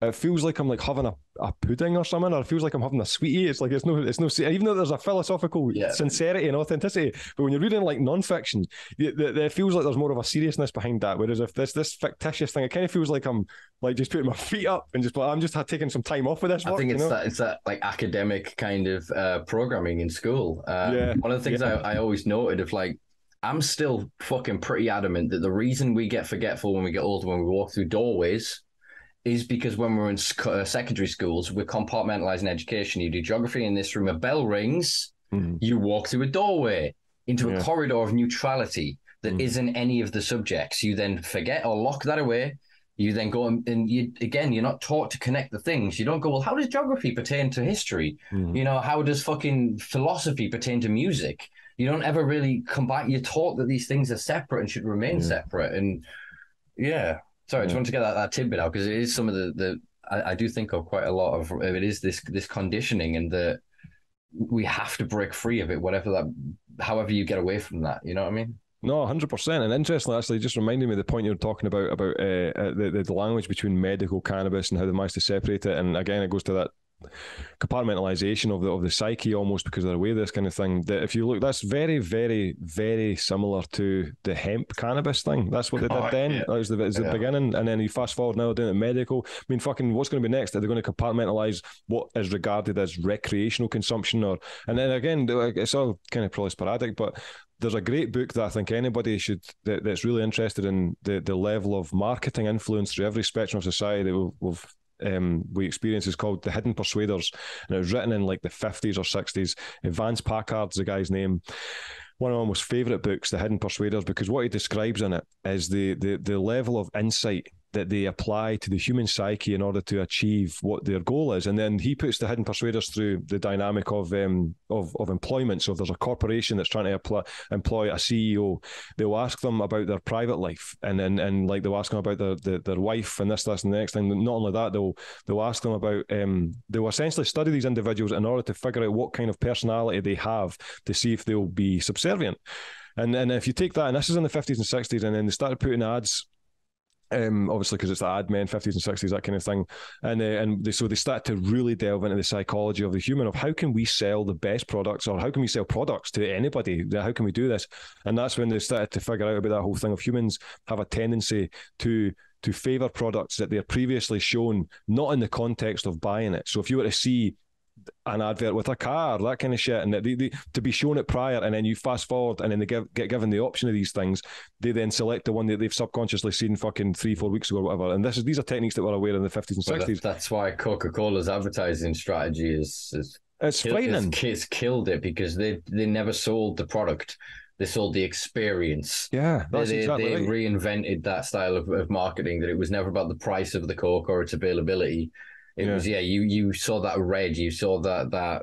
like having a pudding or something, or it feels like I'm having a sweetie. It's like it's no, even though there's a philosophical sincerity and authenticity, but when you're reading like non-fiction, it feels like there's more of a seriousness behind that. Whereas if this fictitious thing, it kind of feels like I'm like just putting my feet up and I'm just taking some time off with this work. I think it's that like academic kind of programming in school. One of the things I always noted of like, I'm still fucking pretty adamant that the reason we get forgetful when we get older, when we walk through doorways, is because when we're in secondary schools, we're compartmentalizing education. You do geography in this room, a bell rings, you walk through a doorway into a corridor of neutrality that isn't any of the subjects. You then forget or lock that away. You then go and you're not taught to connect the things. You don't go, well, how does geography pertain to history? How does fucking philosophy pertain to music? You don't ever really combine. You're taught that these things are separate and should remain separate. And sorry, I just want to get that tidbit out, because it is some of I do think of quite a lot of it is this conditioning, and that we have to break free of it, however you get away from that. You know what I mean? No, 100%. And interestingly, actually, just reminded me of the point you were talking about the language between medical cannabis and how they managed to separate it. And again, it goes to that compartmentalization of the psyche, almost, because of the way this kind of thing, that if you look, that's very, very, very similar to the hemp cannabis thing. That's what they did then. That was the beginning, and then you fast forward now, doing it medical. I mean, fucking what's going to be next? Are they going to compartmentalize what is regarded as recreational consumption? And then again, it's all kind of probably sporadic, but there's a great book that I think anybody that's really interested in the level of marketing influence through every spectrum of society we experience, is called The Hidden Persuaders, and it was written in like the 50s or 60s. Vance Packard's the guy's name. One of my most favourite books, The Hidden Persuaders, because what he describes in it is the level of insight that they apply to the human psyche in order to achieve what their goal is. And then he puts the hidden persuaders through the dynamic of employment. So if there's a corporation that's trying to employ a CEO, they'll ask them about their private life, and then like they'll ask them about their wife and this and the next thing. Not only that, they'll ask them about they'll essentially study these individuals in order to figure out what kind of personality they have, to see if they'll be subservient. And if you take that, and this is in the 50s and 60s, and then they started putting ads, obviously because it's the ad men, 50s and 60s, that kind of thing, and they start to really delve into the psychology of the human, of how can we sell the best products, or how can we sell products to anybody, how can we do this? And that's when they started to figure out about that whole thing of humans have a tendency to favour products that they're previously shown not in the context of buying it. So if you were to see an advert with a car, that kind of shit, and they to be shown it prior, and then you fast forward, and then they get given the option of these things, they then select the one that they've subconsciously seen fucking 3-4 weeks ago or whatever. And these are techniques that were aware in the 50s and 60s. That's why Coca-Cola's advertising strategy is frightening. It's killed it, because they never sold the product. They sold the experience. Yeah, that's exactly right. They reinvented that style of marketing, that it was never about the price of the Coke or its availability. It was, you saw that red, you saw that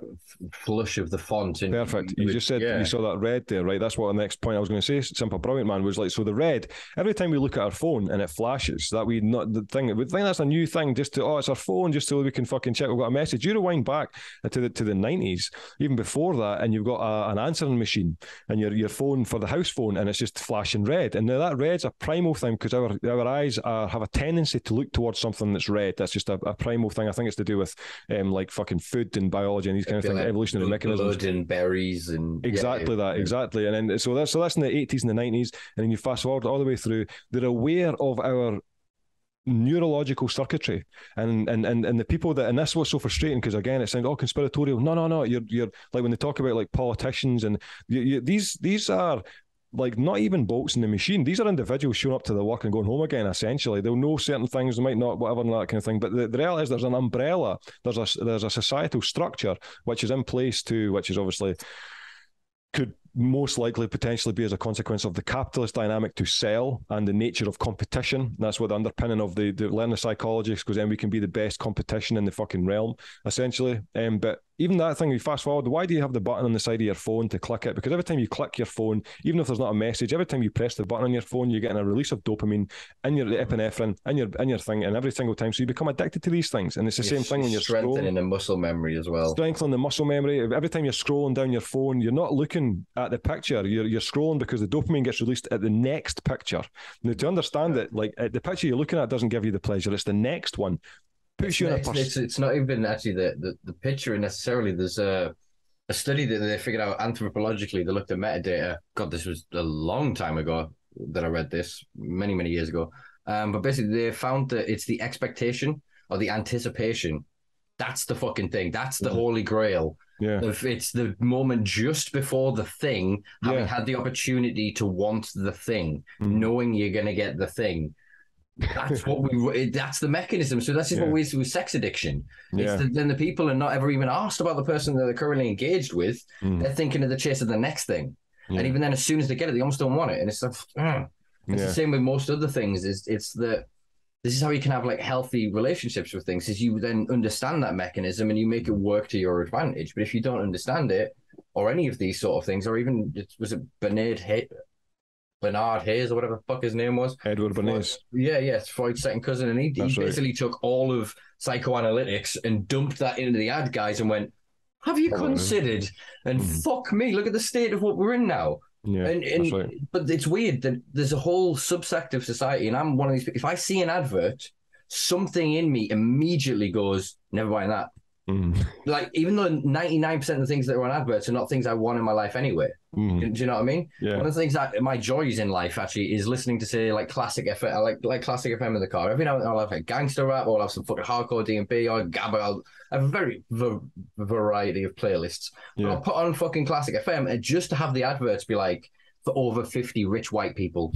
flush of the font. And perfect. You just said you saw that red there, right? That's what the next point I was going to say, Simple Brilliant Man, was like, so the red, every time we look at our phone and it flashes, that we not the thing, we think that's a new thing, just to, it's our phone, just so we can fucking check we've got a message. You rewind back to the 90s, even before that, and you've got an answering machine and your phone for the house phone, and it's just flashing red. And now that red's a primal thing, because our eyes have a tendency to look towards something that's red. That's just a primal thing. I think it's to do with like fucking food and biology and these kind of things, like evolutionary mechanisms. Blood and berries and exactly exactly. And then so that's in the 80s and the 90s, and then you fast forward all the way through. They're aware of our neurological circuitry, and the people that, and that's what's so frustrating, because again it sounds all conspiratorial. No, you're like, when they talk about like politicians and these are like not even bolts in the machine. These are individuals showing up to the work and going home again, essentially. They'll know certain things, they might not, whatever, and that kind of thing. But the reality is there's an umbrella, there's a societal structure which is in place which is obviously could most likely potentially be as a consequence of the capitalist dynamic to sell and the nature of competition. That's what the underpinning of the learn the psychology, because then we can be the best competition in the fucking realm, essentially. But even that thing, you fast forward, why do you have the button on the side of your phone to click it? Because every time you click your phone, even if there's not a message, every time you press the button on your phone, you're getting a release of dopamine and your epinephrine and your thing, and every single time. So you become addicted to these things. And it's the same thing when you're strengthening the muscle memory as well. Strengthening the muscle memory. Every time you're scrolling down your phone, you're not looking at the picture. You're scrolling because the dopamine gets released at the next picture. Now, to understand it, like the picture you're looking at doesn't give you the pleasure. It's the next one. It's not even actually the picture necessarily. There's a study that they figured out anthropologically. They looked at metadata. God, this was a long time ago that I read this, many years ago. But basically, they found that it's the expectation or the anticipation. That's the fucking thing. That's the holy grail. Yeah. It's the moment just before the thing, having had the opportunity to want the thing, knowing you're going to get the thing. That's that's the mechanism. So that's just what we do with sex addiction. Then the people are not ever even asked about the person that they're currently engaged with. They're thinking of the chase of the next thing. And even then, as soon as they get it, they almost don't want it. And it's like, it's the same with most other things. It's that this is how you can have like healthy relationships with things, is you then understand that mechanism and you make it work to your advantage. But if you don't understand it, or any of these sort of things, or even, was it Bernard Hayes or whatever the fuck his name was? Edward Bernays. Yeah, it's Freud's second cousin. And he basically took all of psychoanalytics and dumped that into the ad guys and went, have you considered? And fuck me, look at the state of what we're in now. Yeah, and but it's weird that there's a whole subsect of society, and I'm one of these. If I see an advert, something in me immediately goes, never buying that. Like, even though 99% of the things that are on adverts are not things I want in my life anyway. Do you know what I mean? Yeah. One of the things that my joys in life actually is listening to, say, like classic FM. I like classic FM in the car. Every now and then I'll have like gangster rap, or I'll have some fucking hardcore D&B or Gabba. I'll have a very variety of playlists. But I'll put on fucking classic FM and just to have the adverts be like, for over 50 rich white people.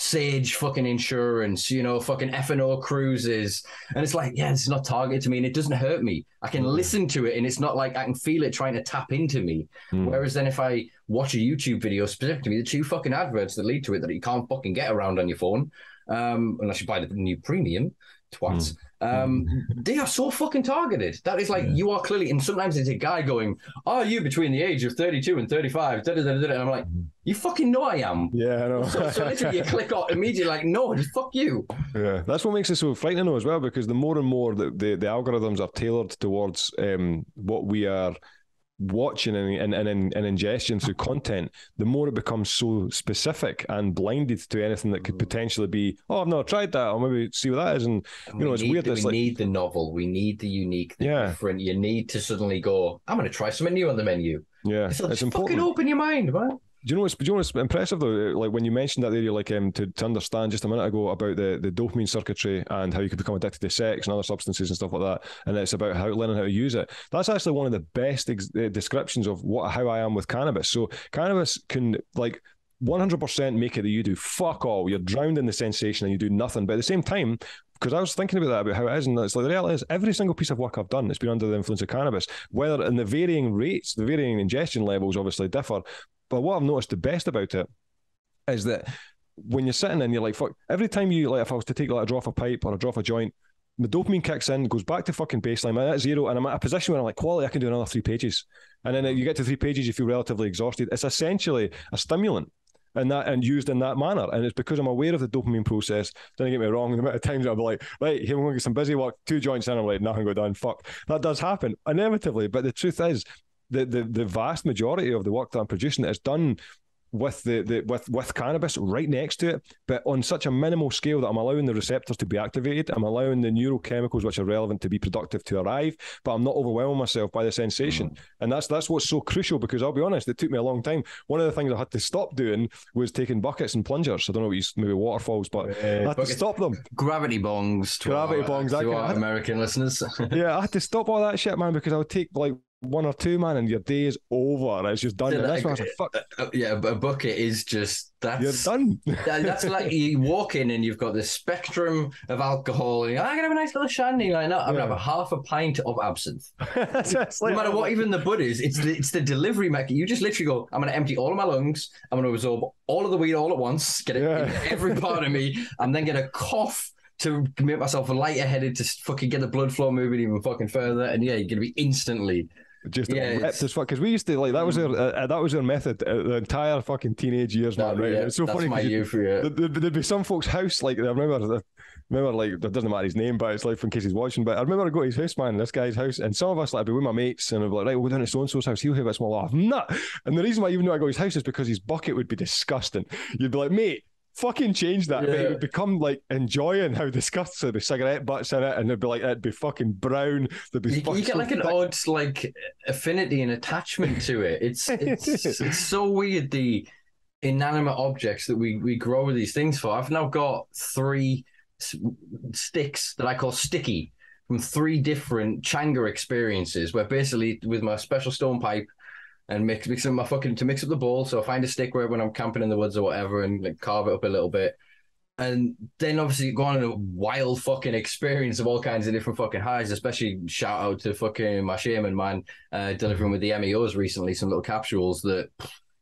Sage fucking insurance, fucking F&O cruises. And it's like, it's not targeted to me and it doesn't hurt me. I can listen to it and it's not like I can feel it trying to tap into me. Whereas then if I watch a YouTube video specifically, the two fucking adverts that lead to it that you can't fucking get around on your phone, unless you buy the new premium, twats. They are so fucking targeted. That is like, you are clearly, and sometimes it's a guy going, are you between the age of 32 and 35? And I'm like, you fucking know I am. Yeah, I know. So literally you click on immediately like, no, just fuck you. Yeah, that's what makes it so frightening though as well, because the more and more that the algorithms are tailored towards what we are watching and ingestion through content, the more it becomes so specific and blinded to anything that could potentially be, I've not tried that, or maybe see what that is. And it's weird. We need the novel, we need the unique, the different. You need to suddenly go, I'm going to try something new on the menu. Yeah, so it's important. Fucking open your mind, man. Do you know what's impressive though? Like when you mentioned that area, like to understand just a minute ago about the dopamine circuitry and how you could become addicted to sex and other substances and stuff like that, and it's about learning how to use it. That's actually one of the best descriptions of how I am with cannabis. So cannabis can 100% make it that you do fuck all. You're drowned in the sensation and you do nothing. But at the same time, because I was thinking about that, about how it is, and it's like the reality is every single piece of work I've done, it's been under the influence of cannabis, whether in the varying rates, the varying ingestion levels obviously differ. But what I've noticed the best about it is that when you're sitting and you're like, fuck, every time you, like, if I was to take like a draw off a pipe or a draw off a joint, the dopamine kicks in, goes back to fucking baseline. I'm at zero, and I'm at a position where I'm like, quality, I can do another 3 pages. And then you get to 3 pages, you feel relatively exhausted. It's essentially a stimulant. And used in that manner, and it's because I'm aware of the dopamine process. Don't get me wrong, the amount of times I'll be like, right, here we're going to get some busy work, 2 joints in, I'm like, nothing got done, fuck. That does happen inevitably, but the truth is the vast majority of the work that I'm producing is done with with cannabis right next to it, but on such a minimal scale that I'm allowing the receptors to be activated. I'm allowing the neurochemicals which are relevant to be productive to arrive, but I'm not overwhelming myself by the sensation. And that's what's so crucial, because I'll be honest, it took me a long time. One of the things I had to stop doing was taking buckets and plungers. I don't know what you, maybe waterfalls, but I had to stop them. Gravity bongs to our American listeners. Yeah, I had to stop all that shit, man, because I would take like 1 or 2, man, and your day is over. It's just done. And that's why I was like, fuck. Yeah, but a bucket is just, you're done. That's like you walk in and you've got this spectrum of alcohol, and you're like, I can have a nice little shandy. You're like, no, I'm gonna have a half a pint of absinthe. No matter what even the bud is, it's the delivery method. You just literally go, I'm gonna empty all of my lungs, I'm gonna absorb all of the weed all at once, get it in every part of me, and then get a cough to make myself lighter-headed to fucking get the blood flow moving even fucking further. And yeah, you're gonna be instantly just ripped as fuck, because we used to like that was our method the entire fucking teenage years, man. Right? Yeah, it's so funny. There'd be some folks' house, like I remember like, it doesn't matter his name, but it's like in case he's watching. But I remember I go to his house, man, this guy's house, and some of us, like, I'd be with my mates, and I'd be like, right, we'll go down to so and so's house. He'll have a small laugh. Nah. And the reason why even though I go to his house is because his bucket would be disgusting. You'd be like, mate, fucking change that. But it would become like enjoying how disgusting. There'd be cigarette butts in it, and it'd be like, it'd be fucking brown. There'd be you get like an odd like affinity and attachment to it. It's so weird, the inanimate objects that we grow these things for. I've now got 3 sticks that I call sticky from 3 different Changa experiences, where basically with my special stone pipe and mix up my fucking to mix up the ball. So I find a stick where when I'm camping in the woods or whatever, and like carve it up a little bit, and then obviously go on a wild fucking experience of all kinds of different fucking highs. Especially shout out to fucking my shaman man delivering with the MEOs recently, some little capsules that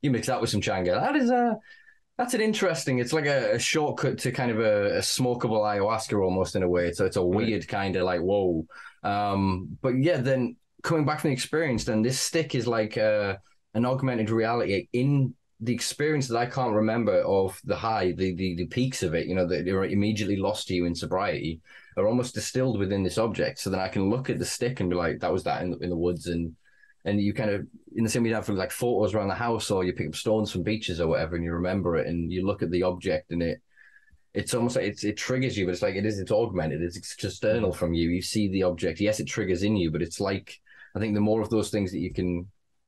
you mix that with some Changa. That's an interesting. It's like a shortcut to kind of a smokable ayahuasca almost in a way. So it's a weird kind of like whoa. But yeah, then coming back from the experience, then this stick is like an augmented reality in the experience that I can't remember of the high, the peaks of it, you know, that are immediately lost to you in sobriety, are almost distilled within this object. So then I can look at the stick and be like, that was that in the woods. And you kind of, in the same way you have like photos around the house, or you pick up stones from beaches or whatever, and you remember it, and you look at the object, and it's almost like it triggers you, but it's like it's augmented, it's external from you. You see the object. Yes, it triggers in you, but it's like, I think the more of those things that you can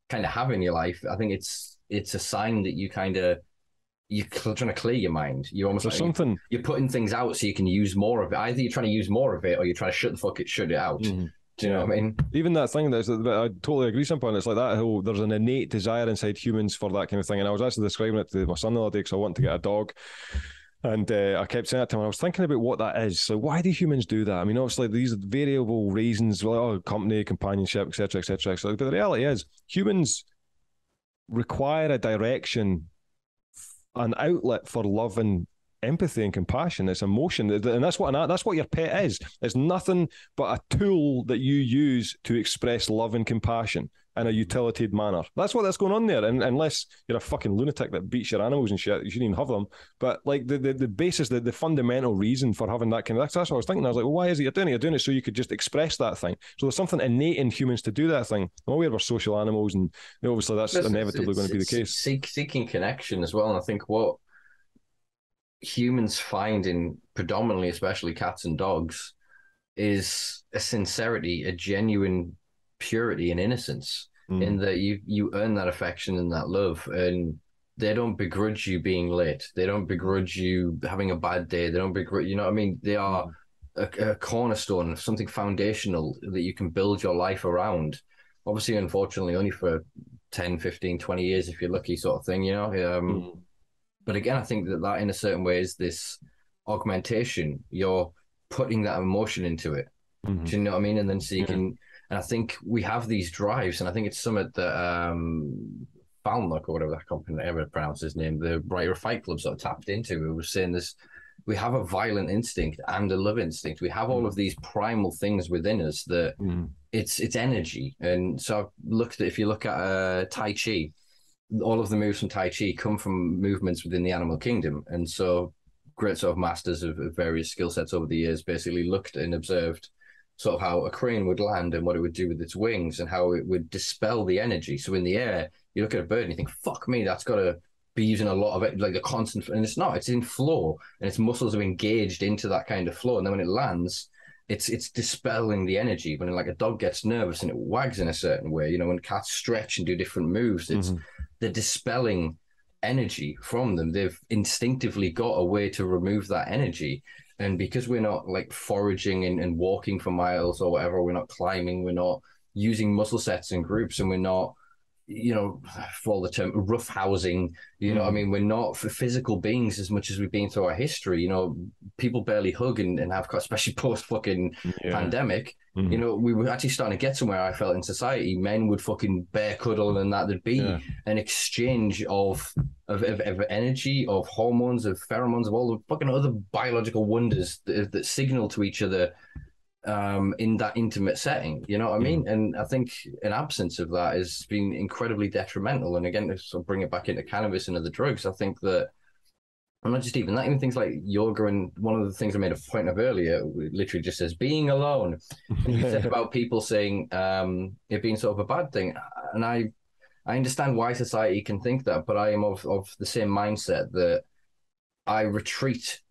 kind of have in your life, I think it's a sign that you're trying to clear your mind. You're almost like something. You're putting things out so you can use more of it. Either you're trying to use more of it, or you're trying to shut it out. Mm-hmm. Do you know what I mean? Even that thing, I totally agree, Simpa. It's like that whole, there's an innate desire inside humans for that kind of thing. And I was actually describing it to my son the other day because I wanted to get a dog. And I kept saying that to him. I was thinking about what that is. So why do humans do that? I mean, obviously these variable reasons, company, companionship, etc., etc., etc. But the reality is, humans require a direction, an outlet for love and empathy and compassion. It's emotion, and that's what your pet is. It's nothing but a tool that you use to express love and compassion in a utilitarian manner. That's going on there. And unless you're a fucking lunatic that beats your animals and shit, you shouldn't even have them. But like the basis, the fundamental reason for having that kind of, that's what I was thinking. I was like, well, why is it you're doing it? You're doing it so you could just express that thing. So there's something innate in humans to do that thing. I'm aware we're social animals, and obviously that's inevitably going to be the case. Seeking connection as well. And I think what humans find in predominantly, especially cats and dogs, is a sincerity, a genuine purity and innocence, in that you earn that affection and that love, and they don't begrudge you being late. They don't begrudge you having a bad day. They don't begrudge, you know what I mean? They are a cornerstone of something foundational that you can build your life around. Obviously, unfortunately, only for 10, 15, 20 years if you're lucky, sort of thing, you know? But again, I think that in a certain way is this augmentation. You're putting that emotion into it. Do you know what I mean? And then so you can, and I think we have these drives, and I think it's something that Falnock, or whatever that company, I ever pronounce his name, the writer of Fight Club, sort of tapped into. We were saying this, we have a violent instinct and a love instinct. We have all of these primal things within us that it's energy. And so if you look at Tai Chi, all of the moves from Tai Chi come from movements within the animal kingdom. And so great sort of masters of various skill sets over the years basically looked and observed sort of how a crane would land and what it would do with its wings and how it would dispel the energy. So in the air, you look at a bird and you think, fuck me, that's got to be using a lot of it, like a constant, and it's not, it's in flow and its muscles are engaged into that kind of flow. And then when it lands, it's dispelling the energy. When like a dog gets nervous and it wags in a certain way, when cats stretch and do different moves, they're dispelling energy from them. They've instinctively got a way to remove that energy. And because we're not like foraging and walking for miles or whatever, we're not climbing, we're not using muscle sets and groups, and we're not, for all the term, roughhousing, what I mean? We're not physical beings as much as we've been through our history. People barely hug and have, especially post fucking pandemic. We were actually starting to get somewhere, I felt, in society. Men would fucking bear cuddle, and that there'd be an exchange of energy, of hormones, of pheromones, of all the fucking other biological wonders that signal to each other in that intimate setting. You know what I mean? And I think an absence of that has been incredibly detrimental. And again, to sort of bring it back into cannabis and other drugs, I think that, and not just even that, even things like yoga, and one of the things I made a point of earlier, it literally just says being alone. And you said about people saying it being sort of a bad thing. And I understand why society can think that, but I am of the same mindset that I retreat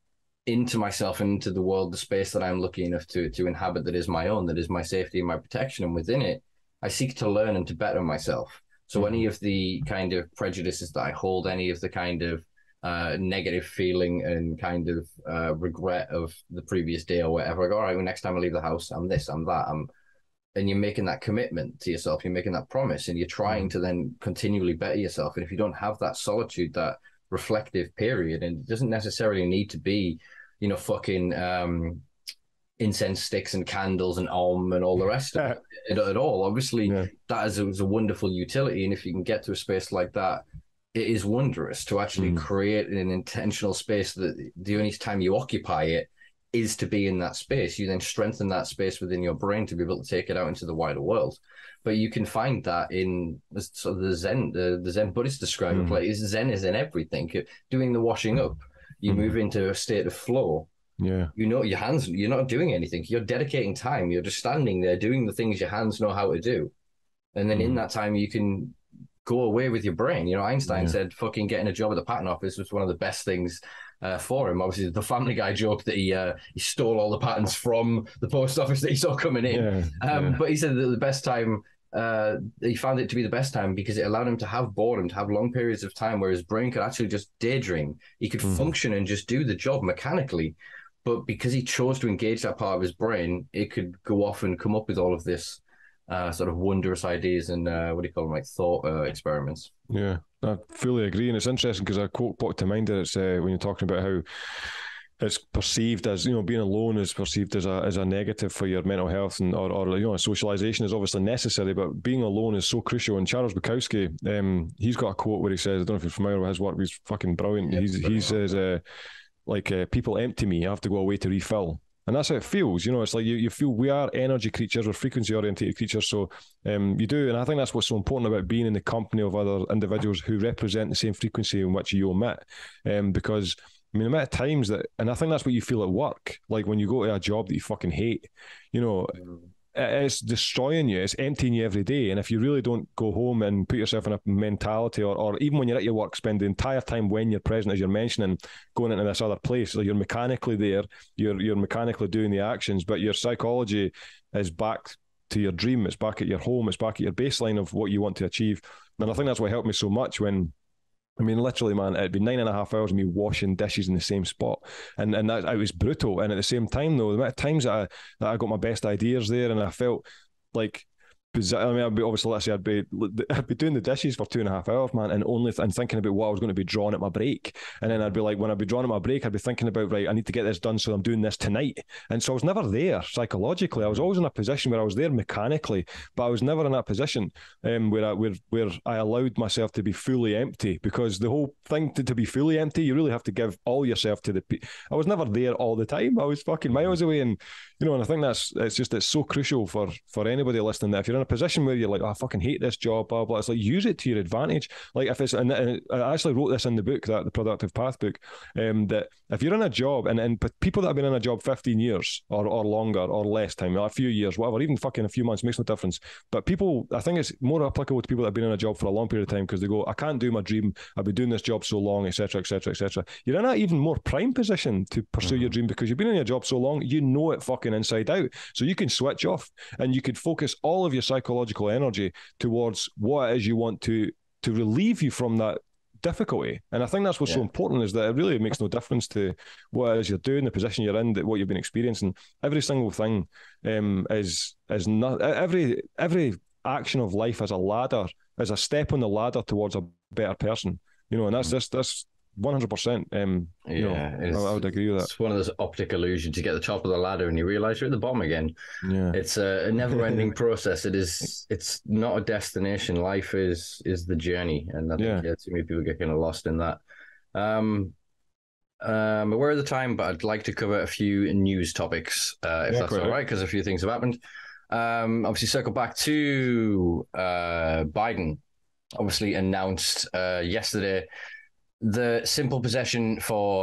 into myself and into the world, the space that I'm lucky enough to inhabit, that is my own, that is my safety and my protection. And within it, I seek to learn and to better myself. So any of the kind of prejudices that I hold, any of the kind of negative feeling and kind of regret of the previous day or whatever, I go, all right, well, next time I leave the house, I'm this, I'm that. And you're making that commitment to yourself, you're making that promise, and you're trying to then continually better yourself. And if you don't have that solitude, that reflective period, and it doesn't necessarily need to be, fucking incense sticks and candles and Om and all the rest of it at all. Obviously, that is a wonderful utility. And if you can get to a space like that, it is wondrous to actually create an intentional space that the only time you occupy it is to be in that space. You then strengthen that space within your brain to be able to take it out into the wider world. But you can find that in sort of the Zen Buddhists describe it. Like, Zen is in everything. Doing the washing up, you move into a state of flow. Your hands, you're not doing anything. You're dedicating time. You're just standing there doing the things your hands know how to do. And then in that time, you can go away with your brain. Einstein said fucking getting a job at the patent office was one of the best things for him. Obviously, the Family Guy joke that he stole all the patents from the post office that he saw coming in. But he said that the best time, he found it to be the best time because it allowed him to have boredom, to have long periods of time where his brain could actually just daydream. He could function and just do the job mechanically. But because he chose to engage that part of his brain, it could go off and come up with all of this sort of wondrous ideas and what do you call them, like thought experiments. Yeah, I fully agree. And it's interesting because a quote brought to mind that it's when you're talking about how it's perceived as, being alone is perceived as a negative for your mental health, and or socialization is obviously necessary, but being alone is so crucial. And Charles Bukowski, he's got a quote where he says, I don't know if you're familiar with his work, he's fucking brilliant. He says, people empty me, I have to go away to refill. And that's how it feels, it's like you feel we are energy creatures, we're frequency oriented creatures. So you do, and I think that's what's so important about being in the company of other individuals who represent the same frequency in which you emit. Because the amount of times that, and I think that's what you feel at work, like when you go to a job that you fucking hate, it's destroying you, it's emptying you every day. And if you really don't go home and put yourself in a mentality, or even when you're at your work, spend the entire time when you're present, as you're mentioning, going into this other place, like you're mechanically there, you're mechanically doing the actions, but your psychology is back to your dream, it's back at your home, it's back at your baseline of what you want to achieve. And I think that's what helped me so much when, literally, man, it'd be 9.5 hours of me washing dishes in the same spot. And that, it was brutal. And at the same time, though, the amount of times that I got my best ideas there, and I felt like bizarre. I mean, obviously, let's say I'd be doing the dishes for 2.5 hours, man, and thinking about what I was going to be drawing at my break. And then I'd be like, when I'd be drawing at my break, I'd be thinking about, right, I need to get this done, so I'm doing this tonight. And so I was never there psychologically. I was always in a position where I was there mechanically, but I was never in that position where I allowed myself to be fully empty, because the whole thing to be fully empty, you really have to give all yourself to I was never there all the time. I was fucking miles away, and and I think it's so crucial for anybody listening, that if you're in a position where you're like, oh, I fucking hate this job, blah blah, it's like, use it to your advantage. Like if it's, and I actually wrote this in the book, that the Productive Path book, that if you're in a job, and people that have been in a job 15 years or longer or less time, a few years, whatever, even fucking a few months, makes no difference. But people, I think it's more applicable to people that have been in a job for a long period of time, because they go, I can't do my dream, I've been doing this job so long, etc., etc., etc. You're in an even more prime position to pursue your dream, because you've been in your job so long, you know it fucking inside out. So you can switch off, and you could focus all of your psychological energy towards what it is you want to relieve you from that difficulty. And I think that's what's so important, is that it really makes no difference to what it is you're doing, the position you're in, what you've been experiencing. Every single thing is not, every action of life as a ladder, as a step on the ladder towards a better person. And that's 100%. I would agree with that. It's one of those optic illusions. You get the top of the ladder and you realize you're at the bottom again. Yeah, it's a never-ending process. It's not a destination. Life is the journey, and I think too many people get kind of lost in that. We're at the time, but I'd like to cover a few news topics, if that's all right, because a few things have happened. Obviously, circle back to Biden. Obviously, announced yesterday the simple possession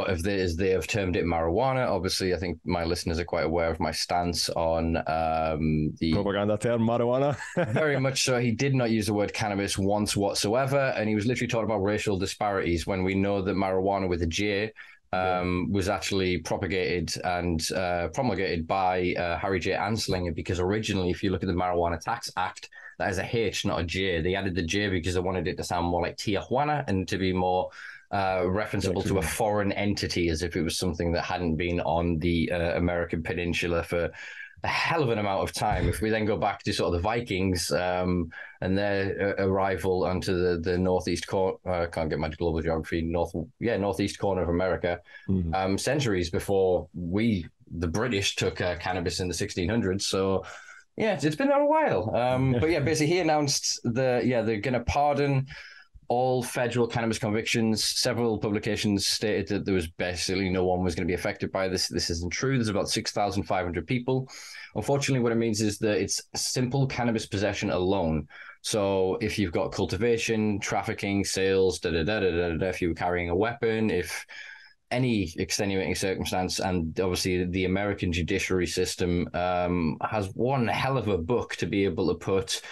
as they have termed it, marijuana. Obviously, I think my listeners are quite aware of my stance on the propaganda term marijuana. Very much so. He did not use the word cannabis once whatsoever, and he was literally talking about racial disparities, when we know that marijuana with a J was actually propagated and promulgated by Harry J. Anslinger, because originally, if you look at the Marijuana Tax Act, that is a H, not a J. They added the J because they wanted it to sound more like Tijuana and to be more referenceable to a foreign entity, as if it was something that hadn't been on the American peninsula for a hell of an amount of time. If we then go back to sort of the Vikings and their arrival onto the northeast corner, can't get my global geography, northeast corner of America, centuries before the British took cannabis in the 1600s. So yeah, it's been a while. But yeah, basically he announced they're going to pardon all federal cannabis convictions. Several publications stated that there was basically no one was going to be affected by this. This isn't true. There's about 6,500 people. Unfortunately, what it means is that it's simple cannabis possession alone. So if you've got cultivation, trafficking, sales, if you were carrying a weapon, if any extenuating circumstance, and obviously the American judiciary system has one hell of a book to be able to put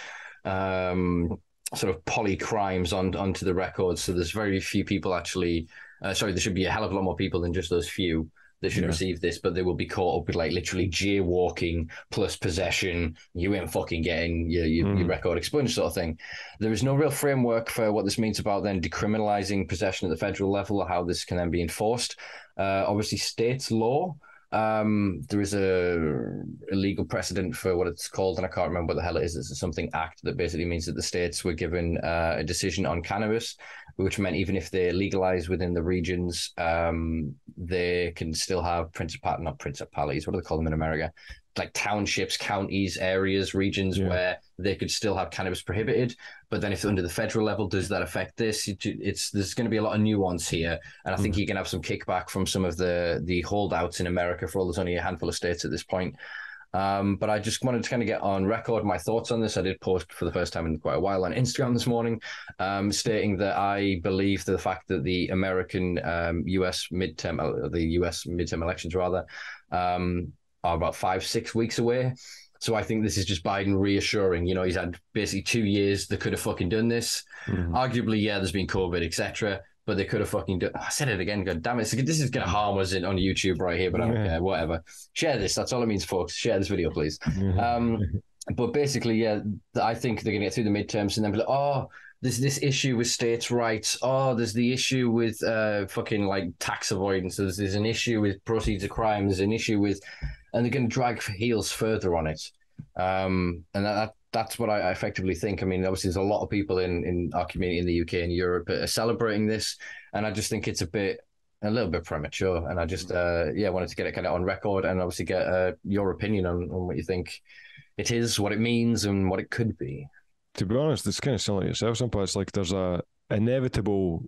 sort of poly crimes onto the record. So there's very few people actually, there should be a hell of a lot more people than just those few that should receive this, but they will be caught up with like literally jaywalking plus possession. You ain't fucking getting your record expunged, sort of thing. There is no real framework for what this means about then decriminalizing possession at the federal level, or how this can then be enforced. Obviously, states' law. There is a legal precedent for what it's called, and I can't remember what the hell it is. It's something act that basically means that the states were given a decision on cannabis, which meant even if they legalize within the regions, they can still have not principalities, what do they call them in America? Like townships, counties, areas, regions where they could still have cannabis prohibited. But then if under the federal level, does that affect this? There's going to be a lot of nuance here. And I think you can have some kickback from some of the holdouts in America, for all there's only a handful of states at this point. But I just wanted to kind of get on record my thoughts on this. I did post for the first time in quite a while on Instagram this morning, stating that I believe that the fact that the American US midterm elections are about 5-6 weeks away. So I think this is just Biden reassuring, he's had basically 2 years. They could have fucking done this. Arguably, there's been COVID, etc. But they could have fucking done. I said it again. God damn it. This is going to harm us on YouTube right here, but I don't care. Whatever. Share this. That's all it means, folks. Share this video, please. But basically, I think they're going to get through the midterms and then be like, oh, there's this issue with states' rights. Oh, there's the issue with fucking like tax avoidance. There's an issue with proceeds of crime. There's an issue with, and they're going to drag heels further on it. And that that's what I effectively think. I mean, obviously, there's a lot of people in our community in the UK and Europe are celebrating this, and I just think it's a little bit premature. And I just, wanted to get it kind of on record and obviously get your opinion on what you think it is, what it means, and what it could be. To be honest, it's kind of similar to yourself, Simpa. It's like there's a inevitable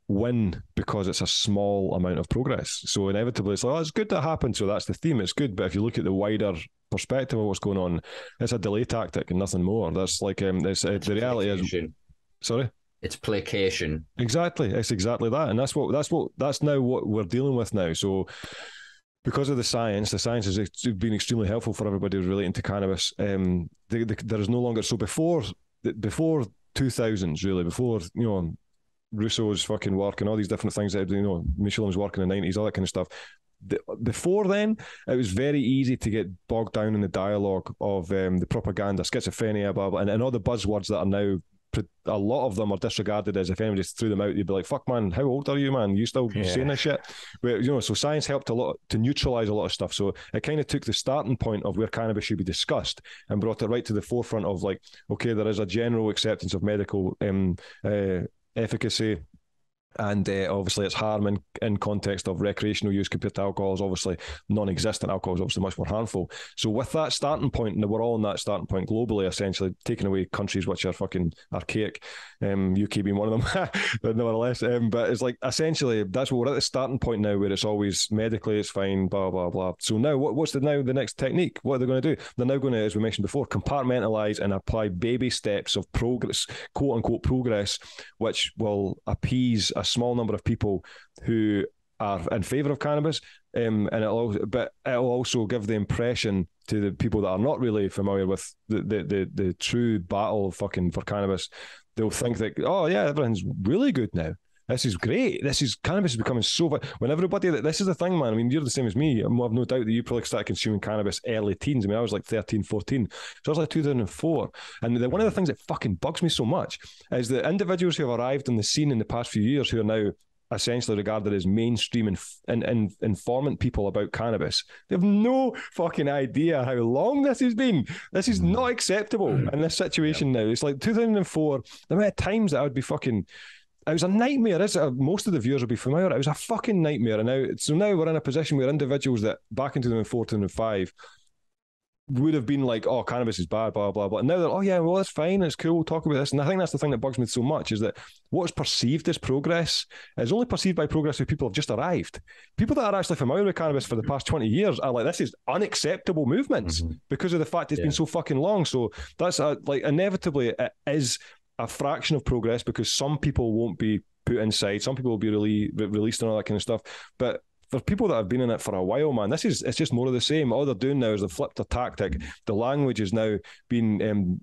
win because it's a small amount of progress. So inevitably, it's like, oh, it's good that happened. So that's the theme. It's good. But if you look at the wider perspective of what's going on, it's a delay tactic and nothing more. That's like the reality is. Sorry. It's placation. Exactly. It's exactly that, and that's now what we're dealing with now. So, because of the science has been extremely helpful for everybody relating to cannabis. There is no longer, so before 2000s, really, before Rousseau's fucking work and all these different things that Michelin's work in the 90s, all that kind of stuff. Before then, it was very easy to get bogged down in the dialogue of the propaganda, schizophrenia, blah blah, and all the buzzwords that are now. A lot of them are disregarded as if anybody threw them out, you'd be like, fuck man, how old are you, man? You still saying this shit? But, so science helped a lot to neutralise a lot of stuff. So it kind of took the starting point of where cannabis should be discussed and brought it right to the forefront of like, okay, there is a general acceptance of medical efficacy. And obviously it's harm in context of recreational use compared to alcohol is obviously non-existent. Alcohol is obviously much more harmful. So with that starting point, and we're all on that starting point globally, essentially taking away countries which are fucking archaic, UK being one of them, but nevertheless, but it's like essentially that's what we're at the starting point now, where it's always medically it's fine, blah blah blah. So now what's the next technique? What are they going to do? They're now going to, as we mentioned before, compartmentalize and apply baby steps of progress, quote unquote progress, which will appease a small number of people who are in favour of cannabis, but it'll also give the impression to the people that are not really familiar with the true battle for cannabis. They'll think that, oh yeah, everything's really good now. This is great. Cannabis is becoming so. When everybody, this is the thing, man. I mean, you're the same as me. I have no doubt that you probably started consuming cannabis early teens. I mean, I was like 13, 14. So I was like 2004. And one of the things that fucking bugs me so much is the individuals who have arrived on the scene in the past few years who are now essentially regarded as mainstream and informant people about cannabis. They have no fucking idea how long this has been. This is not acceptable in this situation now. It's like 2004, the amount of times that I would be fucking... It was a nightmare. Most of the viewers will be familiar. It was a fucking nightmare. And now we're in a position where individuals that back in 2004, 2005 would have been like, oh, cannabis is bad, blah, blah, blah. And now they're, oh, yeah, well, that's fine. It's cool. We'll talk about this. And I think that's the thing that bugs me so much is that what is perceived as progress is only perceived by progress if people have just arrived. People that are actually familiar with cannabis for the past 20 years are like, this is unacceptable movements because of the fact it's been so fucking long. So that's inevitably it is a fraction of progress because some people won't be put inside, some people will be released and all that kind of stuff. But for people that have been in it for a while, man, it's just more of the same. All they're doing now is they've flipped a tactic. The language is now been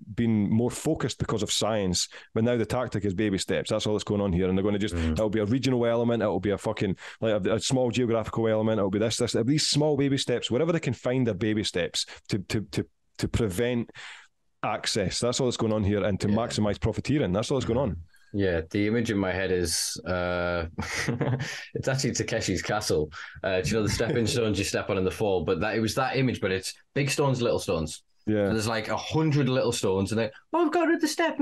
more focused because of science, but now the tactic is baby steps. That's all that's going on here. And they're going to it'll be a regional element, it'll be a fucking like a small geographical element, it'll be this. It'll be these small baby steps, wherever they can find their baby steps to prevent access. That's all that's going on here, and to maximize profiteering. That's all that's going on. Yeah, the image in my head is it's actually Takeshi's Castle. Do you know the stepping stones you step on in the fall? But it was that image, but it's big stones, little stones. Yeah, so there's like 100 little stones, and then I've got another step.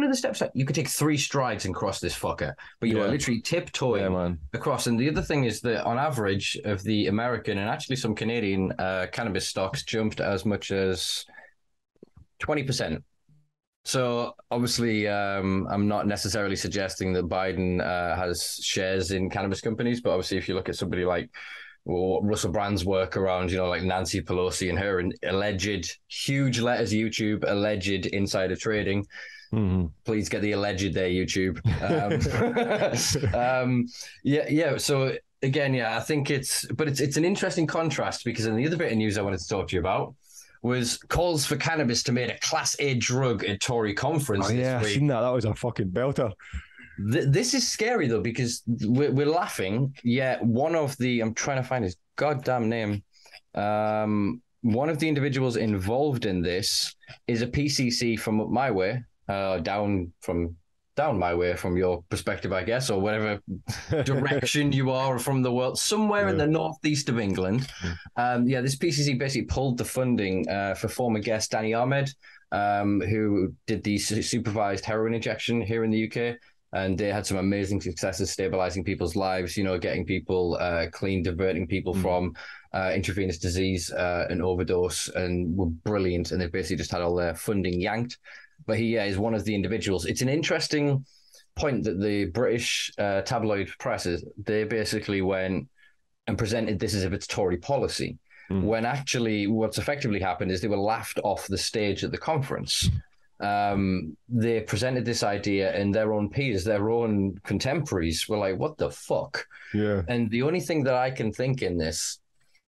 You could take 3 strides and cross this fucker, but you are literally tiptoeing across. And the other thing is that on average of the American and actually some Canadian cannabis stocks jumped as much as 20%. So obviously, I'm not necessarily suggesting that Biden has shares in cannabis companies, but obviously, if you look at somebody like Russell Brand's work around, like Nancy Pelosi and her alleged huge letters YouTube, alleged insider trading. Please get the alleged there, YouTube. So again, I think it's an interesting contrast because in the other bit of news I wanted to talk to you about was calls for cannabis to make a Class A drug at Tory conference. Oh yeah, I've seen that. That was a fucking belter. This is scary though because we're laughing. Yeah, one of the I'm trying to find his goddamn name. One of the individuals involved in this is a PCC from up my way, down my way from your perspective, I guess, or whatever direction you are from the world, somewhere in the northeast of England. This PCC basically pulled the funding for former guest Danny Ahmed, who did the supervised heroin injection here in the UK. And they had some amazing successes stabilizing people's lives, getting people clean, diverting people from intravenous disease and overdose, and were brilliant. And they basically just had all their funding yanked. But he is one of the individuals. It's an interesting point that the British tabloid presses, they basically went and presented this as if it's Tory policy, when actually what's effectively happened is they were laughed off the stage at the conference. They presented this idea, and their own peers, their own contemporaries were like, what the fuck? Yeah. And the only thing that I can think in this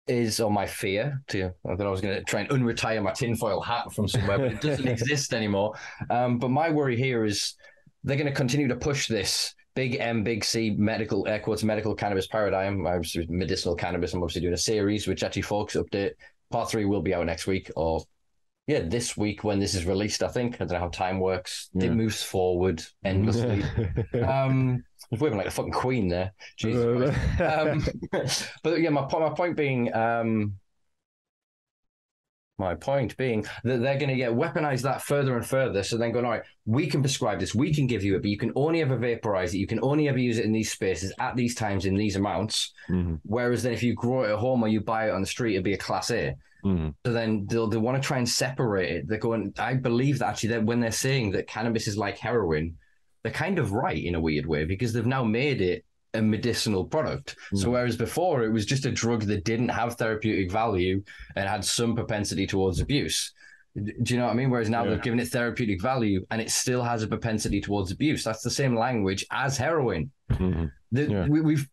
is, or my fear, that I was going to try and unretire my tinfoil hat from somewhere, but it doesn't exist anymore. But my worry here is they're going to continue to push this big M, big C medical, air quotes, medical cannabis paradigm. Medicinal cannabis. I'm obviously doing a series, which actually, folks, update. Part 3 will be out next week, or this week when this is released, I think. I don't know how time works. Yeah. It moves forward endlessly. I was waving like a fucking queen there. Jesus but yeah, my point being that they're going to get weaponize that further and further. So then going, all right, we can prescribe this, we can give you it, but you can only ever vaporize it. You can only ever use it in these spaces at these times in these amounts. Whereas then if you grow it at home or you buy it on the street, it'd be a class A. So then they'll want to try and separate it. They're going, I believe that actually that when they're saying that cannabis is like heroin, they're kind of right in a weird way, because they've now made it a medicinal product. So whereas before it was just a drug that didn't have therapeutic value and had some propensity towards abuse. Do you know what I mean? Whereas now they've given it therapeutic value and it still has a propensity towards abuse. That's the same language as heroin. We've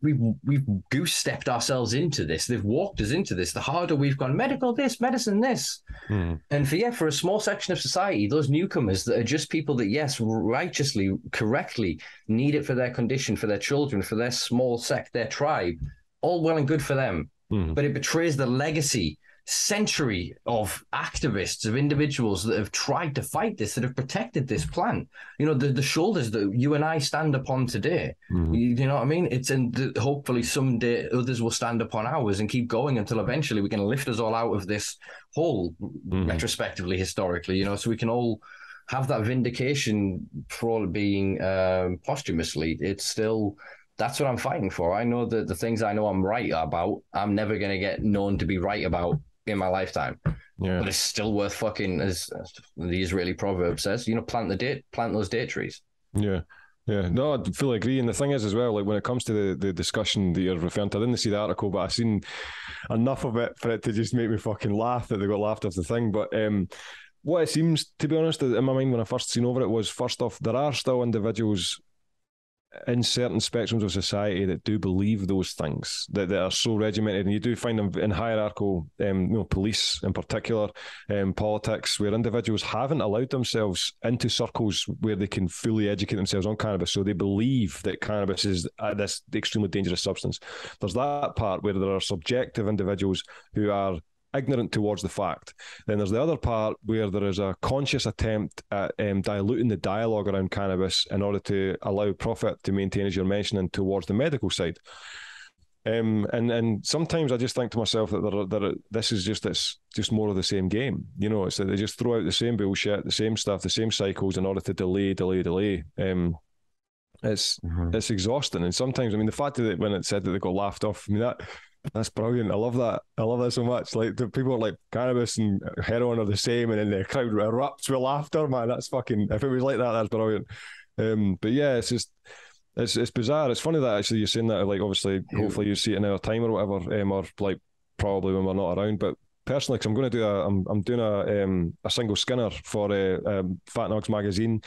goose-stepped ourselves into this. They've walked us into this. The harder we've gone, medical this, medicine this. And for a small section of society, those newcomers that are just people that, yes, righteously, correctly need it for their condition, for their children, for their small sect, their tribe, all well and good for them. But it betrays the legacy century of activists, of individuals that have tried to fight this, that have protected this plant. The shoulders that you and I stand upon today. You know what I mean? Hopefully someday others will stand upon ours and keep going until eventually we can lift us all out of this hole, retrospectively, historically, so we can all have that vindication for all being posthumously. It's still... That's what I'm fighting for. I know that the things I know I'm right about, I'm never going to get known to be right about in my lifetime. But it's still worth fucking, as the Israeli proverb says, plant those date trees. Yeah. No, I fully agree. And the thing is as well, like when it comes to the discussion that you're referring to, I didn't see the article, but I've seen enough of it for it to just make me fucking laugh that they got laughed off the thing. But what it seems, to be honest, in my mind when I first seen over it was, first off, there are still individuals in certain spectrums of society that do believe those things, that are so regimented, and you do find them in hierarchical, police in particular, politics, where individuals haven't allowed themselves into circles where they can fully educate themselves on cannabis, so they believe that cannabis is this extremely dangerous substance. There's that part where there are subjective individuals who are ignorant towards the fact. Then there's the other part where there is a conscious attempt at diluting the dialogue around cannabis in order to allow profit to maintain, as you're mentioning, towards the medical side. And sometimes I just think to myself that this is just more of the same game. It's that they just throw out the same bullshit, the same stuff, the same cycles in order to delay. It's exhausting. And sometimes, the fact that when it said that they got laughed off, that's brilliant. I love that. I love that so much. Like, the people are like, cannabis and heroin are the same, and then the crowd erupts with laughter, man. That's fucking, if it was like that, that's brilliant. But yeah, it's just, it's bizarre. It's funny that actually you're saying that, like, obviously, hopefully you see it in our time or whatever, or like probably when we're not around. But personally, because I'm going to do I'm doing a single skinner for Fat Nogs magazine.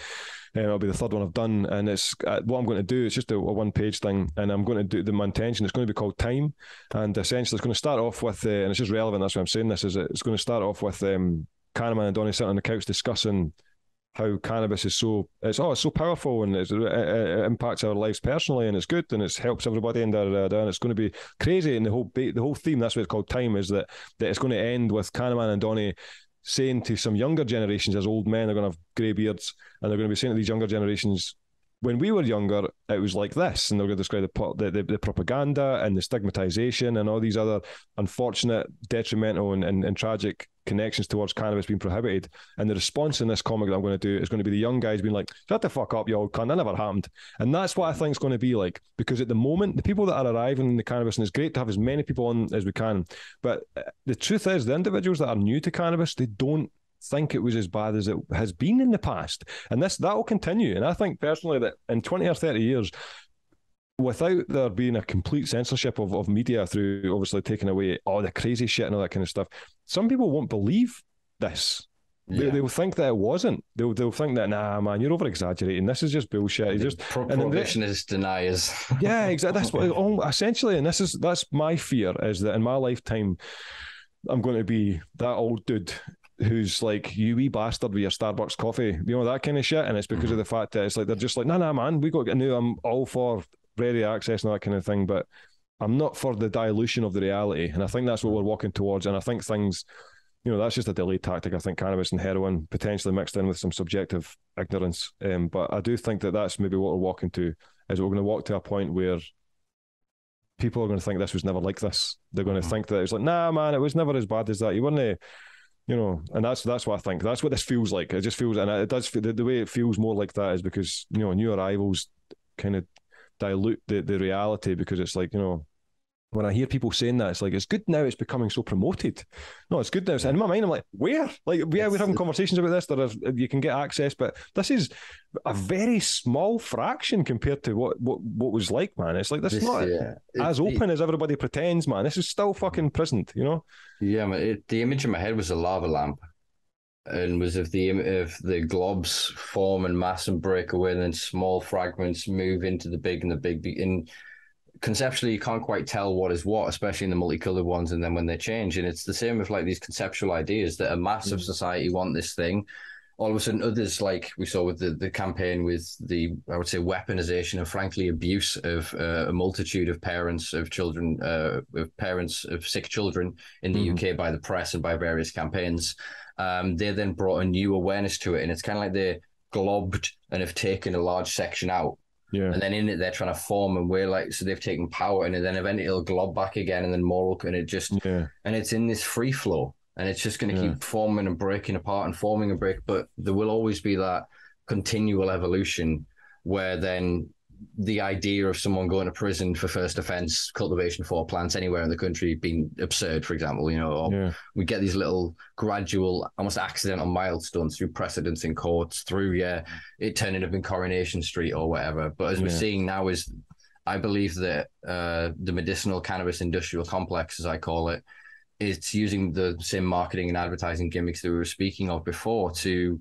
It'll be the third one I've done, and it's what I'm going to do. It's just a one-page thing, and I'm going to do my intention. It's going to be called Time, and essentially it's going to start off with, and it's just relevant. That's why I'm saying this. It's going to start off with Cannaman and Donnie sitting on the couch discussing how cannabis is so powerful, and it impacts our lives personally, and it's good, and it helps everybody, and and it's going to be crazy. And the whole theme, that's what it's called, Time, is that it's going to end with Cannaman and Donnie saying to some younger generations, as old men, they're going to have grey beards, and they're going to be saying to these younger generations, when we were younger, it was like this, and they're going to describe the propaganda and the stigmatization and all these other unfortunate, detrimental and tragic connections towards cannabis being prohibited. And the response in this comic that I'm going to do is going to be the young guys being like, shut the fuck up, you old cunt, that never happened. And that's what I think it's going to be like, because at the moment, the people that are arriving in the cannabis, and it's great to have as many people on as we can, but the truth is, the individuals that are new to cannabis, they don't think it was as bad as it has been in the past. And that will continue. And I think personally that in 20 or 30 years, without there being a complete censorship of media through obviously taking away all the crazy shit and all that kind of stuff, some people won't believe this. Yeah. They'll think that it wasn't. They'll think that, nah, man, you're over-exaggerating. This is just bullshit. It's just prohibitionist deniers. Yeah, exactly. That's what essentially, and that's my fear, is that in my lifetime, I'm going to be that old dude who's like, you wee bastard with your Starbucks coffee, that kind of shit. And it's because of the fact that it's like, they're just like, nah, man, we got to get new. I'm all for ready access and all that kind of thing, but I'm not for the dilution of the reality. And I think that's what we're walking towards. And I think things, that's just a delayed tactic. I think cannabis and heroin potentially mixed in with some subjective ignorance. But I do think that that's maybe what we're walking to, is we're going to walk to a point where people are going to think this was never like this. They're going to think that it's like, nah, man, it was never as bad as that. You weren't, and that's what I think. That's what this feels like. It just feels, and it does, the way it feels more like that is because, new arrivals kind of dilute the reality, because it's like, when I hear people saying that, it's like, it's good now it's becoming so promoted. No, it's good now. And in my mind, I'm like, where? Like, yeah, we're having conversations about this, you can get access, but this is a very small fraction compared to what was like, man. It's like, this is not as open as everybody pretends, man. This is still fucking prisoned, Yeah, man, the image in my head was a lava lamp, and was of the globs form and mass and break away, and then small fragments move into the big, and the big, and conceptually you can't quite tell what is what, especially in the multicolored ones, and then when they change. And it's the same with like these conceptual ideas that a mass of society want this thing. All of a sudden others, like we saw with the campaign with the, I would say, weaponization and frankly abuse of a multitude of parents of children, of parents of sick children in the UK by the press and by various campaigns. They then brought a new awareness to it, and it's kind of like they globbed and have taken a large section out. Yeah. And then in it, they're trying to form, and we're like, so they've taken power, and then eventually it'll glob back again, and then more, and it just, and it's in this free flow, and it's just going to keep forming and breaking apart and forming and break. But there will always be that continual evolution where then the idea of someone going to prison for first offence, cultivation for plants anywhere in the country being absurd, for example, or we get these little gradual, almost accidental milestones through precedents in courts, through, it turning up in Coronation Street or whatever. But as we're seeing now is, I believe that the medicinal cannabis industrial complex, as I call it, is using the same marketing and advertising gimmicks that we were speaking of before to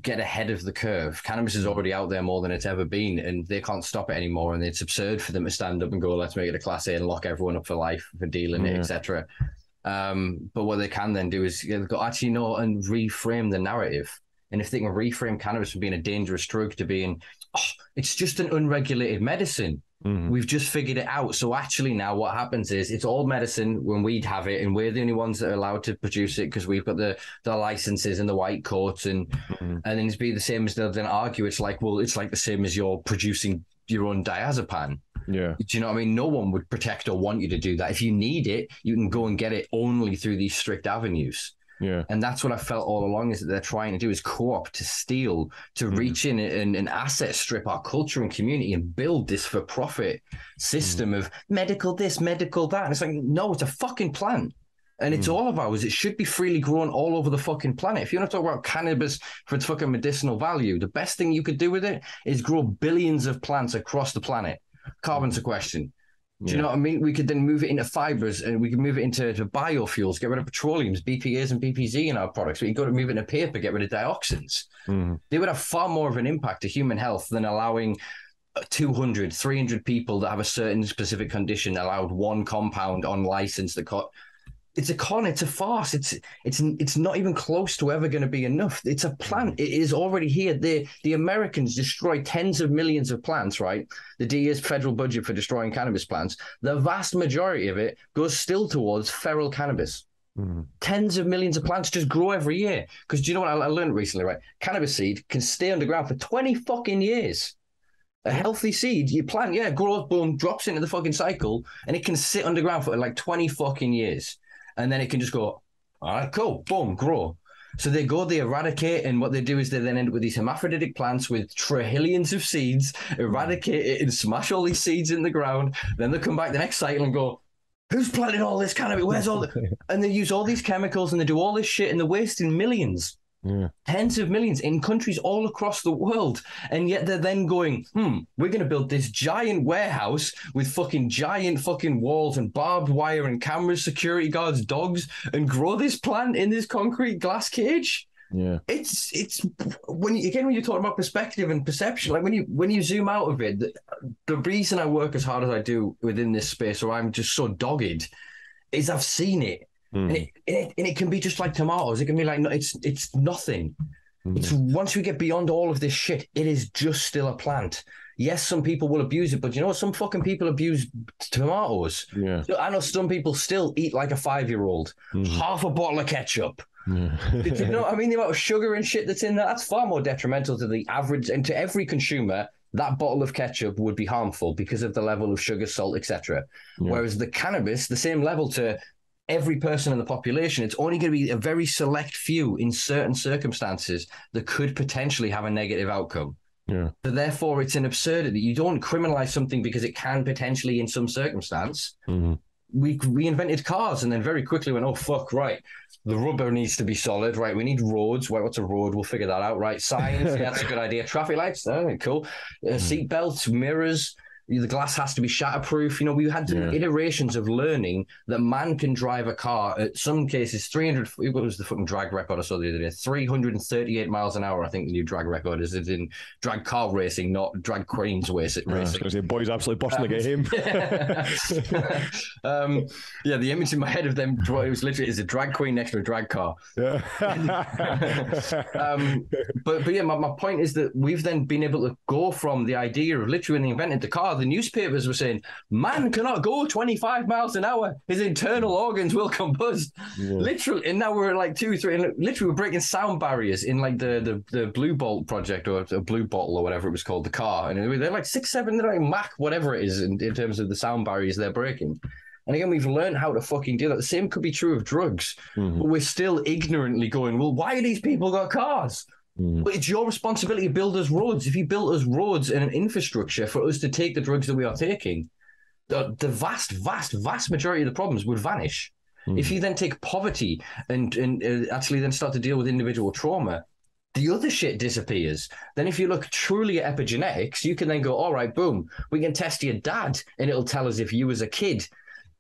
get ahead of the curve. Cannabis is already out there more than it's ever been, and they can't stop it anymore. And it's absurd for them to stand up and go, let's make it a Class A and lock everyone up for life for dealing it, etc. But what they can then do is go, actually, no, and reframe the narrative. And if they can reframe cannabis from being a dangerous drug to being, it's just an unregulated medicine. We've just figured it out. So actually now what happens is it's all medicine when we'd have it, and we're the only ones that are allowed to produce it because we've got the licenses and the white coats, and then it's be the same as they'll then argue. It's like, well, it's like the same as you're producing your own diazepam. Yeah. Do you know what I mean? No one would protect or want you to do that. If you need it, you can go and get it only through these strict avenues. Yeah. And that's what I felt all along, is that they're trying to do is co-op, to steal, to reach in and asset strip our culture and community and build this for-profit system of medical this, medical that. And it's like, no, it's a fucking plant. And it's all of ours. It should be freely grown all over the fucking planet. If you want to talk about cannabis for its fucking medicinal value, the best thing you could do with it is grow billions of plants across the planet. Carbon's a question. Do you know what I mean? We could then move it into fibers, and we could move it into biofuels, get rid of petroleums, BPAs and BPZ in our products. We could go to move it into paper, get rid of dioxins. They would have far more of an impact to human health than allowing 200, 300 people that have a certain specific condition allowed one compound on license that it's a con, it's a farce. It's not even close to ever going to be enough. It's a plant. It is already here. The Americans destroy tens of millions of plants, right? The DEA's federal budget for destroying cannabis plants, the vast majority of it goes still towards feral cannabis. Tens of millions of plants just grow every year. Because do you know what I learned recently, right? Cannabis seed can stay underground for 20 fucking years. A healthy seed, you plant, grows, boom, drops into the fucking cycle, and it can sit underground for like 20 fucking years. And then it can just go, All right, cool. Boom, grow. So they eradicate, and what they do is they then end up with these hermaphroditic plants with trillions of seeds, eradicate it and smash all these seeds in the ground. Then they come back the next cycle and go, who's planted all this cannabis? Where's all the... And they use all these chemicals and they do all this shit and they're wasting millions. Yeah. Tens of millions in countries all across the world. And yet they're then going, we're going to build this giant warehouse with fucking giant fucking walls and barbed wire and cameras, security guards, dogs, and grow this plant in this concrete glass cage. Yeah. It's when you're talking about perspective and perception, like when you zoom out of it, the reason I work as hard as I do within this space, or I'm just so dogged, is I've seen it. And it can be just like tomatoes. It can be like, it's nothing. It's once we get beyond all of this shit, it is just still a plant. Yes, some people will abuse it, but you know, some fucking people abuse tomatoes. Yeah. So I know some people still eat like a 5-year-old. Half a bottle of ketchup. Did you know what I mean? The amount of sugar and shit that's in there, that's far more detrimental to the average, and to every consumer. That bottle of ketchup would be harmful because of the level of sugar, salt, etc. Whereas the cannabis, the same level to every person in the population, it's only going to be a very select few in certain circumstances that could potentially have a negative outcome. Yeah. So therefore, it's an absurdity. You don't criminalize something because it can potentially, in some circumstance. We invented cars and then very quickly went, oh, fuck, right. The rubber needs to be solid, right? We need roads. Right, what's a road? We'll figure that out, right? Signs, yeah, that's a good idea. Traffic lights, cool. Seat belts, mirrors. The glass has to be shatterproof. You know, we had iterations of learning that man can drive a car at some cases 300. What was the fucking drag record I saw the other day? 338 miles an hour. I think the new drag record is in drag car racing, not drag queens racing. I was going to say, boys absolutely busting to get him. The image in my head of them, it was literally is a drag queen next to a drag car. Yeah. But yeah, my point is that we've then been able to go from the idea of literally when they invented the car, the newspapers were saying, man cannot go 25 miles an hour. His internal organs will combust. Yeah. Literally. And now we're like 2, 3, and literally we're breaking sound barriers in like the Blue Bolt project, or a Blue Bottle or whatever it was called, the car. And they're like 6, 7, they're like Mach, whatever it is in terms of the sound barriers they're breaking. And again, we've learned how to fucking do that. The same could be true of drugs, but we're still ignorantly going, well, why are these people got cars? But it's your responsibility to build us roads. If you built us roads and an infrastructure for us to take the drugs that we are taking, the vast majority of the problems would vanish. If you then take poverty and actually then start to deal with individual trauma, the other shit disappears. Then if you look truly at epigenetics, you can then go, all right, boom, we can test your dad and it'll tell us if you as a kid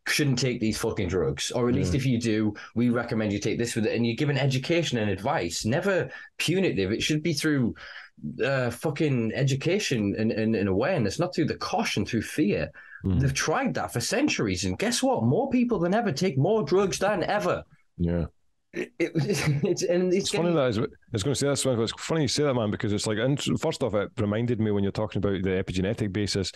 shouldn't take these fucking drugs, or at least if you do, we recommend you take this with it. And you're given education and advice, never punitive. It should be through fucking education and awareness, not through the caution, through fear. They've tried that for centuries, and guess what? More people than ever take more drugs than ever. Yeah. It's funny that I was going to say this. It's funny you say that, man, because it's like, and first off, it reminded me when you're talking about the epigenetic basis,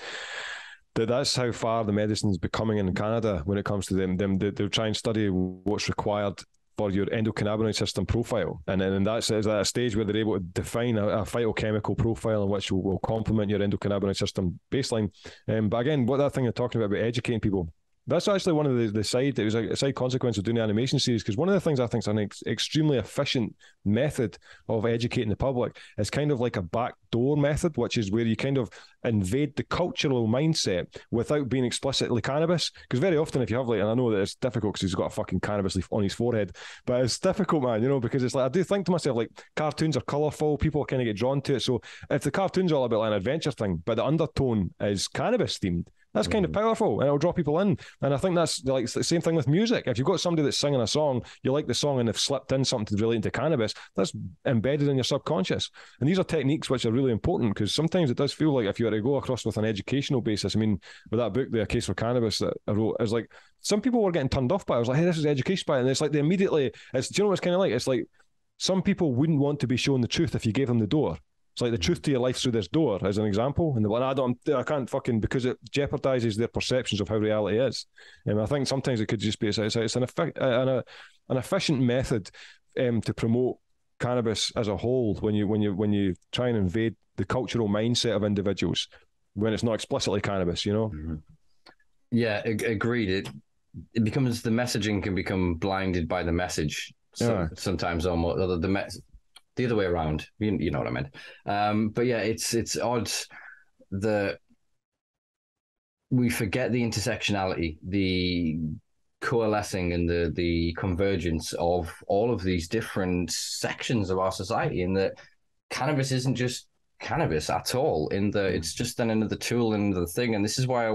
that's how far the medicine's becoming in Canada when it comes to them. They'll try and study what's required for your endocannabinoid system profile. And that's at a stage where they're able to define a phytochemical profile in which will complement your endocannabinoid system baseline. But again, what that thing you're talking about educating people, that's actually one of the side. It was a side consequence of doing the animation series, because one of the things I think is an extremely efficient method of educating the public is kind of like a backdoor method, which is where you kind of invade the cultural mindset without being explicitly cannabis. Because very often, if you have and I know that it's difficult because he's got a fucking cannabis leaf on his forehead, but it's difficult, man. You know, because it's like I do think to myself, like, cartoons are colourful, people kind of get drawn to it. So if the cartoon's all about like an adventure thing, but the undertone is cannabis themed, that's kind of powerful, and it'll draw people in. And I think that's like the same thing with music. If you've got somebody that's singing a song, you like the song, and they've slipped in something relating to cannabis, that's embedded in your subconscious. And these are techniques which are really important, because sometimes it does feel like if you were to go across with an educational basis, I mean, with that book, A Case for Cannabis, that I wrote, it's like some people were getting turned off by it. I was like, hey, this is education by it. And it's like they immediately, do you know what it's kind of like? It's like some people wouldn't want to be shown the truth if you gave them the door. It's like the truth to your life through this door, as an example. And the one I can't fucking, because it jeopardizes their perceptions of how reality is. And I think sometimes it could just be, it's an efficient method to promote cannabis as a whole when you try and invade the cultural mindset of individuals when it's not explicitly cannabis, you know? Yeah, agreed. it becomes, the messaging can become blinded by the message. Sometimes almost the other way around. You know what I meant. But yeah, it's odd that we forget the intersectionality, the coalescing and the convergence of all of these different sections of our society, and that cannabis isn't just cannabis at all, in the it's just another tool and the thing. And this is why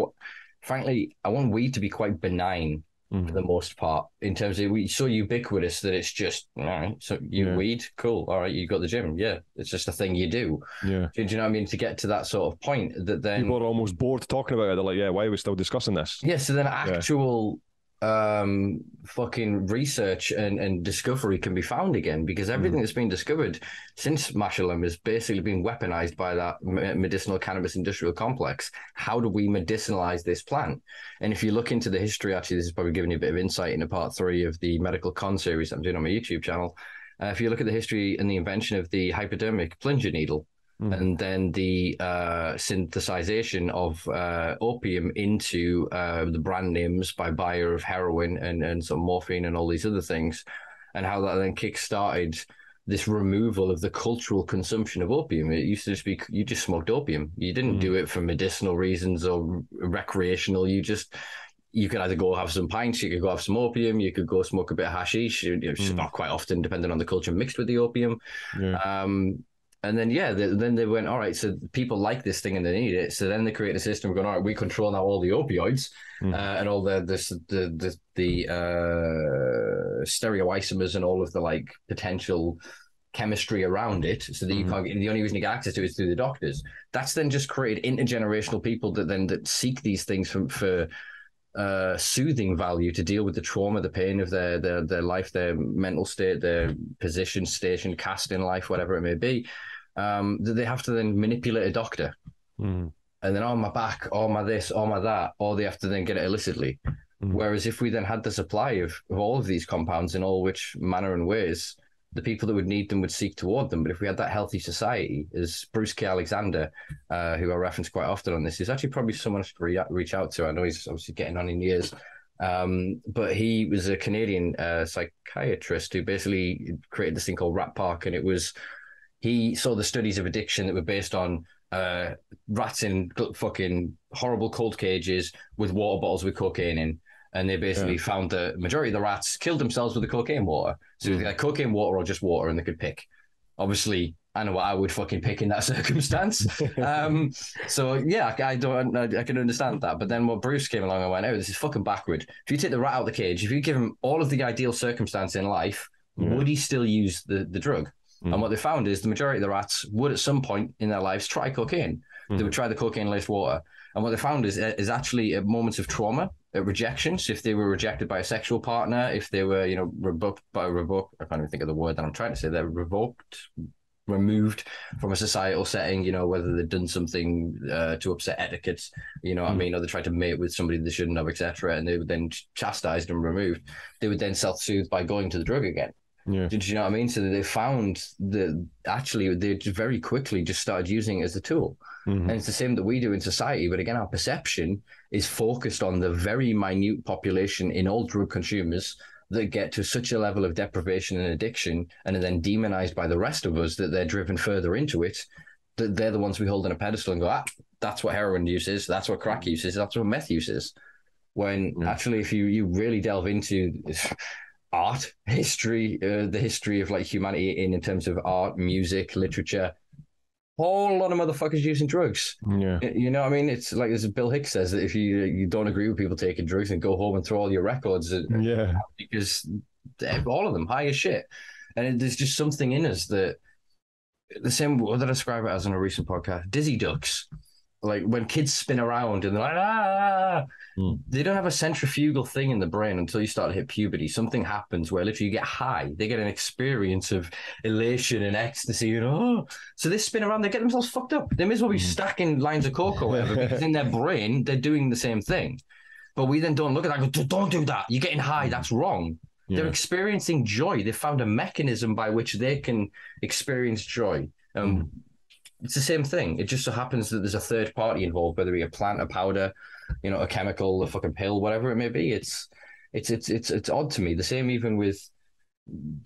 frankly I want weed to be quite benign for the most part, in terms of we so ubiquitous that it's just all right, so weed, cool, all right, you got the gym, it's just a thing you do. Do you know what I mean? To get to that sort of point that then people are almost bored talking about it. They're like, why are we still discussing this? So then actual fucking research and discovery can be found again, because everything that's been discovered since Mashalem has basically been weaponized by that medicinal cannabis industrial complex. How do we medicinalize this plant? And if you look into the history, actually this is probably giving you a bit of insight into part 3 of the medical con series I'm doing on my YouTube channel. If you look at the history and the invention of the hypodermic plunger needle, and then the synthesization of opium into the brand names by Bayer of heroin and some morphine and all these other things, and how that then kick-started this removal of the cultural consumption of opium. It used to just be, you just smoked opium. You didn't do it for medicinal reasons or recreational. You could either go have some pints, you could go have some opium, you could go smoke a bit of hashish, not quite often, depending on the culture, mixed with the opium. And then, then they went, all right, so people like this thing and they need it. So then they create a system going, all right, we control now all the opioids and all the stereoisomers and all of the like potential chemistry around it, so that you can't get, the only reason you get access to it is through the doctors. That's then just created intergenerational people that seek these things for soothing value, to deal with the trauma, the pain of their life, their mental state, their position, station, caste in life, whatever it may be. That they have to then manipulate a doctor, and then my back, my this, my that, or they have to then get it illicitly. Whereas if we then had the supply of all of these compounds in all which manner and ways, the people that would need them would seek toward them. But if we had that healthy society, as Bruce K. Alexander, who I reference quite often on this, is actually probably someone to reach out to. I know he's obviously getting on in years, but he was a Canadian psychiatrist who basically created this thing called Rat Park, and he saw the studies of addiction that were based on rats in fucking horrible cold cages with water bottles with cocaine in. And they basically found the majority of the rats killed themselves with the cocaine water. So they had cocaine water or just water, and they could pick. Obviously, I know what I would fucking pick in that circumstance. I can understand that. But then what Bruce came along and went, oh, this is fucking backward. If you take the rat out of the cage, if you give him all of the ideal circumstance in life, would he still use the drug? And what they found is the majority of the rats would at some point in their lives try cocaine. They would try the cocaine-laced water. And what they found is actually at moments of trauma, at rejection. So if they were rejected by a sexual partner, if they were, revoked, I can't even think of the word that I'm trying to say, they're removed from a societal setting, whether they'd done something to upset etiquette, what I mean, or they tried to mate with somebody they shouldn't have, etc. And they were then chastised and removed. They would then self-soothe by going to the drug again. Did you know what I mean? So they found that actually they very quickly just started using it as a tool. And it's the same that we do in society. But again, our perception is focused on the very minute population in all drug consumers that get to such a level of deprivation and addiction and are then demonized by the rest of us, that they're driven further into it, that they're the ones we hold on a pedestal and go, that's what heroin use is, that's what crack use is, that's what meth use is. When actually, if you really delve into art history, the history of like humanity in terms of art, music, literature, whole lot of motherfuckers using drugs. You know what I mean? It's like, as Bill Hicks says, that if you don't agree with people taking drugs, then go home and throw all your records. Because all of them high as shit. And there's just something in us that, the same, what did I describe it as on a recent podcast? Dizzy ducks. Like when kids spin around and they're like, they don't have a centrifugal thing in the brain until you start to hit puberty. Something happens where literally you get high. They get an experience of elation and ecstasy. So they spin around, they get themselves fucked up. They may as well be stacking lines of coke or whatever, because in their brain, they're doing the same thing. But we then don't look at that and go, don't do that. You're getting high. That's wrong. They're experiencing joy. They found a mechanism by which they can experience joy. It's the same thing. It just so happens that there's a third party involved, whether it be a plant, a powder, a chemical, a fucking pill, whatever it may be. it's odd to me. The same even with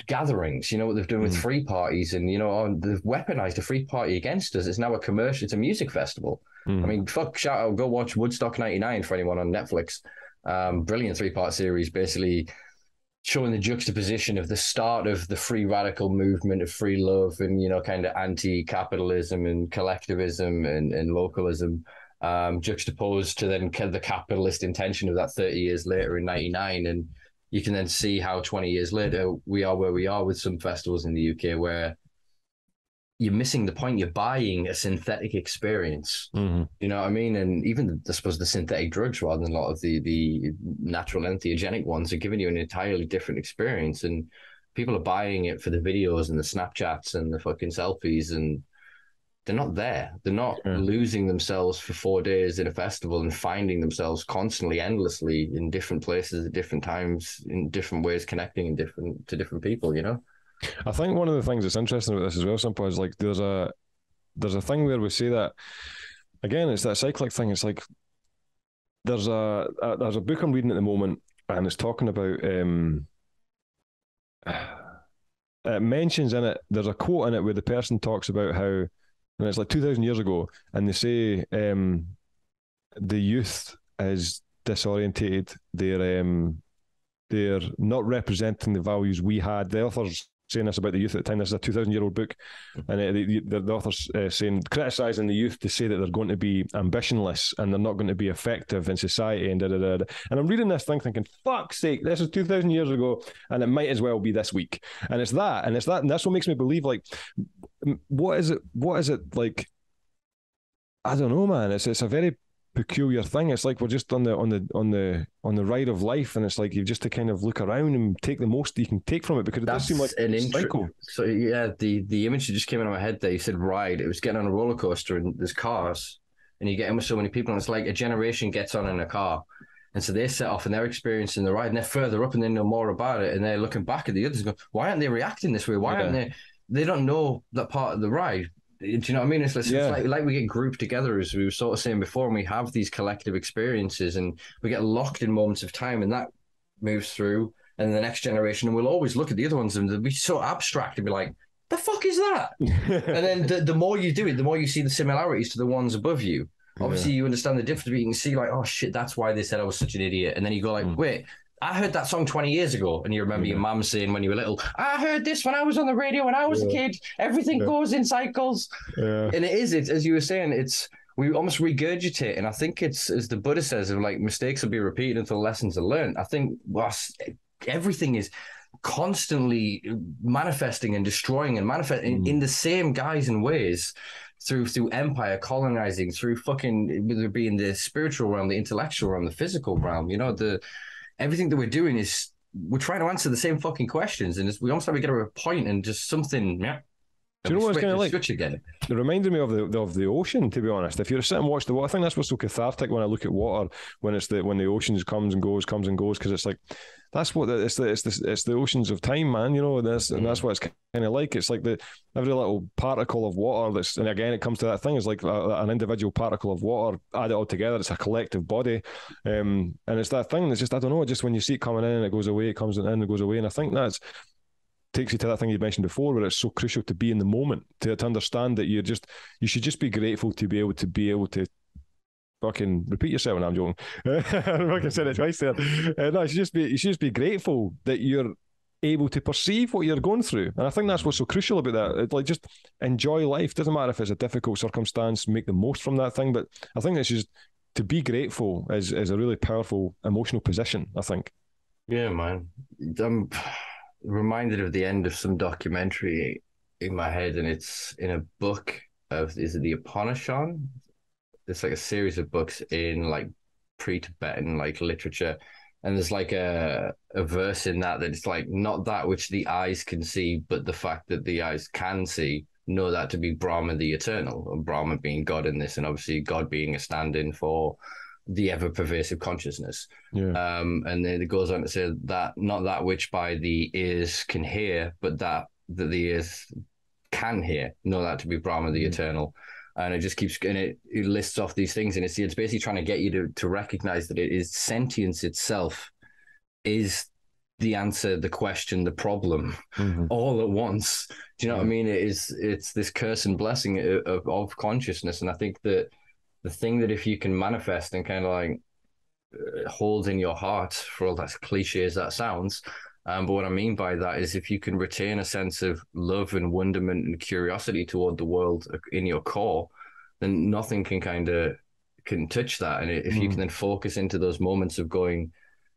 gatherings, you know what they've done with free parties, and they've weaponized a free party against us. It's now a commercial, it's a music festival. I mean, fuck, shout out, go watch Woodstock 99 for anyone on Netflix. Brilliant 3-part series, basically showing the juxtaposition of the start of the free radical movement of free love and, kind of anti-capitalism and collectivism and localism, juxtaposed to then the capitalist intention of that 30 years later in 99. And you can then see how 20 years later we are where we are with some festivals in the UK where you're missing the point. You're buying a synthetic experience. You know what I mean? And even, I suppose, the synthetic drugs rather than a lot of the natural entheogenic ones are giving you an entirely different experience. And people are buying it for the videos and the Snapchats and the fucking selfies, and they're not there. They're not losing themselves for 4 days in a festival and finding themselves constantly, endlessly in different places at different times, in different ways, connecting to different people, I think one of the things that's interesting about this as well, Simpa, is like there's a thing where we say that, again, it's that cyclic thing. It's like there's a book I'm reading at the moment, and it's talking about it mentions in it, there's a quote in it where the person talks about how, and it's like 2,000 years ago, and they say the youth is disorientated. They're not representing the values we had. The author's saying this about the youth at the time. This is a 2,000-year-old book, and the author's criticising the youth to say that they're going to be ambitionless and they're not going to be effective in society and da-da-da-da. And I'm reading this thing thinking, fuck's sake, this is 2,000 years ago, and it might as well be this week. And it's that, and that's what makes me believe, like, what is it like? I don't know, man. It's a very peculiar thing. It's like we're just on the ride of life, and it's like you've just to kind of look around and take the most you can take from it, because it does seem like an cycle. So yeah, the image that just came into my head there, you said ride. It was getting on a roller coaster and there's cars and you get in with so many people, and it's like a generation gets on in a car, and so they set off and they're experiencing the ride and they're further up and they know more about it, and they're looking back at the others and go, why aren't they reacting this way? Why aren't they don't know that part of the ride. Do you know what I mean? It's like we get grouped together, as we were sort of saying before, and we have these collective experiences and we get locked in moments of time, and that moves through, and the next generation, and we'll always look at the other ones and they'll be so abstract and be like, the fuck is that? And then the more you do it, the more you see the similarities to the ones above you. Obviously, you understand the difference, but you can see like, oh shit, that's why they said I was such an idiot. And then you go like, wait, I heard that song 20 years ago. And you remember your mum saying when you were little, I heard this when I was on the radio when I was a kid. Everything goes in cycles. And it's as you were saying, we almost regurgitate. And I think it's, as the Buddha says, of like mistakes will be repeated until lessons are learned. I think everything is constantly manifesting and destroying and manifesting in the same guise and ways through empire, colonizing, through fucking, whether it be in the spiritual realm, the intellectual realm, the physical realm, everything that we're doing is we're trying to answer the same fucking questions, and we almost have to get to a point and just something. Do you know what it's kind of like? Switch again. It reminded me of the ocean, to be honest. If you sit and watch the water, I think that's what's so cathartic when I look at water, when the oceans comes and goes, because it's like that's what it's the oceans of time, man. And that's what it's kind of like. It's like every little particle of water and again it comes to that thing. It's like an individual particle of water. Add it all together, it's a collective body, and it's that thing. It's just, I don't know. Just when you see it coming in and it goes away, it comes in and it goes away, and I think that's takes you to that thing you mentioned before, where it's so crucial to be in the moment, to understand that you should just be grateful to be able to fucking repeat yourself. And I'm joking. I fucking said it twice there. No, you should just be grateful that you're able to perceive what you're going through. And I think that's what's so crucial about that. It's like, just enjoy life. Doesn't matter if it's a difficult circumstance, make the most from that thing. But I think it's just to be grateful is a really powerful emotional position, I think. Yeah, man. I'm reminded of the end of some documentary in my head, and it's in a book of, is it the Upanishad? It's like a series of books in like pre-Tibetan like literature, and there's like a verse in that it's like, not that which the eyes can see, but the fact that the eyes can see, know that to be Brahma the eternal, or Brahma being God in this, and obviously God being a stand-in for the ever-pervasive consciousness. And then it goes on to say that not that which by the ears can hear, but that the ears can hear, know that to be Brahma the eternal. And it just keeps, and it lists off these things, and it's basically trying to get you to recognize that it is sentience itself is the answer, the question, the problem, all at once. Do you know what I mean? It's this curse and blessing of consciousness, and I think that the thing that if you can manifest and kind of like hold in your heart, for all that cliche as that sounds, but what I mean by that is if you can retain a sense of love and wonderment and curiosity toward the world in your core, then nothing can touch that. And if you can then focus into those moments of going,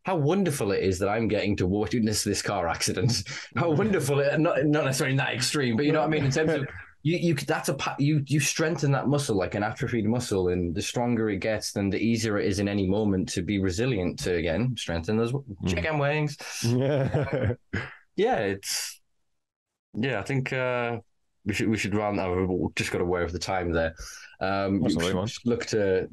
how wonderful it is that I'm getting to witness this car accident. How wonderful it, not necessarily in that extreme, but you know what I mean, in terms of you strengthen that muscle like an atrophied muscle, and the stronger it gets, then the easier it is in any moment to be resilient to again strengthen those chicken wings. I think we should round that. We've just got aware of the time there. Look to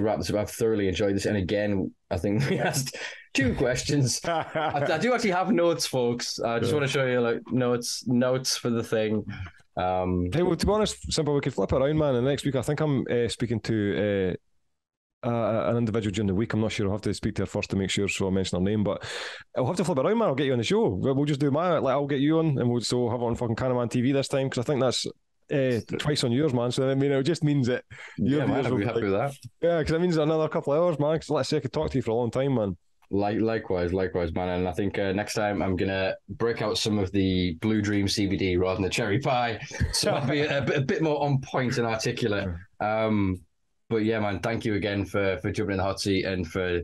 wrap this up. I've thoroughly enjoyed this, and again, I think we asked 2 questions. I do actually have notes, folks. I just want to show you like notes for the thing. Hey, well, to be honest, Simple, we could flip it around, man. And next week, I think I'm speaking to an individual during the week. I'm not sure. I'll have to speak to her first to make sure, so I'll mention her name. But I'll have to flip it around, man. I'll get you on the show. We'll just do I'll get you on, and we'll have it on fucking Cannaman TV this time, because I think that's twice on yours, man. So I mean, it just means that man, I'll be happy with that. Yeah, because it means another couple of hours, man. Because let's say I could talk to you for a long time, man. Likewise, man. And I think next time I'm gonna break out some of the Blue Dream CBD rather than the cherry pie, so I'll be a bit more on point and articulate. But yeah, man, thank you again for jumping in the hot seat and for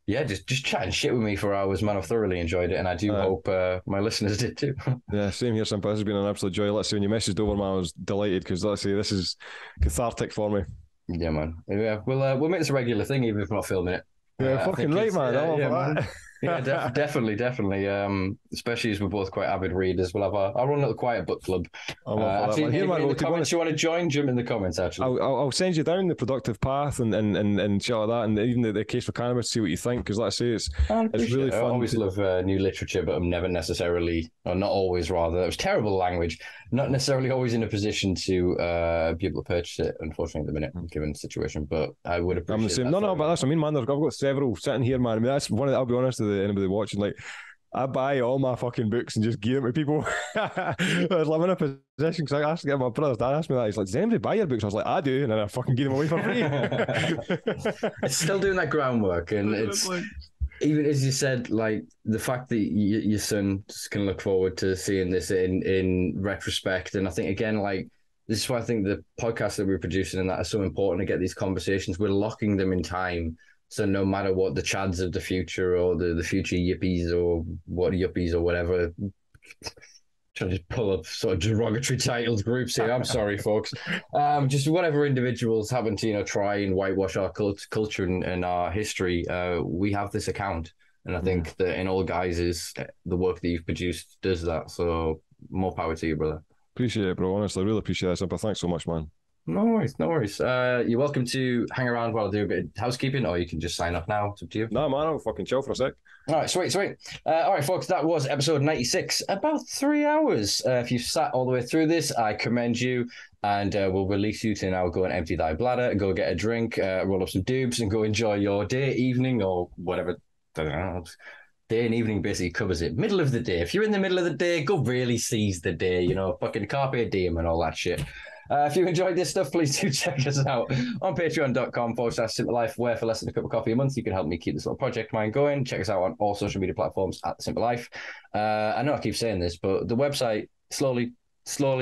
just chatting shit with me for hours, man. I've thoroughly enjoyed it, and I do hope my listeners did too. Yeah, same here, Simpa. This has been an absolute joy. Let's see, when you messaged over, man, I was delighted, because let's see, this is cathartic for me. Yeah, man. Yeah, we'll make this a regular thing, even if we're not filming it. Yeah, fucking right, man. Definitely. Especially as we're both quite avid readers, we'll have our own little quiet book club. Actually, in the comments, you want to join, jump in the comments. Actually, I'll send you down the productive path and shit like that, and even the case for cannabis, see what you think, because let's say it's really fun. I always love new literature, but I'm never necessarily, or not always, rather. It was terrible language. Not necessarily always in a position to be able to purchase it, unfortunately, at the minute, given the situation. But I would appreciate. I'm the same. No, but that's what I mean, man. I've got several sitting here, man. I mean, that's one of I'll be honest with anybody watching, like, I buy all my fucking books and just give them to people. I'm in a position, because I asked to get my brother's dad asked me that. He's like, does anybody buy your books? I was like, I do, and then I fucking give them away for free. It's still doing that groundwork, and it's even as you said, like the fact that your son can look forward to seeing this in retrospect. And I think, again, like, this is why I think the podcasts that we're producing and that are so important to get these conversations. We're locking them in time. So no matter what the chads of the future, or the future yippies, or what yuppies or whatever, trying to pull up sort of derogatory titled groups here. I'm sorry, folks. Just whatever individuals happen to, try and whitewash our culture and our history, we have this account. And I think that in all guises, the work that you've produced does that. So more power to you, brother. Appreciate it, bro. Honestly, I really appreciate it, Simpa. Thanks so much, man. No worries. You're welcome to hang around while I do a bit of housekeeping, or you can just sign off now. It's up to you. No, man, I'll fucking chill for a sec. All right, sweet. All right, folks, that was episode 96. About 3 hours. If you've sat all the way through this, I commend you. And we'll release you to now go and empty thy bladder, go get a drink, roll up some doobs, and go enjoy your day, evening, or whatever. I don't know. Day and evening basically covers it. Middle of the day. If you're in the middle of the day, go really seize the day, fucking carpe diem and all that shit. If you enjoyed this stuff, please do check us out on patreon.com/Simpa Life, where for less than a cup of coffee a month, you can help me keep this little project of mine going. Check us out on all social media platforms at Simpa Life. I know I keep saying this, but the website, slowly,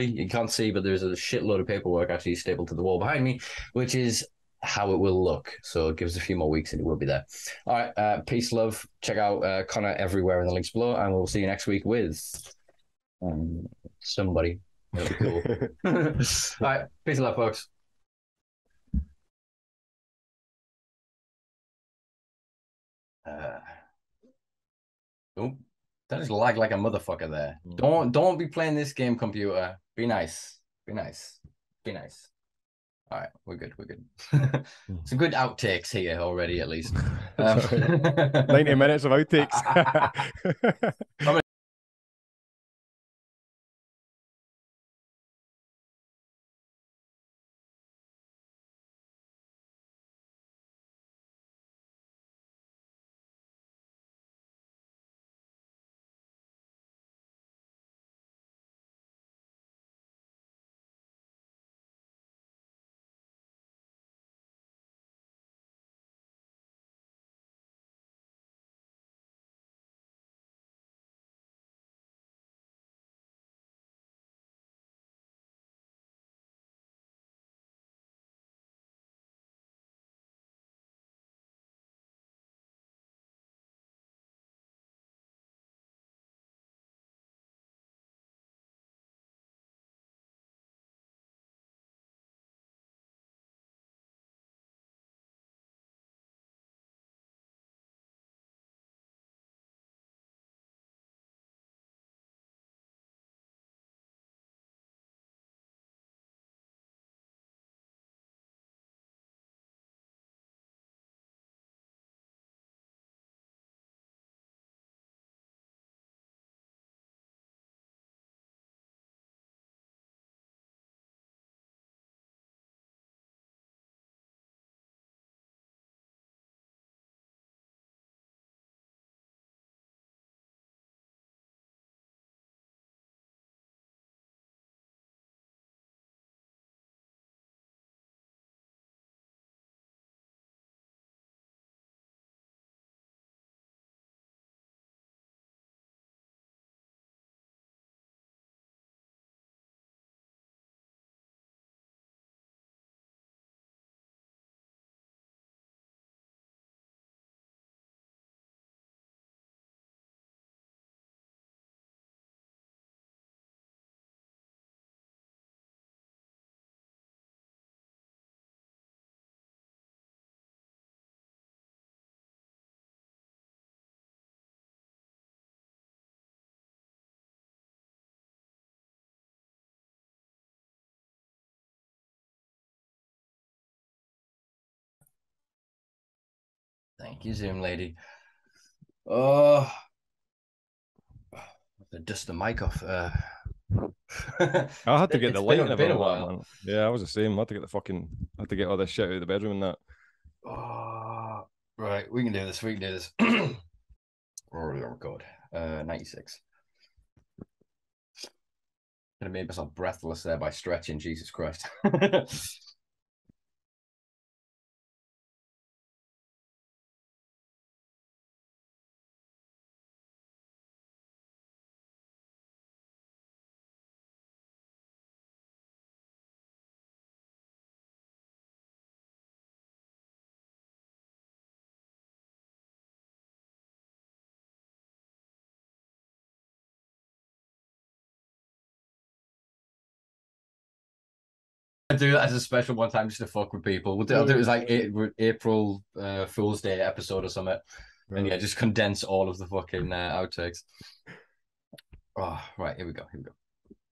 you can't see, but there's a shitload of paperwork actually stapled to the wall behind me, which is how it will look. So give us a few more weeks and it will be there. All right, peace, love. Check out Conor everywhere in the links below, and we'll see you next week with somebody. That'll be cool. All right, peace and love, folks. Oh, that just lagged like a motherfucker there. Don't be playing this game, computer. Be nice. All right, we're good. Some good outtakes here already, at least. 90 minutes of outtakes. Thank you, Zoom lady. Oh, I have to dust the mic off. I had to get the lighting been a of while. that, man. Yeah, I was the same. I had to get all this shit out of the bedroom and that. Oh, right, we can do this. We can do this. Already on record. 96. Gonna make myself breathless there by stretching. Jesus Christ. I do that as a special one time just to fuck with people. I'll do it as like April Fool's Day episode or something. And yeah, just condense all of the fucking outtakes. Oh, right, here we go.